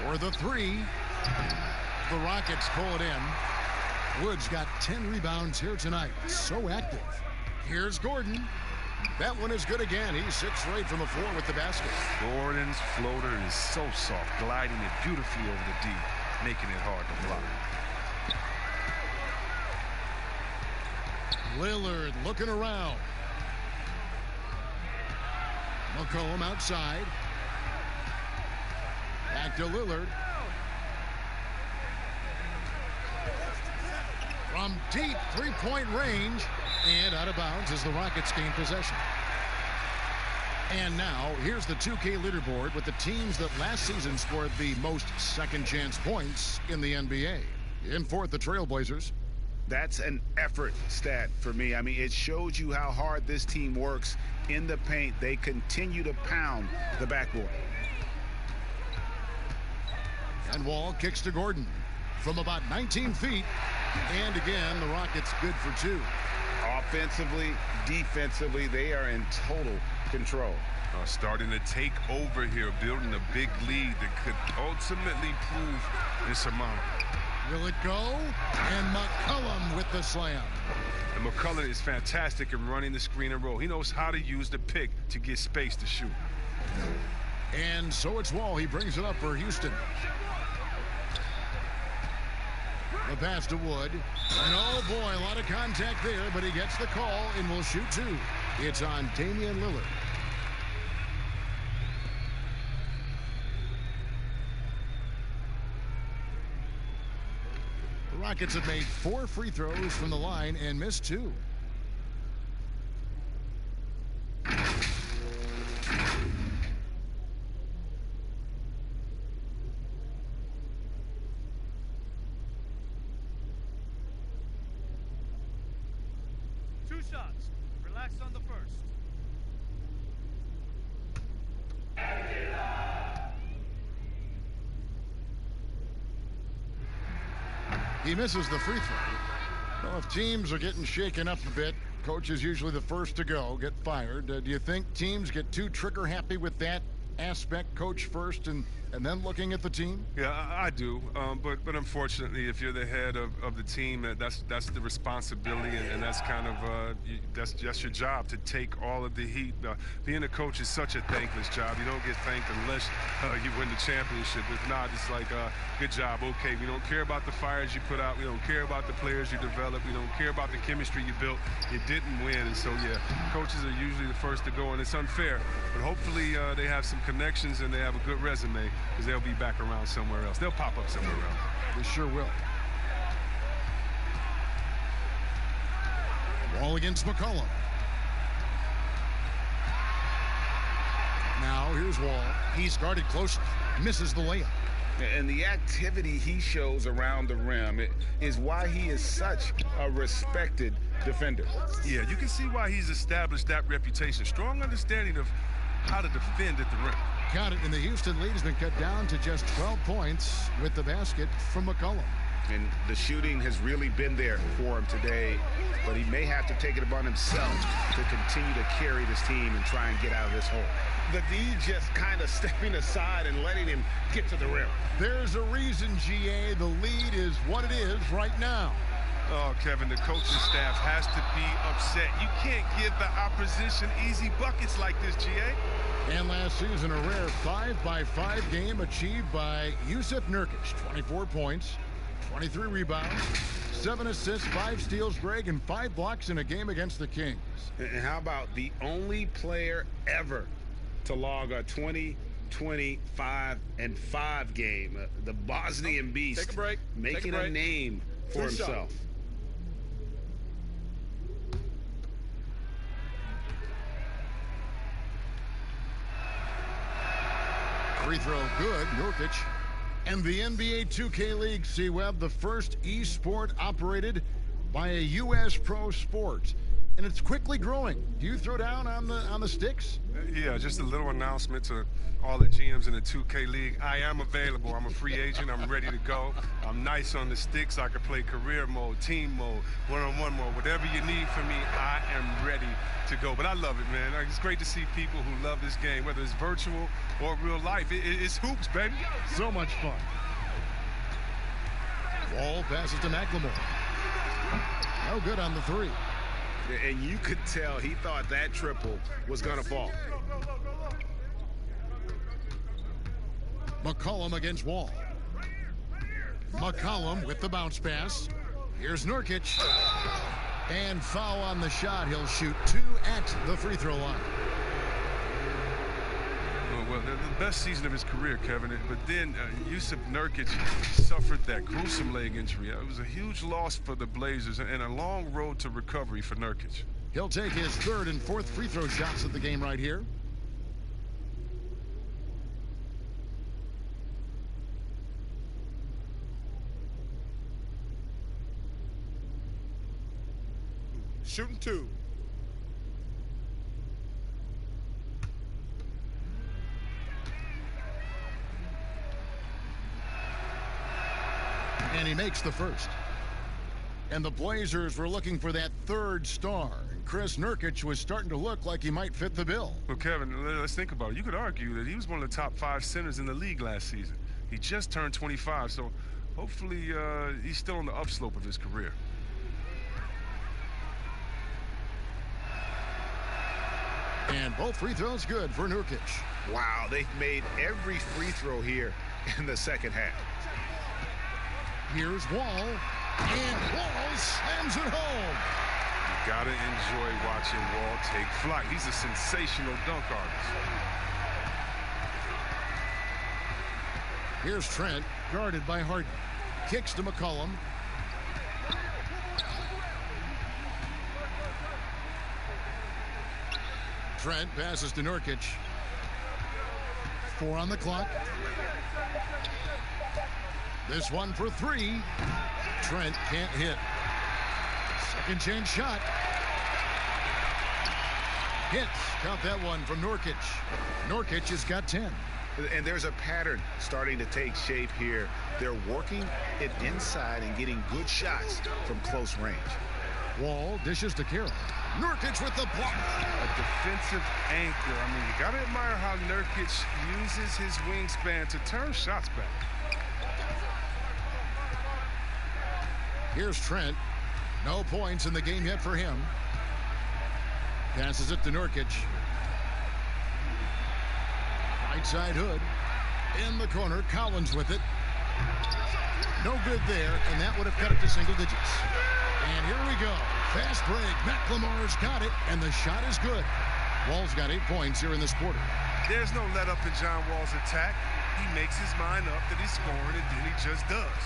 For the 3. The Rockets pull it in. Wood's got 10 rebounds here tonight. So active. Here's Gordon. That one is good again. He's 6 straight from the floor with the basket. Gordon's floater is so soft, gliding it beautifully over the D, making it hard to block. Lillard looking around. McCollum outside. Back to Lillard. From deep 3-point range and out of bounds as the Rockets gain possession. And now here's the 2K leaderboard with the teams that last season scored the most second chance points in the NBA. In 4th, the TrailBlazers. That's an effort stat for me. I mean, it shows you how hard this team works in the paint. They continue to pound the backboard. And Wall kicks to Gordon from about 19 feet. And again, the Rockets good for 2. Offensively, defensively, they are in total control. Starting to take over here, building a big lead that could ultimately prove insurmountable. Will it go? And McCollum with the slam. And McCollum is fantastic in running the screen and roll. He knows how to use the pick to get space to shoot. And so it's Wall. He brings it up for Houston. The pass to Wood. And oh boy, a lot of contact there, but he gets the call and will shoot 2. It's on Damian Lillard. The Rockets have made 4 free throws from the line and missed 2. Shots. Relax on the first. He misses the free throw. Well, if teams are getting shaken up a bit, coach is usually the first to go, get fired. Do you think teams get too trigger happy with that aspect, coach first and then looking at the team? Yeah, I do. But unfortunately, if you're the head of the team, that's the responsibility, and that's kind of that's your job to take all of the heat. Being a coach is such a thankless job. You don't get thanked unless you win the championship. If not, it's like, good job. Okay, we don't care about the fires you put out. We don't care about the players you develop. We don't care about the chemistry you built. You didn't win, and so yeah, coaches are usually the first to go, and it's unfair. But hopefully they have some connections and they have a good resume, because they'll be back around somewhere else. They'll pop up somewhere else. They sure will. Wall against McCollum. Now here's Wall. He's guarded closely. Misses the layup. And the activity he shows around the rim is why he is such a respected defender. Yeah, you can see why he's established that reputation. Strong understanding of how to defend at the rim. Count it, and the Houston lead has been cut down to just 12 points with the basket from McCollum. And the shooting has really been there for him today, but he may have to take it upon himself to continue to carry this team and try and get out of this hole. The D just kind of stepping aside and letting him get to the rim. There's a reason, GA, the lead is what it is right now. Oh, Kevin, the coaching staff has to be upset. You can't give the opposition easy buckets like this, GA. And last season, a rare 5-by-5 game achieved by Jusuf Nurkic. 24 points, 23 rebounds, 7 assists, 5 steals, Greg, and 5 blocks in a game against the Kings. And how about the only player ever to log a 20, 25, and 5 game, the Bosnian Beast, Take a break. making a name for himself. Free throw good, Nurkic. And the NBA 2K League, C-Web, the first e-sport operated by a U.S. pro sport. And it's quickly growing. Do you throw down on the sticks? Yeah, just a little announcement to all the GMs in the 2K League. I am available. I'm a free agent. I'm ready to go. I'm nice on the sticks. I can play career mode, team mode, one-on-one mode. Whatever you need from me, I am ready to go. But I love it, man. It's great to see people who love this game, whether it's virtual or real life. It's hoops, baby. So much fun. Wall passes to Mccollum. No good on the 3. And you could tell he thought that triple was going to fall. McCollum against Wall. McCollum with the bounce pass. Here's Nurkic. And foul on the shot. He'll shoot 2 at the free throw line. Well, the best season of his career, Kevin. But then Jusuf Nurkic suffered that gruesome leg injury. It was a huge loss for the Blazers and a long road to recovery for Nurkic. He'll take his 3rd and 4th free throw shots of the game right here. Shooting 2. And he makes the 1st. And the Blazers were looking for that 3rd star. Chris Nurkic was starting to look like he might fit the bill. Well, Kevin, let's think about it. You could argue that he was one of the top 5 centers in the league last season. He just turned 25, so hopefully he's still on the upslope of his career. And both free throws good for Nurkic. Wow, they've made every free throw here in the second half. Here's Wall, and Wall slams it home. You gotta enjoy watching Wall take flight. He's a sensational dunk artist. Here's Trent, guarded by Hart. Kicks to McCollum. Trent passes to Nurkic. 4 on the clock. This one for 3. Trent can't hit. Second chance shot. Hits. Count that one from Nurkic. Nurkic has got 10. And there's a pattern starting to take shape here. They're working it inside and getting good shots from close range. Wall dishes to Carroll. Nurkic with the block. A defensive anchor. I mean, you got to admire how Nurkic uses his wingspan to turn shots back. Here's Trent. No points in the game yet for him. Passes it to Nurkic. Right side Hood. In the corner, Collins with it. No good there, and that would have cut it to single digits. And here we go. Fast break. McLemore's got it, and the shot is good. Wall's got 8 points here in this quarter. There's no let up in John Wall's attack. He makes his mind up that he's scoring, and then he just does.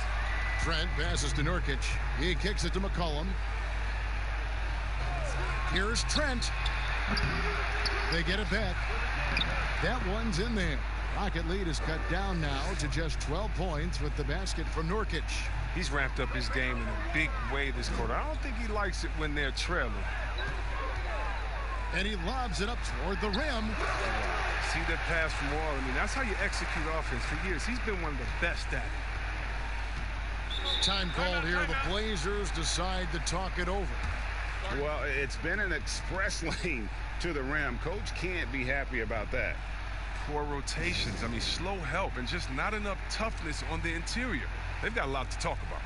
Trent passes to Nurkic. He kicks it to McCollum. Here's Trent. They get it back. That one's in there. Rocket lead is cut down now to just 12 points with the basket from Nurkic. He's ramped up his game in a big way this quarter. I don't think he likes it when they're trailing. And he lobs it up toward the rim. See that pass from Wall? I mean, that's how you execute offense for years. He's been one of the best at it. Time called here. The Blazers decide to talk it over. Well, it's been an express lane to the rim. Coach can't be happy about that. Poor rotations. I mean, slow help and just not enough toughness on the interior. They've got a lot to talk about.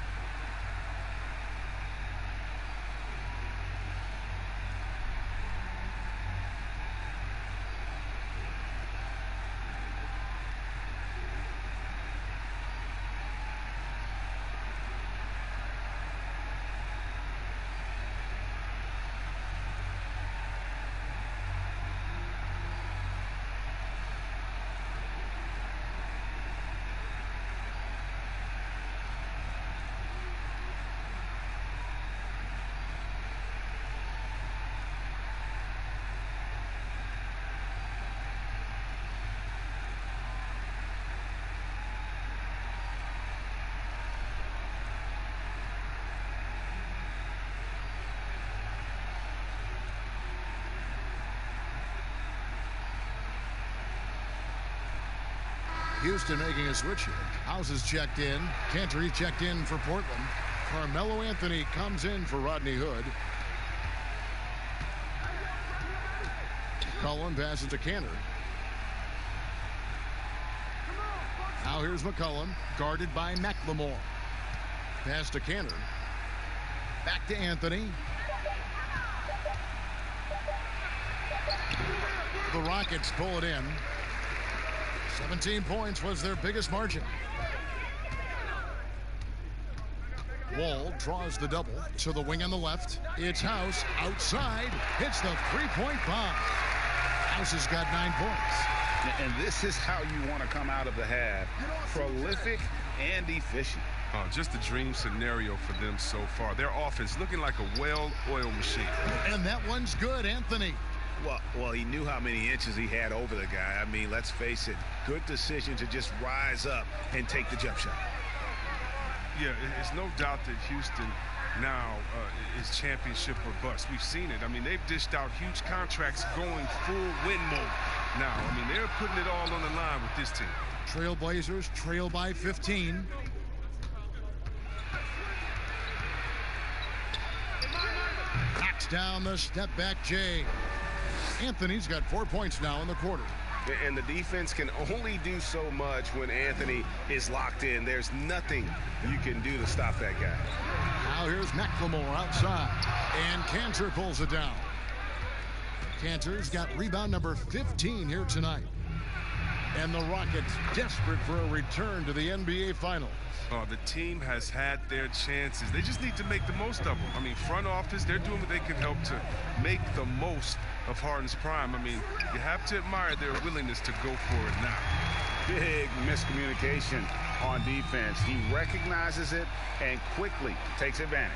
Houston making a switch here. House is checked in. Cantor checked in for Portland. Carmelo Anthony comes in for Rodney Hood. Mccollum passes to Cantor. Now here's Mccollum, guarded by McLemore. Pass to Cantor. Back to Anthony. The Rockets pull it in. 17 points was their biggest margin. Wall draws the double to the wing on the left. It's House outside. Hits the three-point bomb. House has got 9 points. And this is how you want to come out of the half. Prolific and efficient. Just a dream scenario for them so far. Their offense looking like a well-oiled machine. And that one's good, Anthony. Well, he knew how many inches he had over the guy. I mean, let's face it, good decision to just rise up and take the jump shot. Yeah, it's no doubt that Houston now is championship or bust. We've seen it. I mean, they've dished out huge contracts going full win mode now. I mean, they're putting it all on the line with this team. TrailBlazers trail by 15. Knocks down the step-back J. Anthony's got 4 points now in the quarter. And the defense can only do so much when Anthony is locked in. There's nothing you can do to stop that guy. Now here's McLemore outside. And Cantor pulls it down. Cantor's got rebound number 15 here tonight. And the Rockets desperate for a return to the NBA Finals. The team has had their chances. They just need to make the most of them. I mean, front office, they're doing what they can help to make the most of Harden's prime. I mean, you have to admire their willingness to go for it now. Big miscommunication on defense. He recognizes it and quickly takes advantage.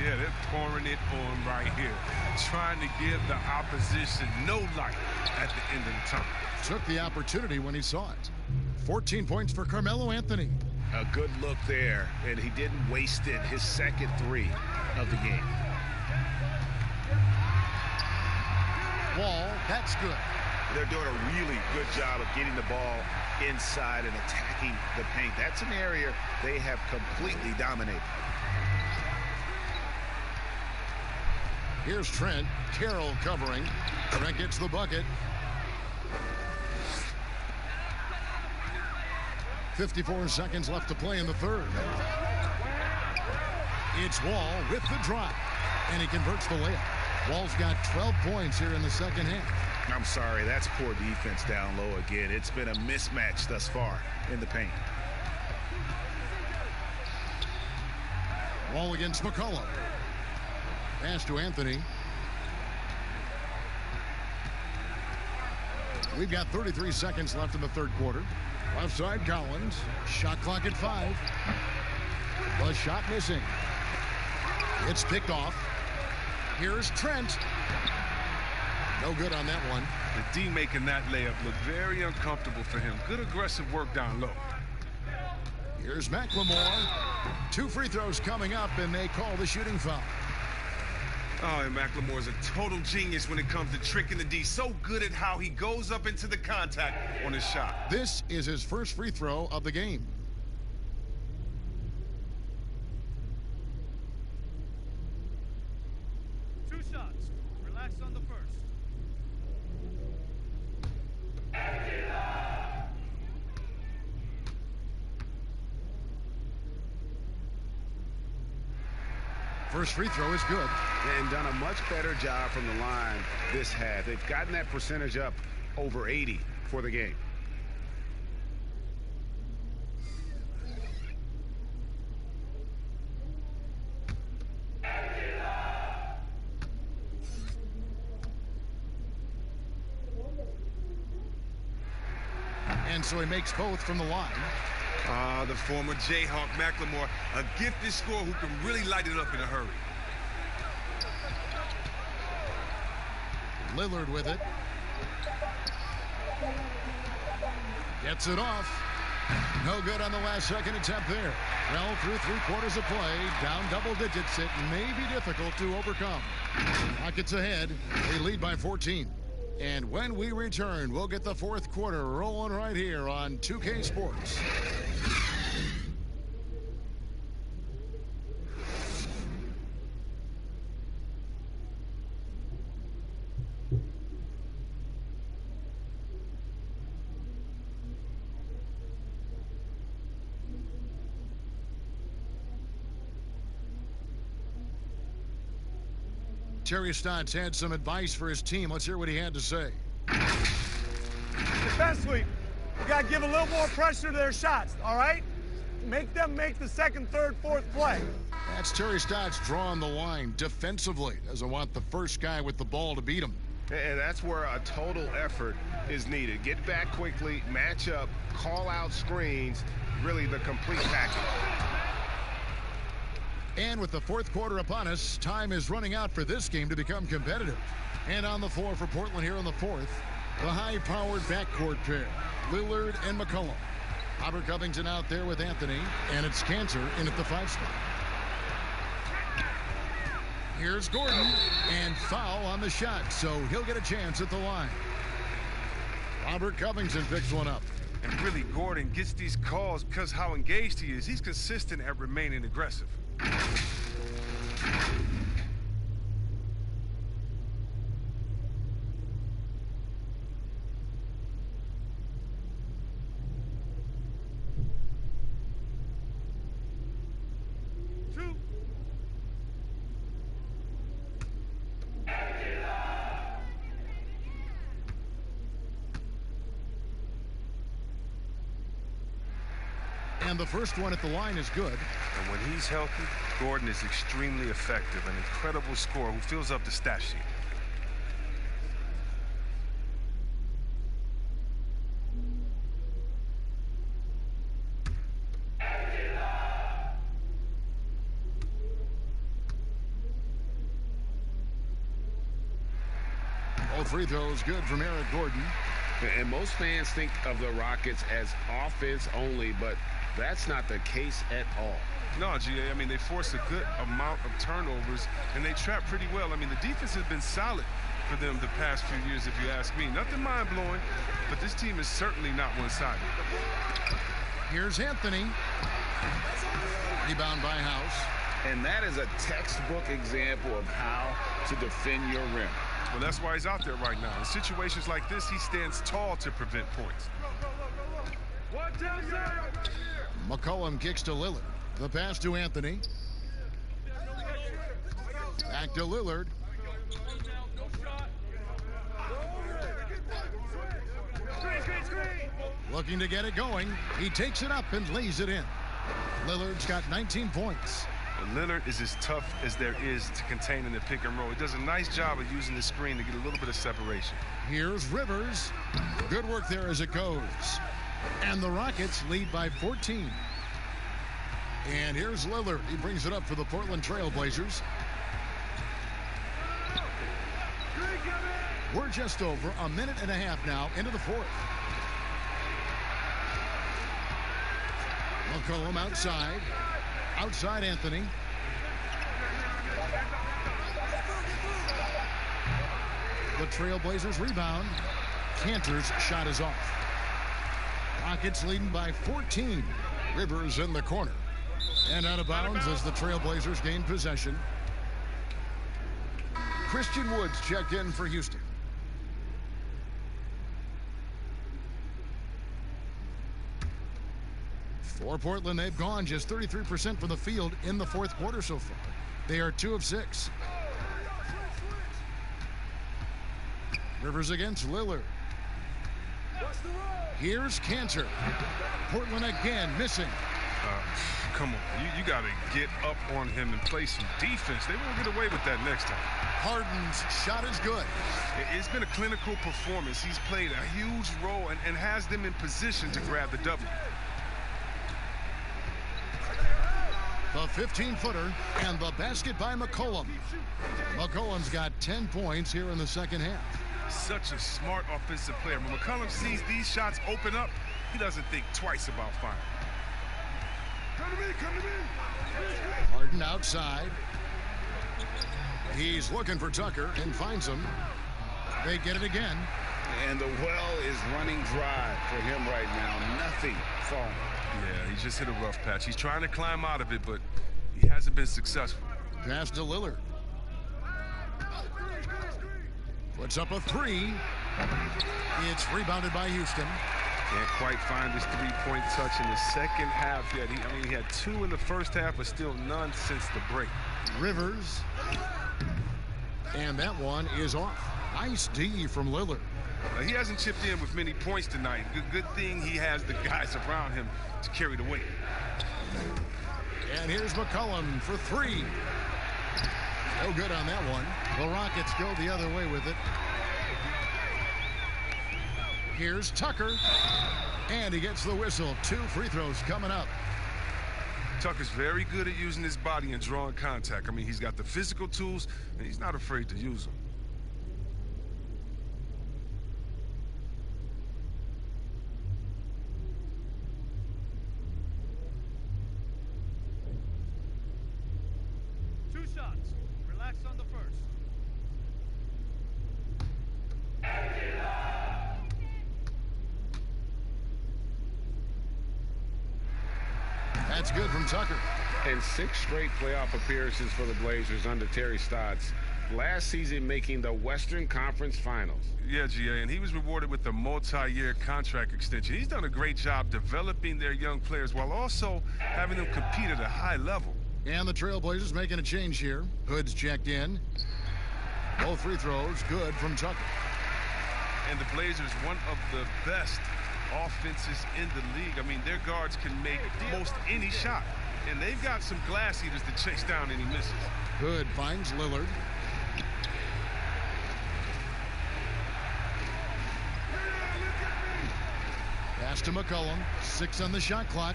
Yeah, they're pouring it on right here, trying to give the opposition no light at the end of the tunnel. Took the opportunity when he saw it. 14 points for Carmelo Anthony. A good look there, and he didn't waste it. His second three of the game. Wall, that's good. They're doing a really good job of getting the ball inside and attacking the paint. That's an area they have completely dominated. Here's Trent. Carroll covering. Trent gets the bucket. 54 seconds left to play in the third. It's Wall with the drive, and he converts the layup. Wall's got 12 points here in the second half. I'm sorry, that's poor defense down low again. It's been a mismatch thus far in the paint. Wall against McCollum. Pass to Anthony. We've got 33 seconds left in the third quarter. Left side, Collins. Shot clock at 5. The shot missing. It's picked off. Here's Trent. No good on that one. The D making that layup look very uncomfortable for him. Good aggressive work down low. Here's McLemore. 2 free throws coming up, and they call the shooting foul. Oh, and McLemore's a total genius when it comes to tricking the D. So good at how he goes up into the contact on his shot. This is his first free throw of the game. Two shots. Relax on the first. First free throw is good. And done a much better job from the line this half. They've gotten that percentage up over 80 for the game. And so he makes both from the line. The former Jayhawk McLemore, a gifted scorer who can really light it up in a hurry. Lillard with it. Gets it off. No good on the last second attempt there. Well, through 3/4 of play, down double digits, it may be difficult to overcome. Rockets ahead. They lead by 14. And when we return, we'll get the fourth quarter rolling right here on 2K Sports. Terry Stotts had some advice for his team. Let's hear what he had to say. Defensively, you got to give a little more pressure to their shots, all right? Make them make the second, third, fourth play. That's Terry Stotts drawing the line defensively. Doesn't want the first guy with the ball to beat him. And that's where a total effort is needed. Get back quickly, match up, call out screens, really the complete package. And with the fourth quarter upon us, time is running out for this game to become competitive. And on the floor for Portland here in the fourth, the high-powered backcourt pair, Lillard and McCollum. Robert Covington out there with Anthony, and it's Cantor in at the 5 spot. Here's Gordon, and foul on the shot, so he'll get a chance at the line. Robert Covington picks one up. And really, Gordon gets these calls because how engaged he is. He's consistent at remaining aggressive. And the first one at the line is good. And when he's healthy, Gordon is extremely effective, an incredible scorer who fills up the stat sheet. All free throws good from Eric Gordon. And most fans think of the Rockets as offense only, but that's not the case at all. No, GA, I mean, they force a good amount of turnovers, and they trap pretty well. I mean, the defense has been solid for them the past few years, if you ask me. Nothing mind-blowing, but this team is certainly not one-sided. Here's Anthony. Rebound by House. And that is a textbook example of how to defend your rim. Well, that's why he's out there right now. In situations like this, he stands tall to prevent points. McCollum kicks to Lillard. The pass to Anthony. Back to Lillard. Looking to get it going. He takes it up and lays it in. Lillard's got 19 points. And Lillard is as tough as there is to contain in the pick and roll. He does a nice job of using the screen to get a little bit of separation. Here's Rivers. Good work there as it goes. And the Rockets lead by 14. And here's Lillard. He brings it up for the Portland TrailBlazers. We're just over a minute and a half now into the fourth. McCollum outside. Outside Anthony. The TrailBlazers rebound. Cantor's shot is off. Rockets leading by 14. Rivers in the corner. And out of bounds as the TrailBlazers gain possession. Christian Woods checked in for Houston. For Portland, they've gone just 33% from the field in the fourth quarter so far. They are 2 of 6. Rivers against Lillard. Here's Cantor. Portland again missing. Come on, you got to get up on him and play some defense. They won't get away with that next time. Harden's shot is good. It's been a clinical performance. He's played a huge role and has them in position to grab the W. The 15-footer and the basket by McCollum. McCollum's got 10 points here in the second half. Such a smart offensive player. When McCollum sees these shots open up, he doesn't think twice about firing. Come to me. Harden outside. He's looking for Tucker and finds him. They get it again. And the well is running dry for him right now. Nothing falling. Yeah, he just hit a rough patch. He's trying to climb out of it, but he hasn't been successful. Pass to Lillard. Puts up a 3. It's rebounded by Houston. Can't quite find his three-point touch in the second half yet. He had 2 in the first half, but still none since the break. Rivers. And that one is off. Nice D from Lillard. He hasn't chipped in with many points tonight. Good thing he has the guys around him to carry the weight. And here's McCollum for 3. No good on that one. The Rockets go the other way with it. Here's Tucker. And he gets the whistle. 2 free throws coming up. Tucker's very good at using his body and drawing contact. I mean, he's got the physical tools, and he's not afraid to use them. On the first. That's good from Tucker. And 6 straight playoff appearances for the Blazers under Terry Stotts. Last season making the Western Conference Finals. Yeah, GA, and he was rewarded with a multi-year contract extension. He's done a great job developing their young players while also having them compete at a high level. And the TrailBlazers making a change here. Hood's checked in. Both free throws good from Tucker. And the Blazers, one of the best offenses in the league. I mean, their guards can make most any shot. And they've got some glass eaters to chase down any misses. Hood finds Lillard. Pass to McCollum. 6 on the shot clock.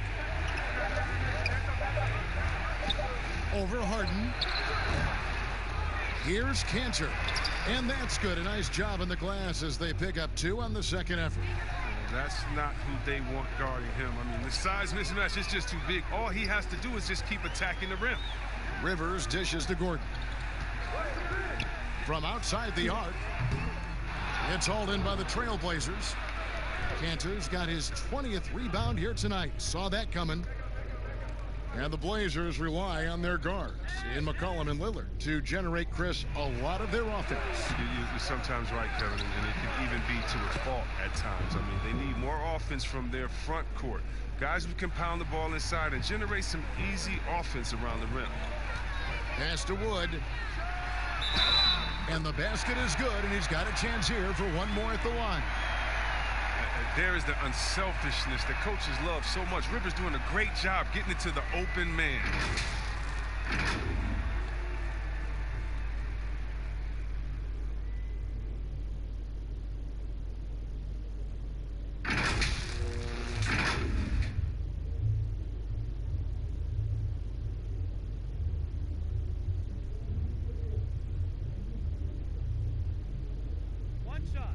Over Harden. Here's Cantor. And that's good. A nice job in the glass as they pick up 2 on the second effort. That's not who they want guarding him. I mean, the size mismatch is just too big. All he has to do is just keep attacking the rim. Rivers dishes to Gordon. From outside the arc. It's hauled in by the TrailBlazers. Cantor's got his 20th rebound here tonight. Saw that coming. And the Blazers rely on their guards in McCollum and Lillard to generate, Chris, a lot of their offense. You're sometimes right, Kevin, and it can even be to its fault at times. I mean, they need more offense from their front court. Guys who can pound the ball inside and generate some easy offense around the rim. Pass to Wood. And the basket is good, and he's got a chance here for one more at the line. There is the unselfishness that coaches love so much. Rivers doing a great job getting it to the open man. One shot.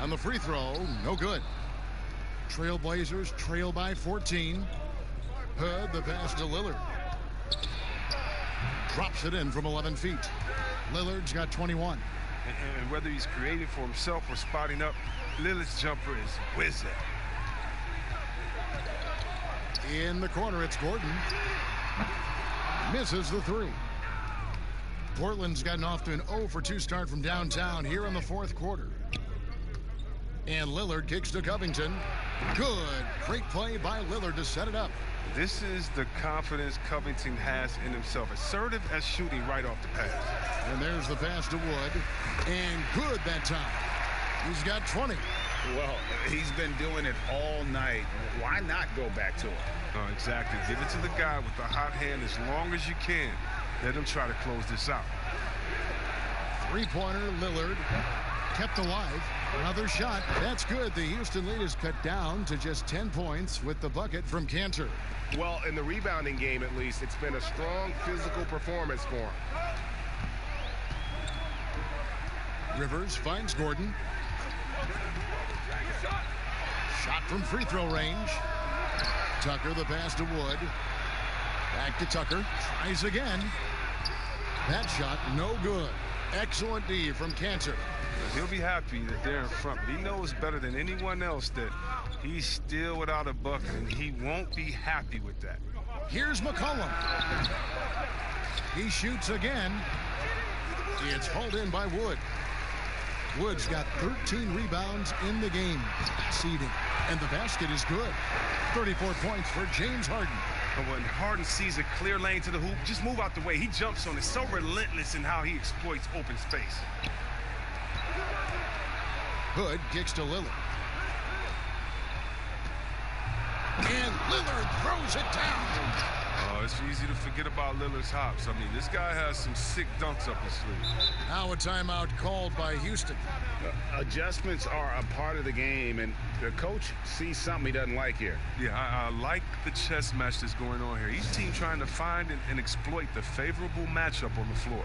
On the free throw, no good. TrailBlazers trail by 14. Hood, the pass to Lillard. Drops it in from 11 feet. Lillard's got 21. And whether he's creating for himself or spotting up, Lillard's jumper is whizzing. In the corner, it's Gordon. Misses the three. Portland's gotten off to an 0-for-2 start from downtown here in the fourth quarter. And Lillard kicks to Covington. Good. Great play by Lillard to set it up. This is the confidence Covington has in himself. Assertive as shooting right off the pass. And there's the pass to Wood. And good that time. He's got 20. Well, he's been doing it all night. Why not go back to it? Oh, exactly. Give it to the guy with the hot hand as long as you can. Let him try to close this out. Three-pointer, Lillard. Kept alive. Another shot. That's good. The Houston lead is cut down to just 10 points with the bucket from Cantor. Well, in the rebounding game, at least, it's been a strong physical performance for him. Rivers finds Gordon. Shot from free throw range. Tucker, the pass to Wood. Back to Tucker. Tries again. That shot, no good. Excellent D from Cantor. He'll be happy that they're in front, but he knows better than anyone else that he's still without a bucket, and he won't be happy with that. Here's McCollum. He shoots again. It's hauled in by Wood. Wood's got 13 rebounds in the game. Seeding. And the basket is good. 34 points for James Harden. But when Harden sees a clear lane to the hoop, just move out the way. He jumps on it. So relentless in how he exploits open space. Hood kicks to Lillard. And Lillard throws it down. Oh, it's easy to forget about Lillard's hops. I mean, this guy has some sick dunks up his sleeve. Now a timeout called by Houston. Adjustments are a part of the game, and the coach sees something he doesn't like here. Yeah, I like the chess match that's going on here. Each team trying to find and exploit the favorable matchup on the floor.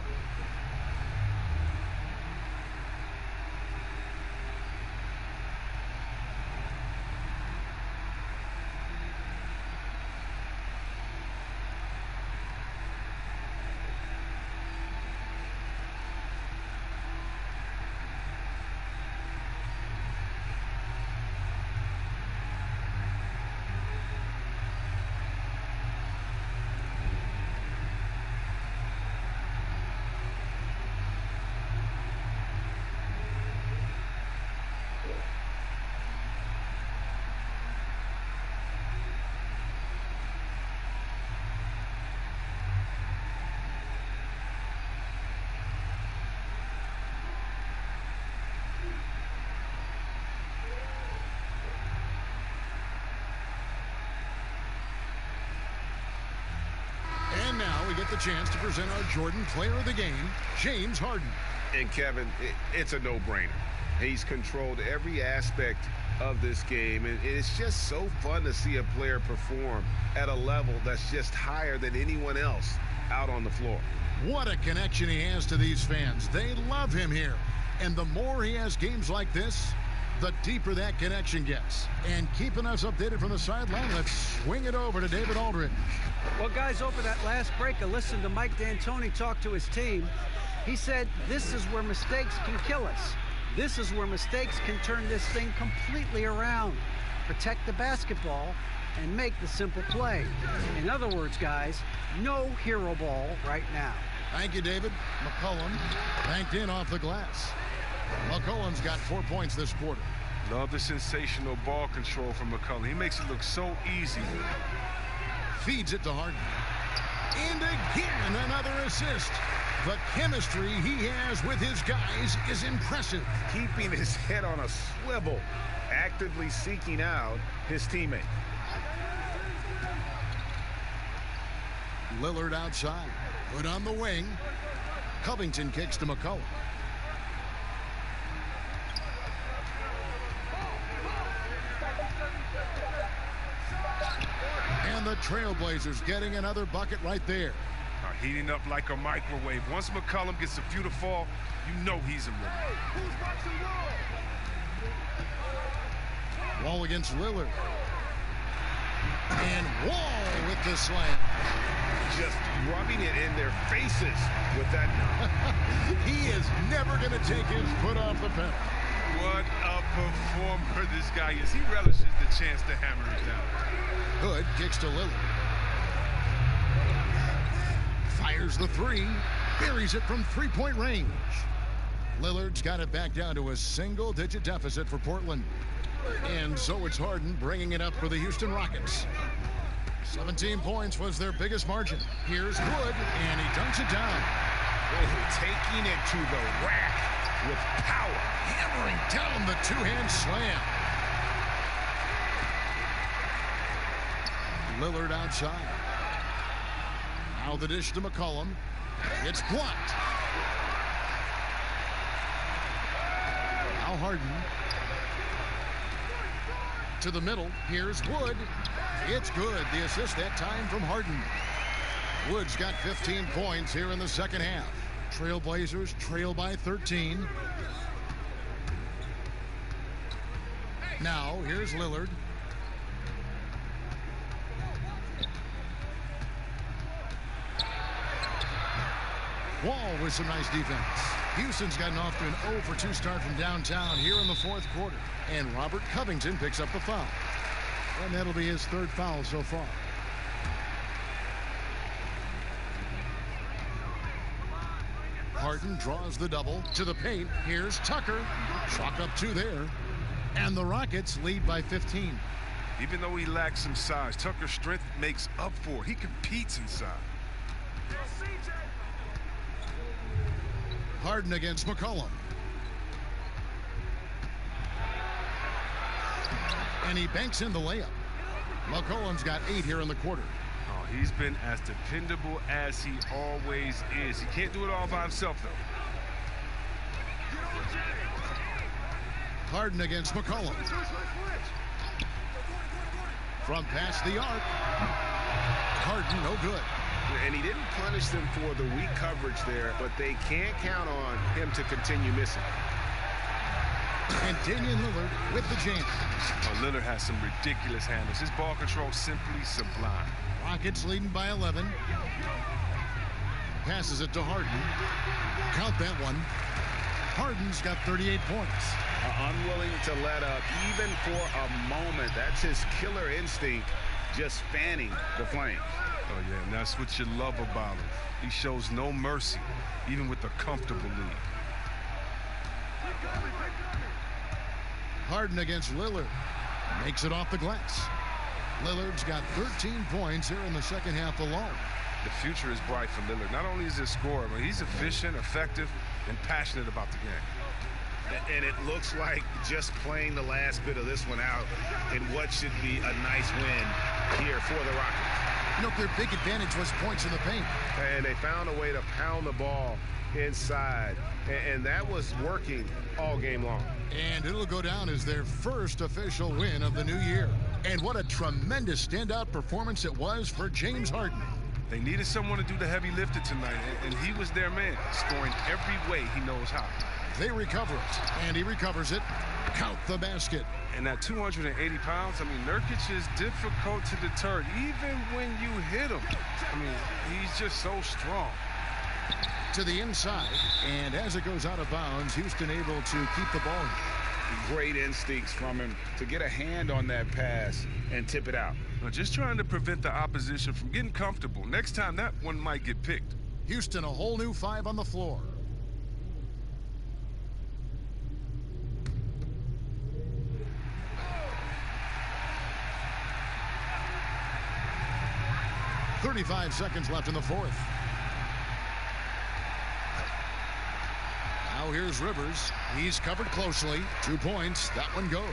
And now we get the chance to present our Jordan Player of the Game, James Harden. And Kevin, it's a no-brainer. He's controlled every aspect of this game, and it's just so fun to see a player perform at a level that's just higher than anyone else out on the floor. What a connection he has to these fans. They love him here. And the more he has games like this, the deeper that connection gets. And keeping us updated from the sideline, let's swing it over to David Aldridge. Well, guys, over that last break, I listened to Mike D'Antoni talk to his team. He said, this is where mistakes can kill us. This is where mistakes can turn this thing completely around. Protect the basketball and make the simple play. In other words, guys, no hero ball right now. Thank you, David. McCollum banked in off the glass. McCollum's got 4 points this quarter. Love the sensational ball control from McCollum. He makes it look so easy. Feeds it to Harden. And again, another assist. The chemistry he has with his guys is impressive. Keeping his head on a swivel, actively seeking out his teammate. Lillard outside. Put on the wing. Covington kicks to McCollum. And the TrailBlazers getting another bucket right there. Heating up like a microwave. Once McCollum gets a few to fall, you know he's a winner. Wall against Lillard. And Wall with the slam. Just rubbing it in their faces with that. He is never going to take his foot off the pedal. What a performer this guy is. He relishes the chance to hammer it down. Hood kicks to Lillard. Fires the three. Buries it from three-point range. Lillard's got it back down to a single-digit deficit for Portland. And so it's Harden bringing it up for the Houston Rockets. 17 points was their biggest margin. Here's Wood, and he dunks it down. Taking it to the rack with power. Hammering down the two-hand slam. Lillard outside. Now the dish to McCollum. It's blocked. Now Harden. To the middle. Here's Wood. It's good. The assist that time from Harden. Wood's got 15 points here in the second half. TrailBlazers trail by 13. Now here's Lillard. Wall with some nice defense. Houston's gotten off to an 0 for 2 start from downtown here in the fourth quarter. And Robert Covington picks up the foul. And that'll be his third foul so far. Harden draws the double to the paint. Here's Tucker. Chalk up 2 there. And the Rockets lead by 15. Even though he lacks some size, Tucker's strength makes up for it. He competes inside. Harden against McCollum. And he banks in the layup. McCollum's got 8 here in the quarter. Oh, he's been as dependable as he always is. He can't do it all by himself, though. Harden against McCollum. From past the arc. Harden, no good. And he didn't punish them for the weak coverage there, but they can't count on him to continue missing. And Damian Lillard with the jam. Oh, Lillard has some ridiculous handles. His ball control simply sublime. Rockets leading by 11. Passes it to Harden. Count that one. Harden's got 38 points. Unwilling to let up even for a moment. That's his killer instinct, just fanning the flames. Oh, yeah, and that's what you love about him. He shows no mercy, even with a comfortable lead. Harden against Lillard. Makes it off the glass. Lillard's got 13 points here in the second half alone. The future is bright for Lillard. Not only is he a scorer, but he's efficient, effective, and passionate about the game. And it looks like just playing the last bit of this one out in what should be a nice win here for the Rockets. You know, their big advantage was points in the paint. And they found a way to pound the ball inside. And that was working all game long. And it'll go down as their first official win of the new year. And what a tremendous standout performance it was for James Harden. They needed someone to do the heavy lifting tonight, and he was their man, scoring every way he knows how. They recover it, and he recovers it. Count the basket. And at 280 pounds, I mean, Nurkic is difficult to deter, even when you hit him. I mean, he's just so strong. To the inside, and as it goes out of bounds, Houston able to keep the ball. Great instincts from him to get a hand on that pass and tip it out. Just trying to prevent the opposition from getting comfortable. Next time, that one might get picked. Houston, a whole new 5 on the floor. .35 seconds left in the fourth. Now here's Rivers. He's covered closely. 2 points. That one goes.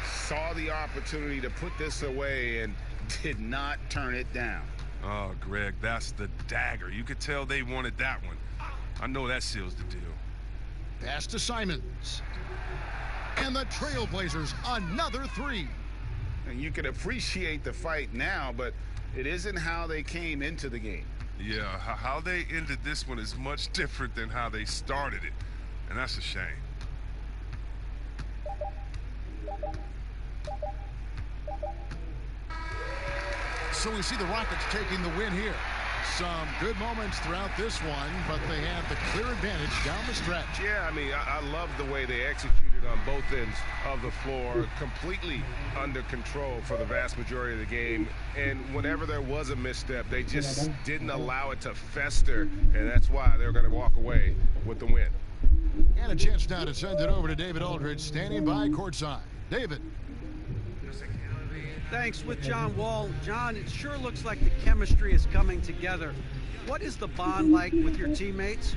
Saw the opportunity to put this away and did not turn it down. Oh, Greg, that's the dagger. You could tell they wanted that one. I know that seals the deal. Pass to Simons. And the TrailBlazers, another 3. And you can appreciate the fight now, but it isn't how they came into the game. Yeah, how they ended this one is much different than how they started it. And that's a shame. So we see the Rockets taking the win here. Some good moments throughout this one, but they have the clear advantage down the stretch. Yeah, I mean, I love the way they executed on both ends of the floor, completely under control for the vast majority of the game. And whenever there was a misstep, they just didn't allow it to fester, and that's why they're going to walk away with the win. And a chance now to send it over to David Aldridge, standing by courtside. David. Thanks. With John Wall. John, it sure looks like the chemistry is coming together. What is the bond like with your teammates?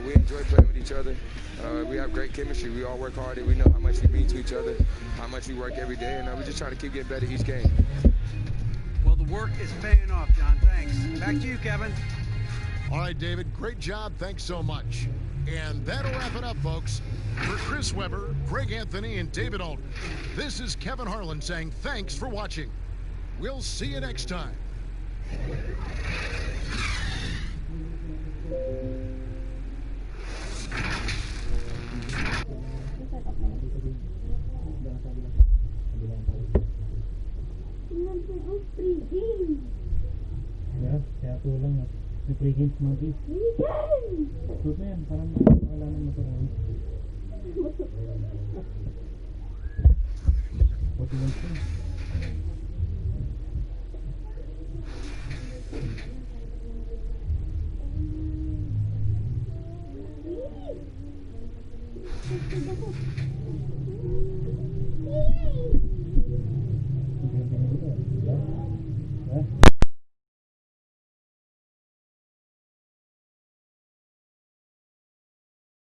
We enjoy playing with each other. We have great chemistry. We all work hard, and we know how much we mean to each other, how much we work every day, and we're just trying to keep getting better each game. Well, the work is paying off, John. Thanks. Back to you, Kevin. All right, David, great job. Thanks so much. And that'll wrap it up, folks. For Chris Webber, Greg Anthony, and David Aldridge, this is Kevin Harlan saying thanks for watching. We'll see you next time. Ya, kaya tulang at pre-games monkey. Good na yan, parang makalaman mo ito kami. What do you want?